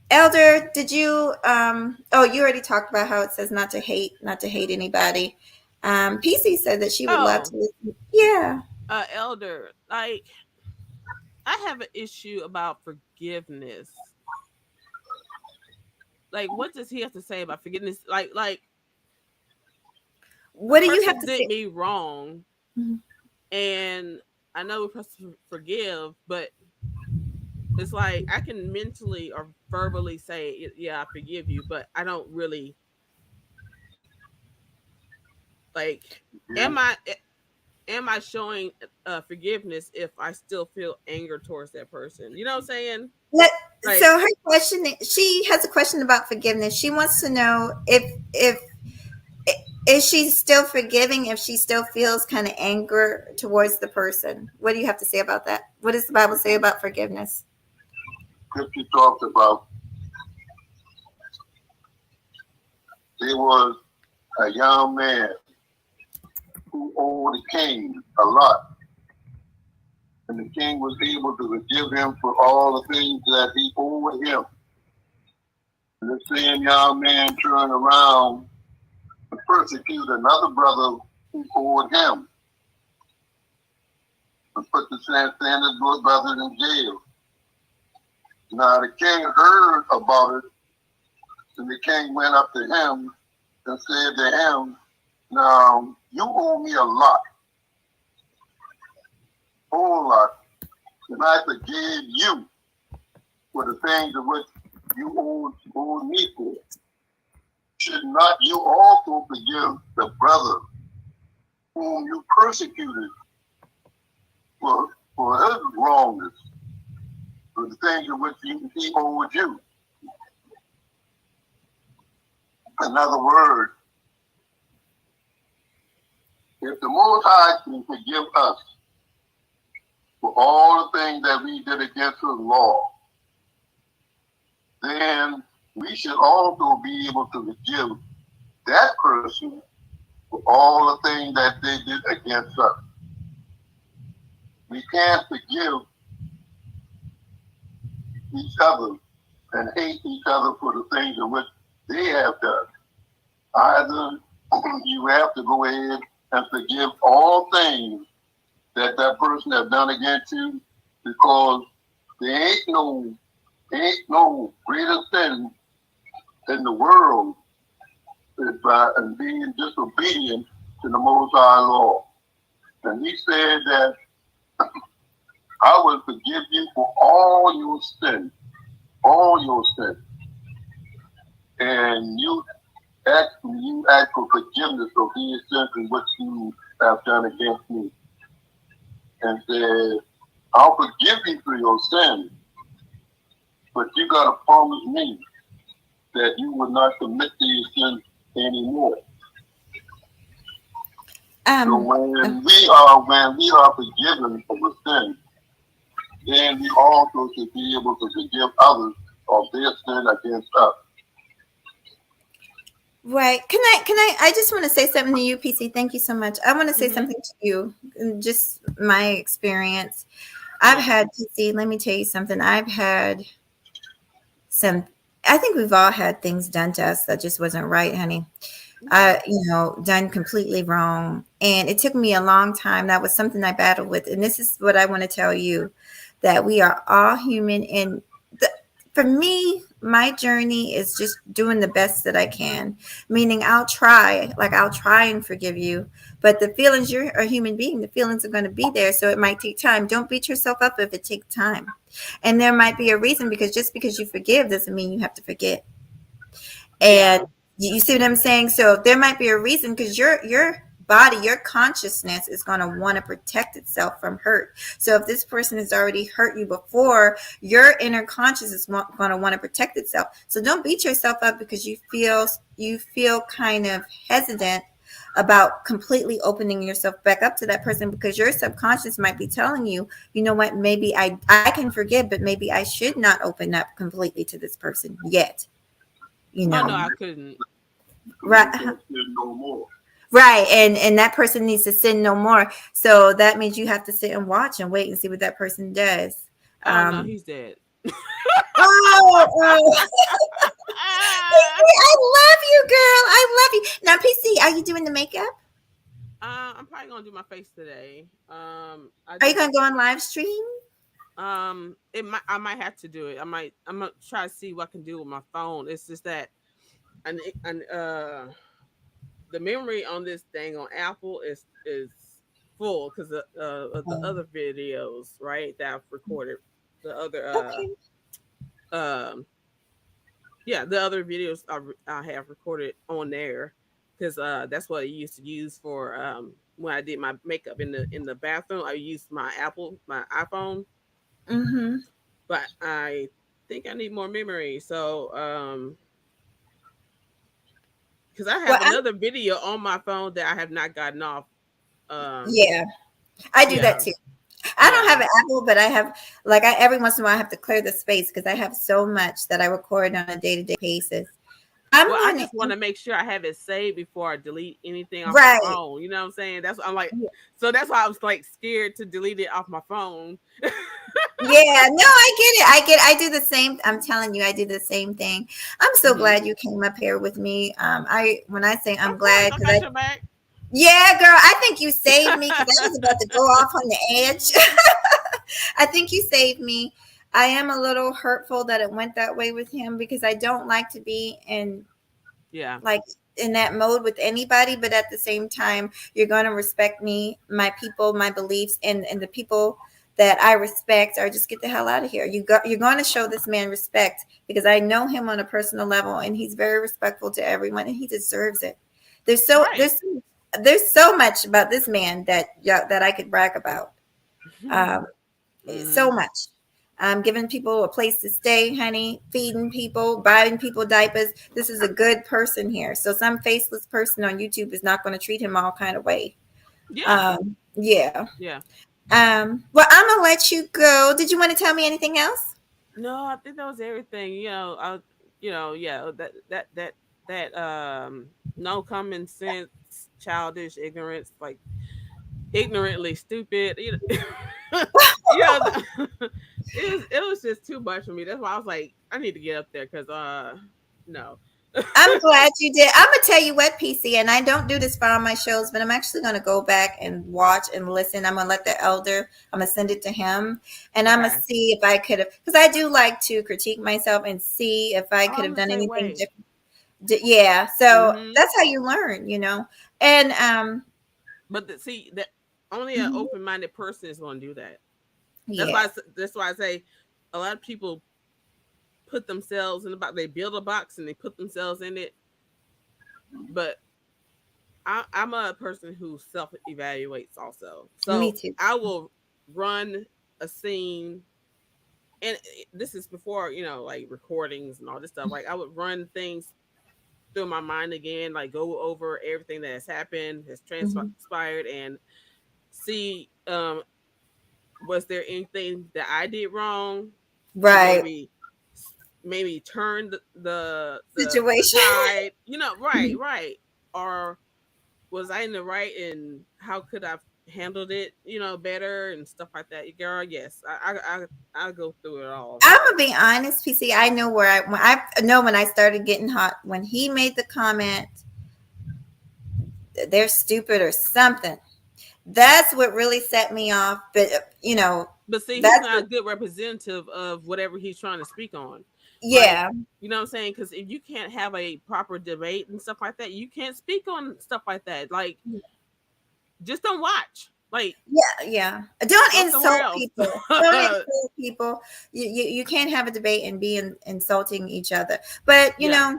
Elder, did you? Oh, you already talked about how it says not to hate anybody. PC said that she would love Oh, to listen. Yeah. elder, like I have an issue about forgiveness. Like, what does he have to say about forgiveness? Like a What do you have person to did say? me wrong, Mhm. and I know we're supposed to forgive, but it's like I can mentally or verbally say, "Yeah, I forgive you," but I don't really like. Am I am I showing forgiveness if I still feel anger towards that person? You know what I'm saying? Let, Like, so her question, she has a question about forgiveness. She wants to know if is she still forgiving if she still feels kind of anger towards the person. What do you have to say about that? What does the Bible say about forgiveness? Scripture talks about there was a young man who owed the king a lot. And the king was able to forgive him for all the things that he owed him. And the same young man turned around and persecuted another brother who owed him and put the same brother in jail. Now the king heard about it, and the king went up to him and said to him, "Now you owe me a lot, whole lot, and I forgave you for the things of which you owed me for. Should not you also forgive the brother whom you persecuted for his wrongness, for the things of which he owed you?" In other words, if the Most High can forgive us for all the things that we did against His law, then we should also be able to forgive that person for all the things that they did against us. We can't forgive each other and hate each other for the things in which they have done. Either you have to go ahead and forgive all things that that person have done against you, because there ain't no greater sin in the world is by and being disobedient to the Most High law. And He said that I will forgive you for all your sins, and you ask for forgiveness of these sins in which you have done against me. and said, I'll forgive you for your sins, but you got to promise me that you will not commit these sins anymore. So Um, when we are forgiven for the sin, then we also should be able to forgive others of their sin against us. right. I just want to say something to you, PC. Thank you so much. I want to say Mm-hmm. something to you, just my experience. I've Yeah. had, PC, let me tell you something. I've had some, I think we've all had things done to us that just wasn't right, honey. Yeah. Done completely wrong. And it took me a long time. That was something I battled with. And this is what I want to tell you, that we are all human. And the, for me, my journey is just doing the best that I can, meaning I'll try and forgive you. But the feelings, you're a human being, the feelings are going to be there. So it might take time. Don't beat yourself up if it takes time. And there might be a reason, because just because you forgive doesn't mean you have to forget. And Yeah. you see what I'm saying? So there might be a reason, because your body, your consciousness is going to want to protect itself from hurt. So if this person has already hurt you before, your inner conscious is going to want to protect itself. So don't beat yourself up because you feel kind of hesitant about completely opening yourself back up to that person, because your subconscious might be telling you, you know what, maybe I can forgive, but maybe I should not open up completely to this person yet, you Oh know. no, I couldn't. Commit Right. that sin no more. Right. And that person needs to sin no more. So that means you have to sit and watch and wait and see what that person does. Oh no, Um, he's dead. oh, I love you, girl. I love you. Now, PC, are you doing the makeup? I'm probably gonna do my face today. I Are you just going to go on live stream? I might have to do it. I'm gonna try to see what I can do with my phone. It's just that and the memory on this thing on Apple is full because of the Oh, other videos, right, that I've recorded. The other okay. um yeah, the other videos I have recorded on there, because that's what I used to use for when I did my makeup in the bathroom. I used my iPhone, Mm-hmm. but I think I need more memory. So because I Well, have another video on my phone that I have not gotten off. Um, yeah, I do that yeah, too. I don't have yeah. an Apple, but I have, like, every once in a while I have to clear the space because I have so much that I record on a day-to-day basis. I'm Well, I going just want to, to make sure I have it saved before I delete anything off my right. phone. You know what I'm saying? That's what I'm like. So that's why I was like scared to delete it off my phone. Yeah, no, I get it. I do the same. I'm telling you, I do the same thing. I'm so Hmm. glad you came up here with me. When I say I'm Of course, glad, I because got your back. yeah, girl, I think you saved me because I was about to go off on the edge. I think you saved me. I am a little hurtful that it went that way with him, because I don't like to be in, Yeah. like, in that mode with anybody, but at the same time you're going to respect me, my people, my beliefs, and the people that I respect, or just get the hell out of here. You're going to show this man respect, because I know him on a personal level, and he's very respectful to everyone, and he deserves it. there's so Right. there's there's so much about this man that, yeah, that I could brag about. um, Hmm. so much. Giving people a place to stay, honey, feeding people, buying people diapers. This is a good person here. So some faceless person on YouTube is not going to treat him all kind of way. Yeah. Yeah. Yeah. Well, I'm gonna let you go. Did you want to tell me anything else? No, I think that was everything. Yeah, that no common sense, childish ignorance, like ignorantly stupid. You know, it was just too much for me. That's why I was like, I need to get up there because no. I'm glad you did. I'm gonna tell you what, PC, and I don't do this for all my shows, but I'm actually gonna go back and watch and listen. I'm gonna let the elder. I'm gonna send it to him, and I'm gonna Okay. see if I could have, because I do like to critique myself and see if I Oh, could I'm have the done same anything way. different. Yeah, so Hmm. that's how you learn, you know. And But see that only an mhm, open minded person is going to do that. yeah, That's why I say a lot of people put themselves in the box. They build a box and they put themselves in it. But I'm a person who self evaluates also. me So too. I will. run a scene, and this is before like recordings and all this stuff. Like I would run things through my mind again, like go over everything that has happened, has Mhm. transpired, and see was there anything that I did wrong to Right. maybe turn the Situation. tide, right, or was I in the right, and how could I handled it, better and stuff like that. Girl, yes, I go through it all. I'm gonna be honest, PC. I know when I know when I started getting hot when he made the comment, they're stupid or something. That's what really set me off. But But see, he's that's not what, a good representative of whatever he's trying to speak on. Like, yeah, you know what I'm saying? Because if you can't have a proper debate and stuff like that, you can't speak on stuff like that. Like, just don't watch. Like, yeah, yeah. Don't go somewhere insult else. people. Don't insult people. You can't have a debate and be insulting each other. But Yeah, yeah.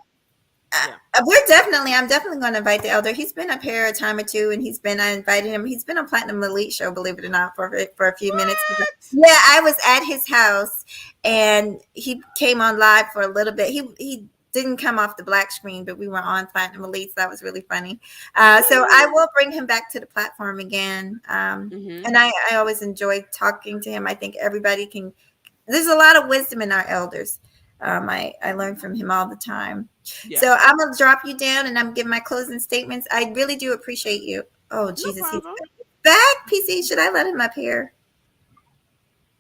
I'm definitely going to invite the elder. He's been up here a time or two, and I invited him. He's been on Platinum Elite show, believe it or not, for a few minutes. What? Yeah, I was at his house, and he came on live for a little bit. He didn't come off the black screen, but we were on Platinum Elite, so that was really funny. So I will bring him back to the platform again. Mm-hmm. And I always enjoy talking to him. I think everybody can. There's a lot of wisdom in our elders. I learn from him all the time. Yeah, So I'm gonna drop you down, and I'm giving my closing statements. I really do appreciate you. Oh no Jesus, he's problem. back. PC, should I let him up here?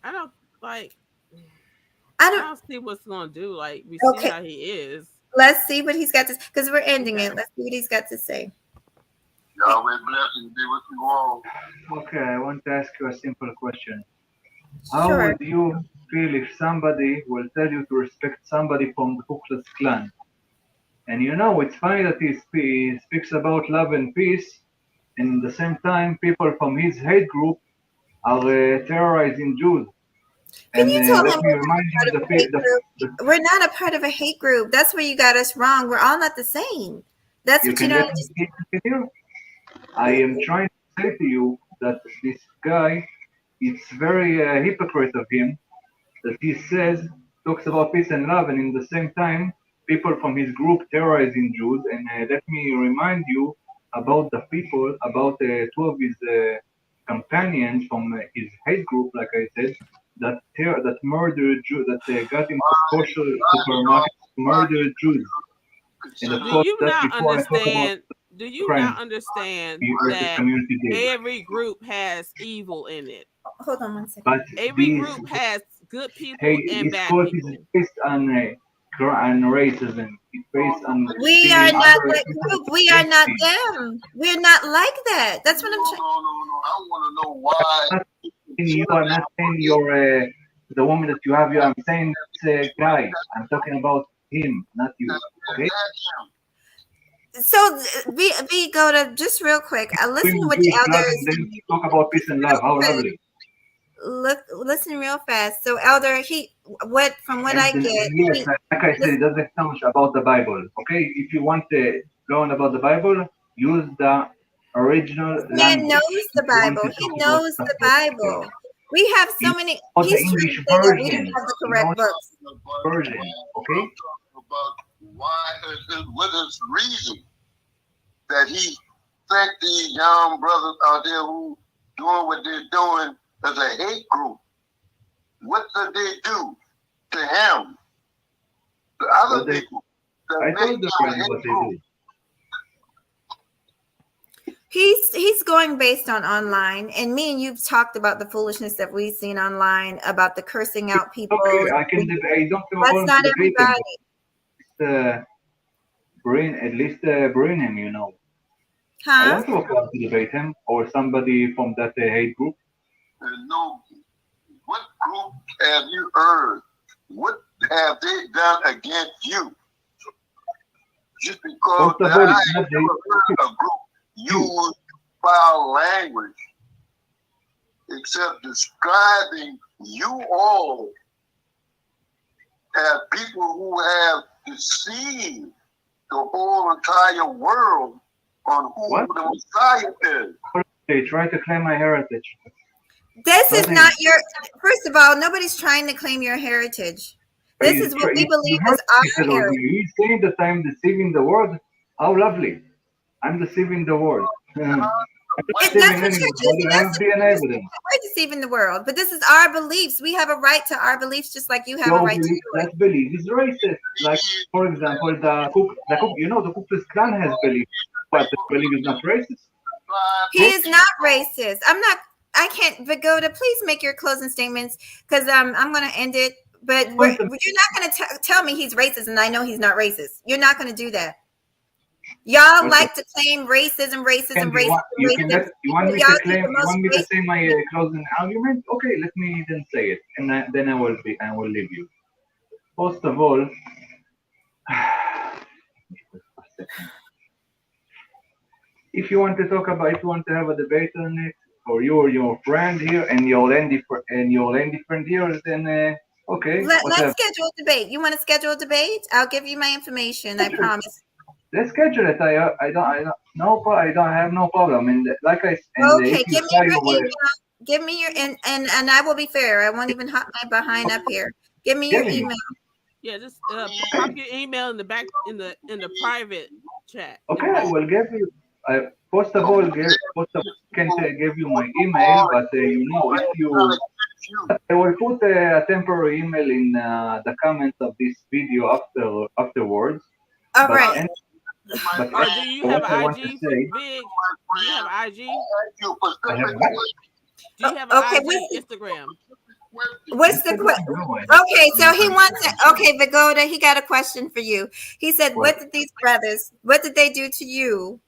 I don't like. I I don't. don't see what's gonna do. Like, we see Okay, how he is. let's see what he's got to. Because we're ending Okay. it. Let's see what he's got to say. Yahweh bless and be with you all. Okay, I want to ask you a simple question. How Sure. would you feel if somebody will tell you to respect somebody from the Ku Klux Klan? And it's funny that he speaks about love and peace, and at the same time, people from his hate group are terrorizing Jews. Can And you tell him let me we're not remind a you part of a hate group? We're not a part of a hate group. That's where you got us wrong. We're all not the same. That's you what you can don't let me understand. continue. I am trying to say to you that this guy, it's very hypocrite of him that he says, talks about peace and love, and in the same time, people from his group terrorizing Jews. And let me remind you about the people, about two of his companions from his hate group, like I said, that murdered Jews, that got into kosher supermarket, murdered Jews. And of Do course, you that's not before I talk about understand? Do you crimes not understand the Arctic that community did. every group has evil in it? Hold on one second. But Every these group has good hey, people and this bad code is people. based on racism. It's based on We are seeing not other that people group. the We are same not thing. them. We're not like that. That's what I'm No, trying. no, no, no. I want to know why I'm not saying you. children I'm not saying you're the woman that you have. You. I'm saying this guy. I'm talking about him, not you. Okay? attack him. So we go to just real quick. Listen to Doing what the Jewish blood and elders. then talk about peace and love. How lovely. Listen real fast. So elder, what from what I And get, yes, like I said, it doesn't sound about the Bible. Okay? If you want to learn about the Bible, use the original this man language. knows If the you want Bible. to He talk about knows the something else. Bible. We have You so many. know the He's trying to English say that we don't version. have the You know correct the books. version. Okay? I'm talking about why what is the reason that he sent these young brothers out there who doing what they're doing as a hate group. What did they do to him? The other But they, people that I make told them a already hate what they group. do. He's going based on online, and me and you've talked about the foolishness that we've seen online about the cursing out people. Okay, I don't have a That's problem to not debate them, everybody, but at least bring him, you know. I huh? don't have a problem to debate him or somebody from that hate group. And no, what group have you heard? What have they done against you? Just because First of all, I it's ain't not the never heard a group you. use foul language except describing you all as people who have deceived the whole entire world on who What? the Messiah is. They try to claim my heritage. This is But not your. First of all, nobody's trying to claim your heritage. This is what we you believe heard is it our already. heritage. He's saying that I'm deceiving the world. How lovely! I'm deceiving the world. I'm not That's deceiving what anyone, you're choosing. but I have DNA You're evidence. deceiving the world. But this is our beliefs. We have a right to our beliefs, just like you have a Your right to belief, yours. that belief is racist. Like, for example, the Ku Klux Klan has belief, but the belief is not racist. He Prove is not racist. I'm not. I can't. Vagoda, please make your closing statements because I'm going to end it. But point you're not going to tell me he's racist, and I know he's not racist. You're not going to do that. Y'all what like to claim racism, can racism, you racism, want? You can racism. let you want me Y'all to do claim? the You most want me to say racist. my closing argument? Okay, let me then say it, and then I will leave you. First of all, if you want to talk about, if you want to have a debate on it, or you or your friend here, and your lady friend here, then okay, Let's whatever. schedule a debate. You want to schedule a debate? I'll give you my information. I promise. Let's schedule it. I don't have no problem. And Okay, if you give me try your your email. Give me your and I will be fair. I won't even hop my behind up here. Give me your giving you, email. Yeah, just pop okay, your email in the back in the private chat okay, I inbox. will give you. First of all, I can give you my email, but if you, I will put a temporary email in the comments of this video afterwards. All But right. any, but Or do you have what an I want to IG, say, Big? Do you have an IG? I have what? Do you have an Okay. IG, Instagram? What's the Instagram? question? No, I Okay, don't so have he wants Instagram. it. Okay, Vagoda, he got a question for you. He said, What? "What did these brothers? What did they do to you?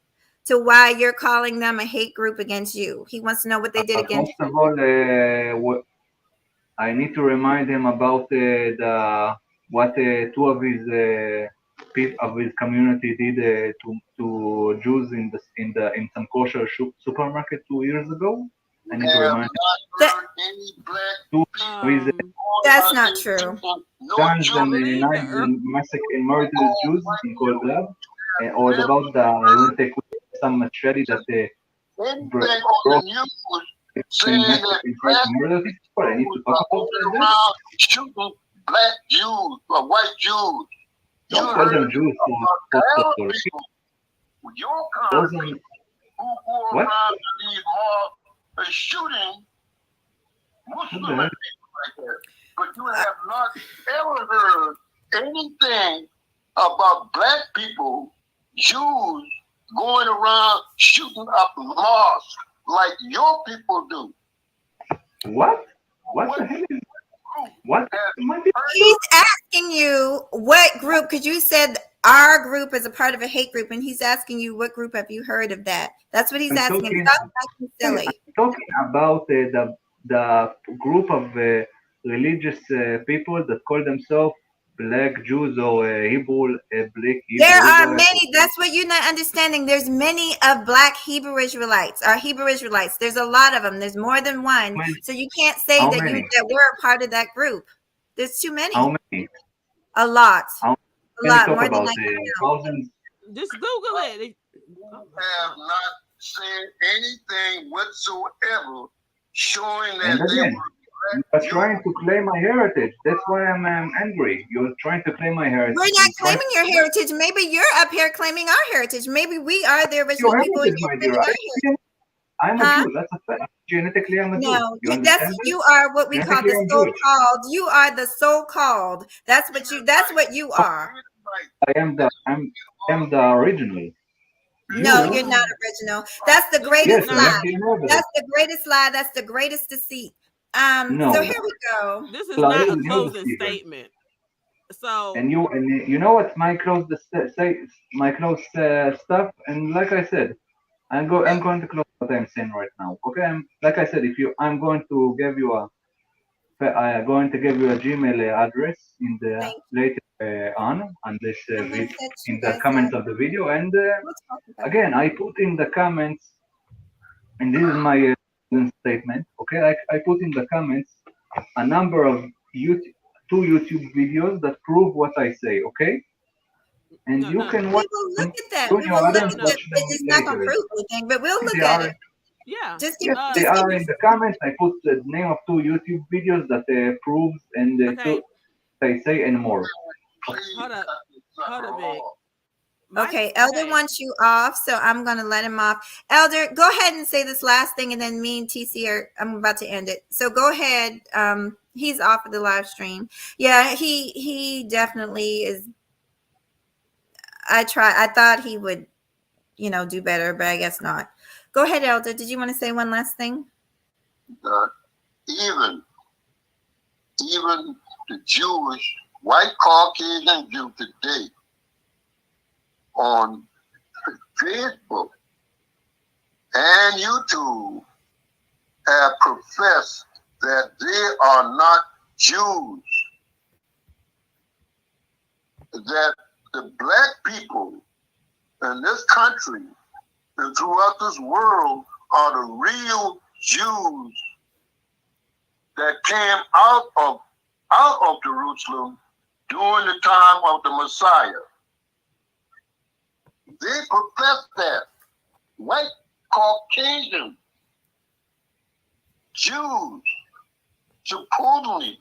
To why you're calling them a hate group against you? He wants to know what they did against First you." of all, I need to remind him about the what two of his of his community did to Jews in some kosher supermarket 2 years ago. I need to remind him That two of his Um, that's not true. guns I and believe the knives and massacre and murdered Jews in cold blood, or about the lunatic some machete that anything on the broke news and saying that massacred and tried black to murder people. I need people to talk are about going that. around shooting black Jews or white Jews. You Don't call heard them Jews for the Arab the people, your kind those of are people, who go what? around in these malls and shooting What Muslim the and heck? people like that. But you have not ever heard anything about black people, Jews, going around shooting up mosques like your people do. What? What What the hell is group what? has My people? He's asking you what group, because you said our group is a part of a hate group, and he's asking you what group have you heard of that? That's what he's I'm asking. talking. Stop acting I'm silly. talking about the group of religious people that call themselves Black Jews or Black There Hebrew are Israelites. many. That's what you're not understanding. There's many of Black Hebrew Israelites, or Hebrew Israelites. There's a lot of them. There's more than one. How many? So you can't say How that many? that we're a part of that group. There's too How many. many? A lot. How A many lot. talk More than about I can count. thousands? just Google it. who Oh my have God. not said anything whatsoever showing that And they again, were you are Jews. trying to claim my heritage. That's why I'm angry. You're trying to claim my We're heritage. not You're trying to claiming your heritage. Maybe you're up here claiming our heritage. Maybe we are the your original people and heritage, you're my dear. claiming our heritage. I'm a Huh? Jew. That's a fact. Genetically, I'm a Jew. No, You that's understand this? you are what we call Genetically, the I'm Jewish. so-called. You are the so-called. That's what you No, are. Right. I am the original. No, You, you're not Um, original. That's the this is yes, greatest I have lie. not. DNA evidence. That's the greatest lie. That's the greatest deceit. So No, here we go. This is lie not a is you, closing Stephen. statement. So And you know what my close say my close stuff. And like I said, I'm going to close what I'm saying right now. Okay, like I said, if you I'm going to give you a I'm going to give you a Gmail address in the Thank later on this you. I'm gonna vid set in you the guys up. comments of the video. And We'll talk about it. again, I put in the comments, and this is my statement. Okay, I put in the comments a number of YouTube, two YouTube videos that prove what I say. Okay, and no, you no, can We watch will look them. at that. You and We your will look no, audience at that. no. watch them It's not gonna later. prove anything, but we'll They look at are it. Yeah. Just Yes, they just give are me. in the comments. I put the name of two YouTube videos that proves and Okay. they say and more. Hold up. Hold up, Vic. Okay, Elder Okay. wants you off, so I'm gonna let him off. Elder, go ahead and say this last thing, and then me and TC are. I'm about to end it. So go ahead. He's off of the live stream. Yeah, he definitely is. I thought he would, do better, but I guess not. Go ahead, Elder. Did you want to say one last thing? Uh, even even the Jewish, white Caucasian Jew today on Facebook and YouTube have professed that they are not Jews, that the black people in this country and throughout this world are the real Jews that came out of Jerusalem during the time of the Messiah. They profess that. White Caucasian Jews supposedly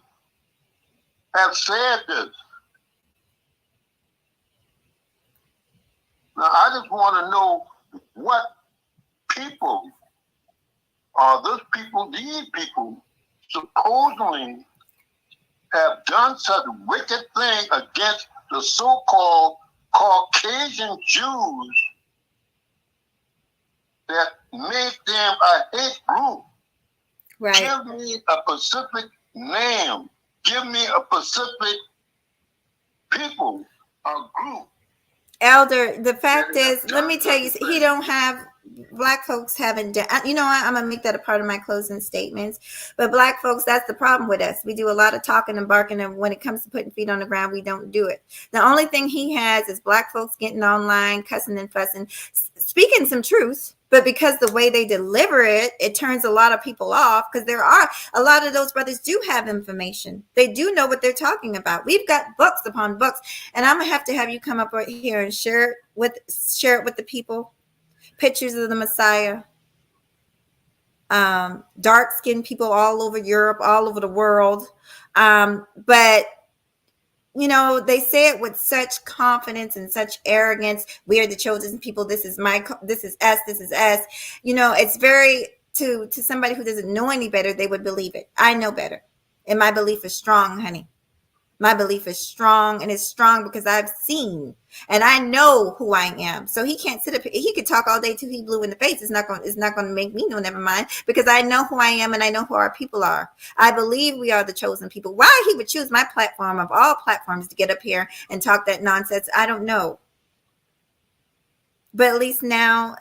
have said this. Now I just want to know what people are these people supposedly have done such wicked thing against the so-called Caucasian Jews that make them a hate group. Right. Give me a specific name. Give me a specific people, a group. Elder, the fact is, let me tell you, he don't have black folks haven't done. You know what? I'm gonna make that a part of my closing statements. But black folks, that's the problem with us. We do a lot of talking and barking, and when it comes to putting feet on the ground, we don't do it. The only thing he has is black folks getting online, cussing and fussing, speaking some truth. But because the way they deliver it, it turns a lot of people off because there are a lot of those brothers do have information. They do know what they're talking about. We've got books upon books, and I'm gonna have to have you come up right here and share it with the people. Pictures of the Messiah, dark skinned people all over Europe, all over the world. But they say it with such confidence and such arrogance. We are the chosen people. This is this is us. This is us. It's very to somebody who doesn't know any better, they would believe it. I know better, and my belief is strong, honey. My belief is strong, and it's strong because I've seen and I know who I am. So he can't sit up. He could talk all day till he blue in the face. It's not going to make me know. Never mind, because I know who I am and I know who our people are. I believe we are the chosen people. Why he would choose my platform of all platforms to get up here and talk that nonsense, I don't know. But at least now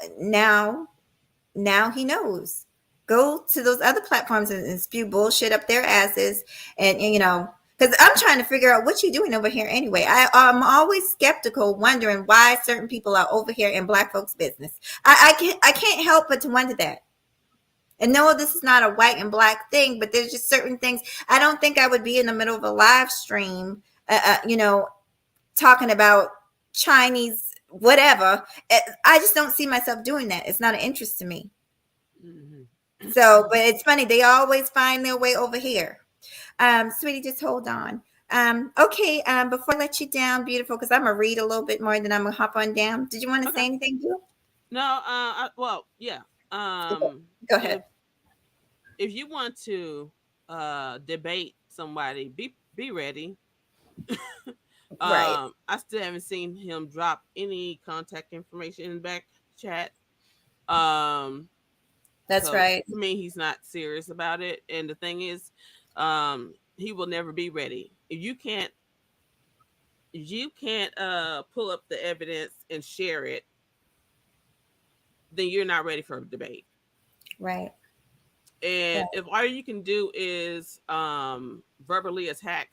he knows. Go to those other platforms and spew bullshit up their asses, and because I'm trying to figure out what you're doing over here anyway. I'm always skeptical, wondering why certain people are over here in black folks' business. I can't help but to wonder that. And no, this is not a white and black thing, but there's just certain things. I don't think I would be in the middle of a live stream, talking about Chinese whatever. I just don't see myself doing that. It's not an interest to me. So, but it's funny. They always find their way over here. Sweetie, just hold on. Okay. Before I let you down, beautiful, because I'm gonna read a little bit more, then I'm gonna hop on down. Did you want to Okay. say anything, Boo? No. Well, yeah. Okay, go If ahead. you want to debate somebody, be ready. Right. I still haven't seen him drop any contact information in the back chat. Um, That's so right. to me, he's not serious about it. And the thing is, he will never be ready. If you can't pull up the evidence and share it, then you're not ready for a debate. Right. And Right. if all you can do is verbally attack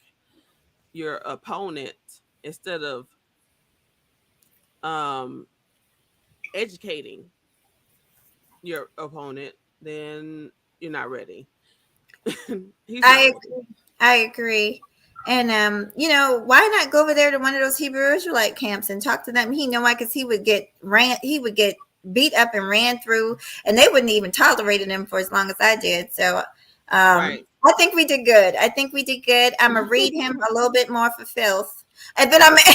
your opponent instead of um, educating your opponent, then you're not ready. He's not I ready. I agree. And why not go over there to one of those Hebrew Israelite camps and talk to them? He know why, because he would get beat up and ran through, and they wouldn't even tolerated him for as long as I did. So Right. I think we did good. I think we did good. I'm gonna read him a little bit more for filth, and then I'm then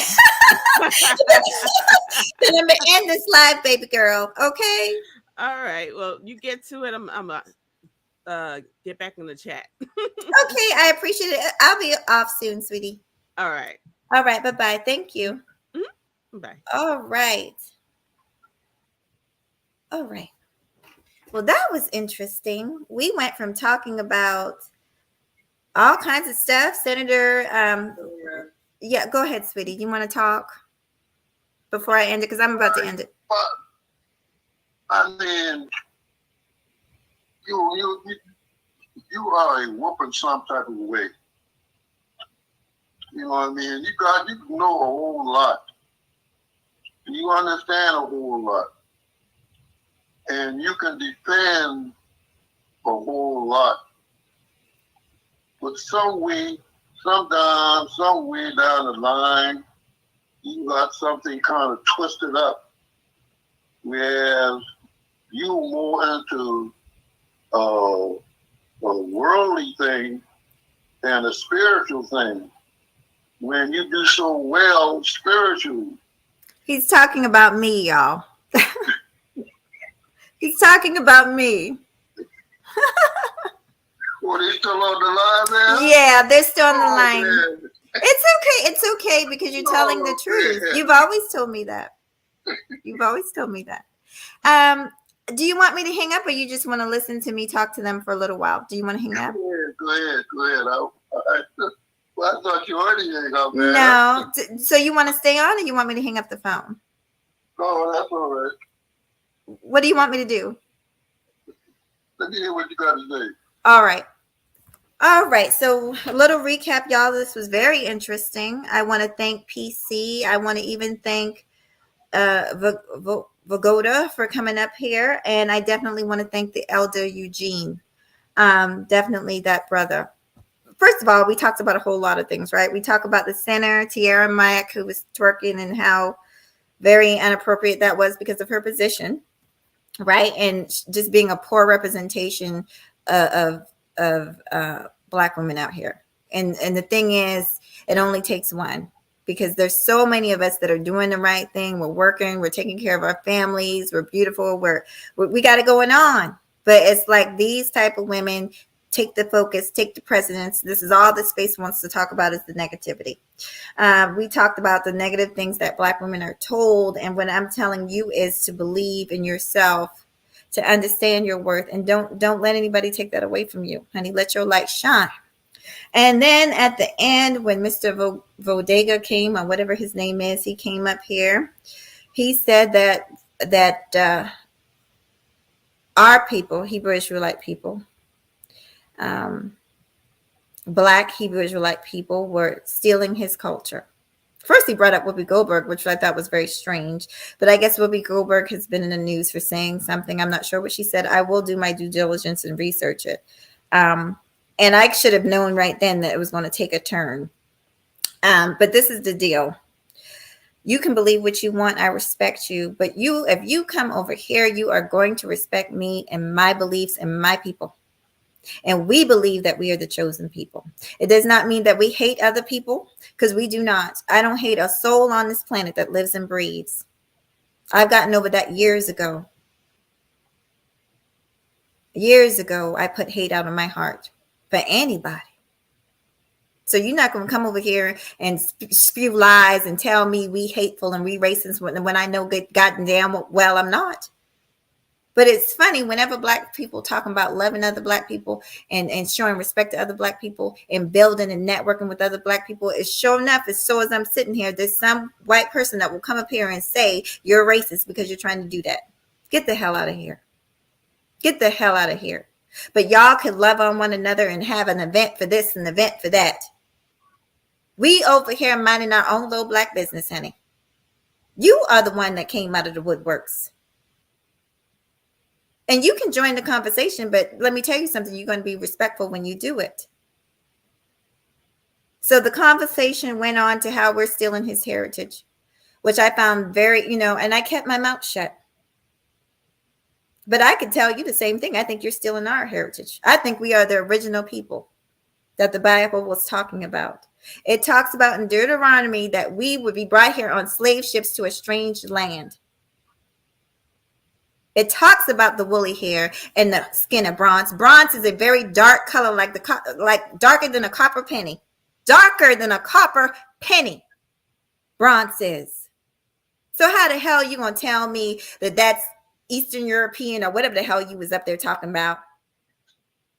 I'm gonna end this live, baby girl. Okay. All right. Well, you get to it. I'm get back in the chat. Okay. I appreciate it. I'll be off soon, sweetie. All right. All right. Bye bye. Thank you. Bye. All right. All right. Well, that was interesting. We went from talking about all kinds of stuff. Senator, yeah, go ahead, sweetie. You want to talk before I end it? Because I'm about to end it. But I mean, you you are a whooping some type of way. You know what I mean? You know a whole lot. You understand a whole lot. And you can defend a whole lot. But some way down the line, you got something kind of twisted up. Whereas you more into a worldly thing than a spiritual thing. When you do so well spiritually. He's talking about me, y'all. He's talking about me. Well, they still on the line there? Yeah, they're still on the Oh, line. man. It's okay. It's okay because you're telling the Oh, truth. man. You've always told me that. You've always told me that. Do you want me to hang up, or you just want to listen to me talk to them for a little while? Do you want to hang up? Go ahead. Well, I thought you already hung up, man. No. So you want to stay on, or you want me to hang up the phone? No, that's all right. What do you want me to do? Let me hear what you got to say. All right. All right. So a little recap, y'all. This was very interesting. I want to thank PC. I want to even thank Vagoda for coming up here. And I definitely want to thank the elder Eugene. Definitely that brother. First of all, we talked about a whole lot of things, right? We talked about the center, Tierra Mack, who was twerking, and how very inappropriate that was because of her position, right? And just being a poor representation of Black women out here. And the thing is, it only takes one, because there's so many of us that are doing the right thing. We're working, we're taking care of our families, we're beautiful, we got it going on. But it's like these type of women take the focus, take the precedence. This is all the space wants to talk about, is the negativity. We talked about the negative things that Black women are told. And what I'm telling you is to believe in yourself, to understand your worth, and don't let anybody take that away from you, honey. Let your light shine. And then at the end, when Mr. Vodega came, or whatever his name is, he came up here. He said that our people, Hebrew Israelite people, Black Hebrew Israelite people, were stealing his culture. First, he brought up Whoopi Goldberg, which I thought was very strange. But I guess Whoopi Goldberg has been in the news for saying something. I'm not sure what she said. I will do my due diligence and research it. And I should have known right then that it was going to take a turn. But this is the deal. You can believe what you want. I respect you. But if you come over here, you are going to respect me and my beliefs and my people. And we believe that we are the chosen people. It does not mean that we hate other people, because we do not. I don't hate a soul on this planet that lives and breathes. I've gotten over that years ago. Years ago, I put hate out of my heart for anybody. So you're not going to come over here and spew lies and tell me we hateful and we racist when I know goddamn well I'm not. But it's funny, whenever Black people talking about loving other Black people and showing respect to other Black people and building and networking with other Black people, it's sure enough, as so as I'm sitting here, there's some white person that will come up here and say you're racist because you're trying to do that. Get the hell out of here. Get the hell out of here. But y'all can love on one another and have an event for this and an event for that. We over here minding our own little Black business, honey. You are the one that came out of the woodworks. And you can join the conversation, but let me tell you something, you're going to be respectful when you do it. So the conversation went on to how we're stealing his heritage, which I found very, and I kept my mouth shut. But I could tell you the same thing. I think you're stealing our heritage. I think we are the original people that the Bible was talking about. It talks about in Deuteronomy that we would be brought here on slave ships to a strange land. It talks about the woolly hair and the skin of bronze. Bronze is a very dark color, like darker than a copper penny. Darker than a copper penny. Bronze is. So how the hell you gonna tell me that that's Eastern European or whatever the hell you was up there talking about?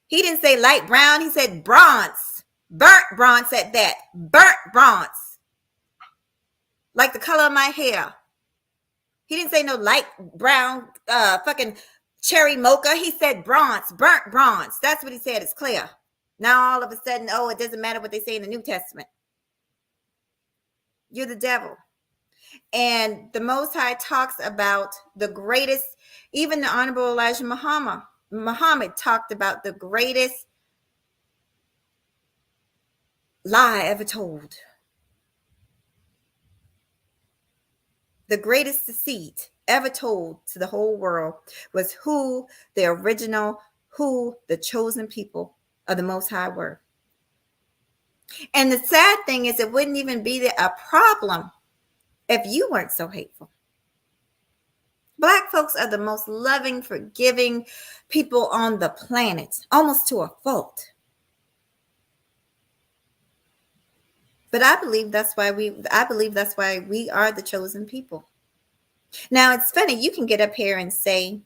He didn't say light brown. He said bronze. Burnt bronze at that. Burnt bronze. Like the color of my hair. He didn't say no light brown, fucking cherry mocha. He said bronze, burnt bronze. That's what he said. It's clear. Now all of a sudden, oh, it doesn't matter what they say in the New Testament. You're the devil. And the Most High talks about the greatest, even the Honorable Elijah Muhammad talked about the greatest lie ever told. The greatest deceit ever told to the whole world was who the chosen people of the Most High were. And the sad thing is, it wouldn't even be a problem if you weren't so hateful. Black folks are the most loving, forgiving people on the planet, almost to a fault. But I believe that's why we are the chosen people. Now it's funny, you can get up here and say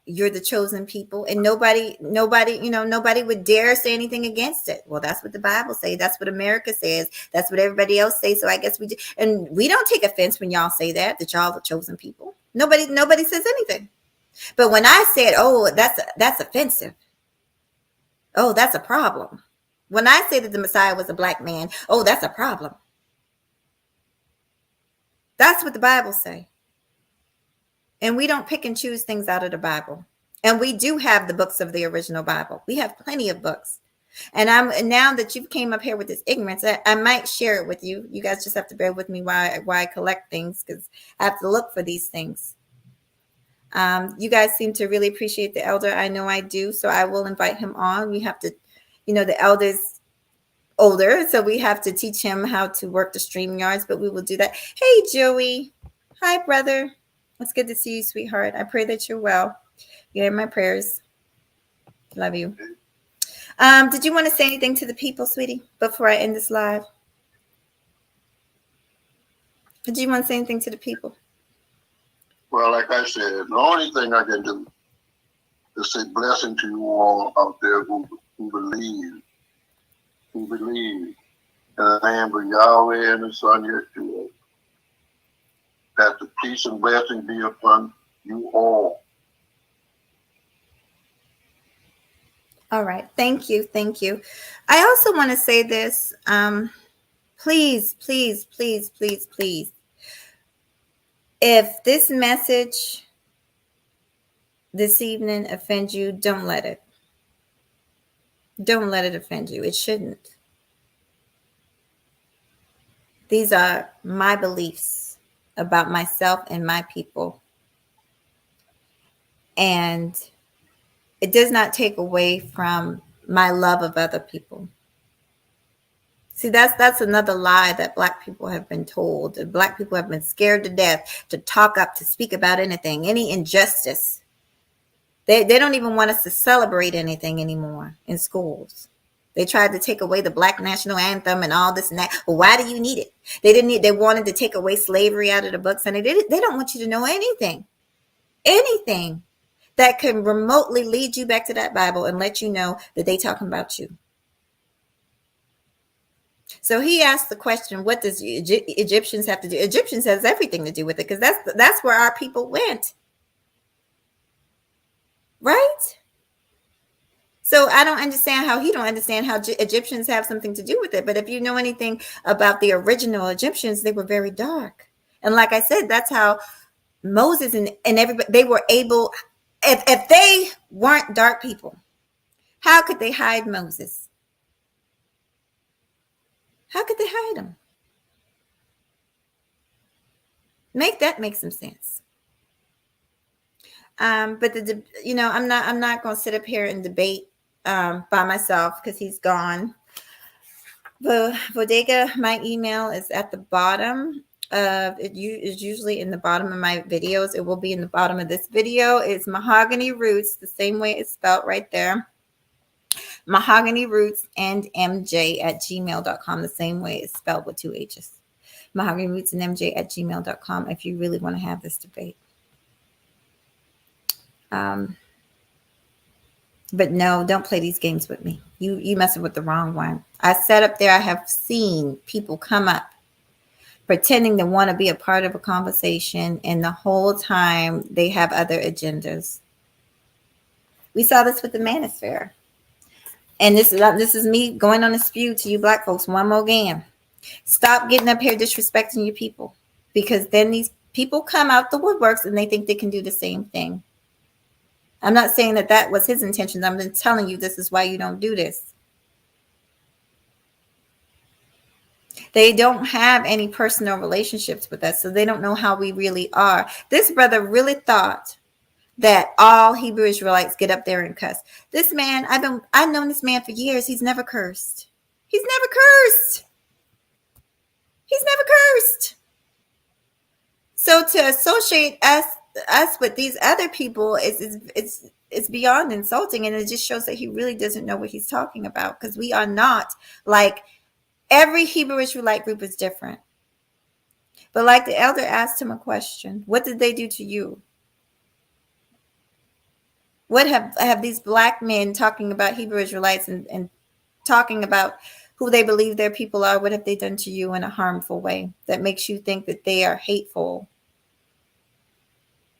you're the chosen people, and nobody would dare say anything against it. Well, that's what the Bible says. That's what America says. That's what everybody else says. So I guess we do, and we don't take offense when y'all say that y'all are chosen people. Nobody says anything. But when I said, "Oh, that's offensive," oh, that's a problem. When I say that the Messiah was a black man, oh, that's a problem. That's what the Bible say. And we don't pick and choose things out of the Bible. And we do have the books of the original Bible. We have plenty of books. And now that you've came up here with this ignorance, I might share it with you. You guys just have to bear with me while I collect things, because I have to look for these things. You guys seem to really appreciate the elder. I know I do. So I will invite him on. We have to, the elder's older, so we have to teach him how to work the StreamYards, but we will do that. Hey, Joey. Hi, brother. It's good to see you, sweetheart. I pray that you're well. You hear my prayers. Love you. Did you want to say anything to the people, sweetie, before I end this live? Did you want to say anything to the people? Well, like I said, the only thing I can do is say blessing to you all out there who believe in the name of Yahweh and the Son Yeshua. That the peace and blessing be upon you all. All right. Thank you. Thank you. I also want to say this. Please, please, please, please, please. If this message this evening offends you, don't let it. Don't let it offend you. It shouldn't. These are my beliefs about myself and my people. And it does not take away from my love of other people. See, that's another lie that Black people have been told. Black people have been scared to death to talk up, to speak about anything, any injustice. They don't even want us to celebrate anything anymore in schools. They tried to take away the Black national anthem and all this and that. Well, why do you need it? They wanted to take away slavery out of the books, and they don't want you to know anything that can remotely lead you back to that Bible and let you know that they talking about you. So he asked the question, what does Egyptians have to do? Egyptians has everything to do with it, because that's where our people went. Right? So I don't understand how he don't understand how Egyptians have something to do with it. But if you know anything about the original Egyptians, they were very dark. And like I said, that's how Moses and everybody, they were able, if they weren't dark people, how could they hide Moses? How could they hide him? Make some sense. But I'm not going to sit up here and debate by myself because he's gone. The bodega, my email is at the bottom of it. Is usually in the bottom of my videos. It will be in the bottom of this video. It's Mahogany Roots, the same way it's spelled right there. Mahogany Roots and MJ at gmail.com, the same way it's spelled with two H's. Mahogany Roots and MJ at gmail.com if you really want to have this debate. Um, but no, don't play these games with me. You messing with the wrong one. I said up there, I have seen people come up pretending to want to be a part of a conversation, and the whole time they have other agendas. We saw this with the manosphere. And this is me going on a spew to you black folks one more again. Stop getting up here disrespecting your people, because then these people come out the woodworks and they think they can do the same thing. I'm not saying that was his intention. I'm just telling you this is why you don't do this. They don't have any personal relationships with us, so they don't know how we really are. This brother really thought that all Hebrew Israelites get up there and cuss. This man, I've known this man for years. He's never cursed. He's never cursed. He's never cursed. So to associate us with these other people is beyond insulting, and it just shows that he really doesn't know what he's talking about, because we are not like every Hebrew Israelite group is different. But like the elder asked him a question, what did they do to you? What have these black men talking about Hebrew Israelites and talking about who they believe their people are, what have they done to you in a harmful way that makes you think that they are hateful?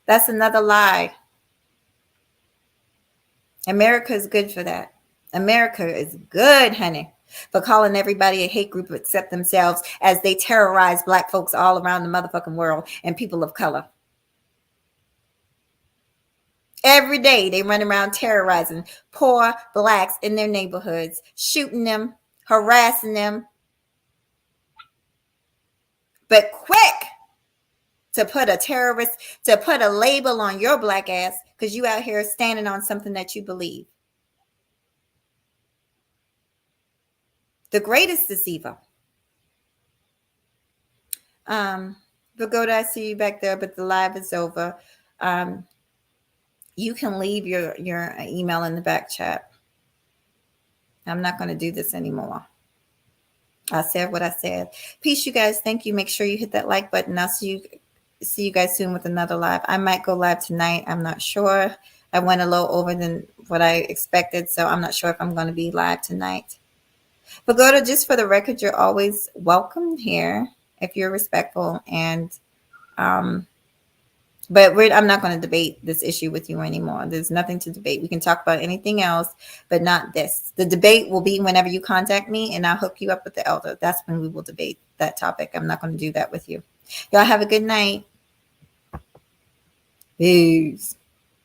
That's another lie. America is good for that. America is good, honey, for calling everybody a hate group except themselves, as they terrorize black folks all around the motherfucking world and people of color. Every day they run around terrorizing poor blacks in their neighborhoods, shooting them, harassing them. But quick to put a label on your black ass because you out here standing on something that you believe. The greatest deceiver. Pagoda, I see you back there, but the live is over. You can leave your email in the back chat. I'm not going to do this anymore. I said what I said. Peace, you guys. Thank you. Make sure you hit that like button. I'll see you guys soon with another live. I might go live tonight. I'm not sure. I went a little over than what I expected, so I'm not sure if I'm going to be live tonight. Pagoda, just for the record, you're always welcome here if you're respectful. And but I'm not going to debate this issue with you anymore. There's nothing to debate. We can talk about anything else, but not this. The debate will be whenever you contact me, and I'll hook you up with the elder. That's when we will debate that topic. I'm not going to do that with you. Y'all have a good night. Peace.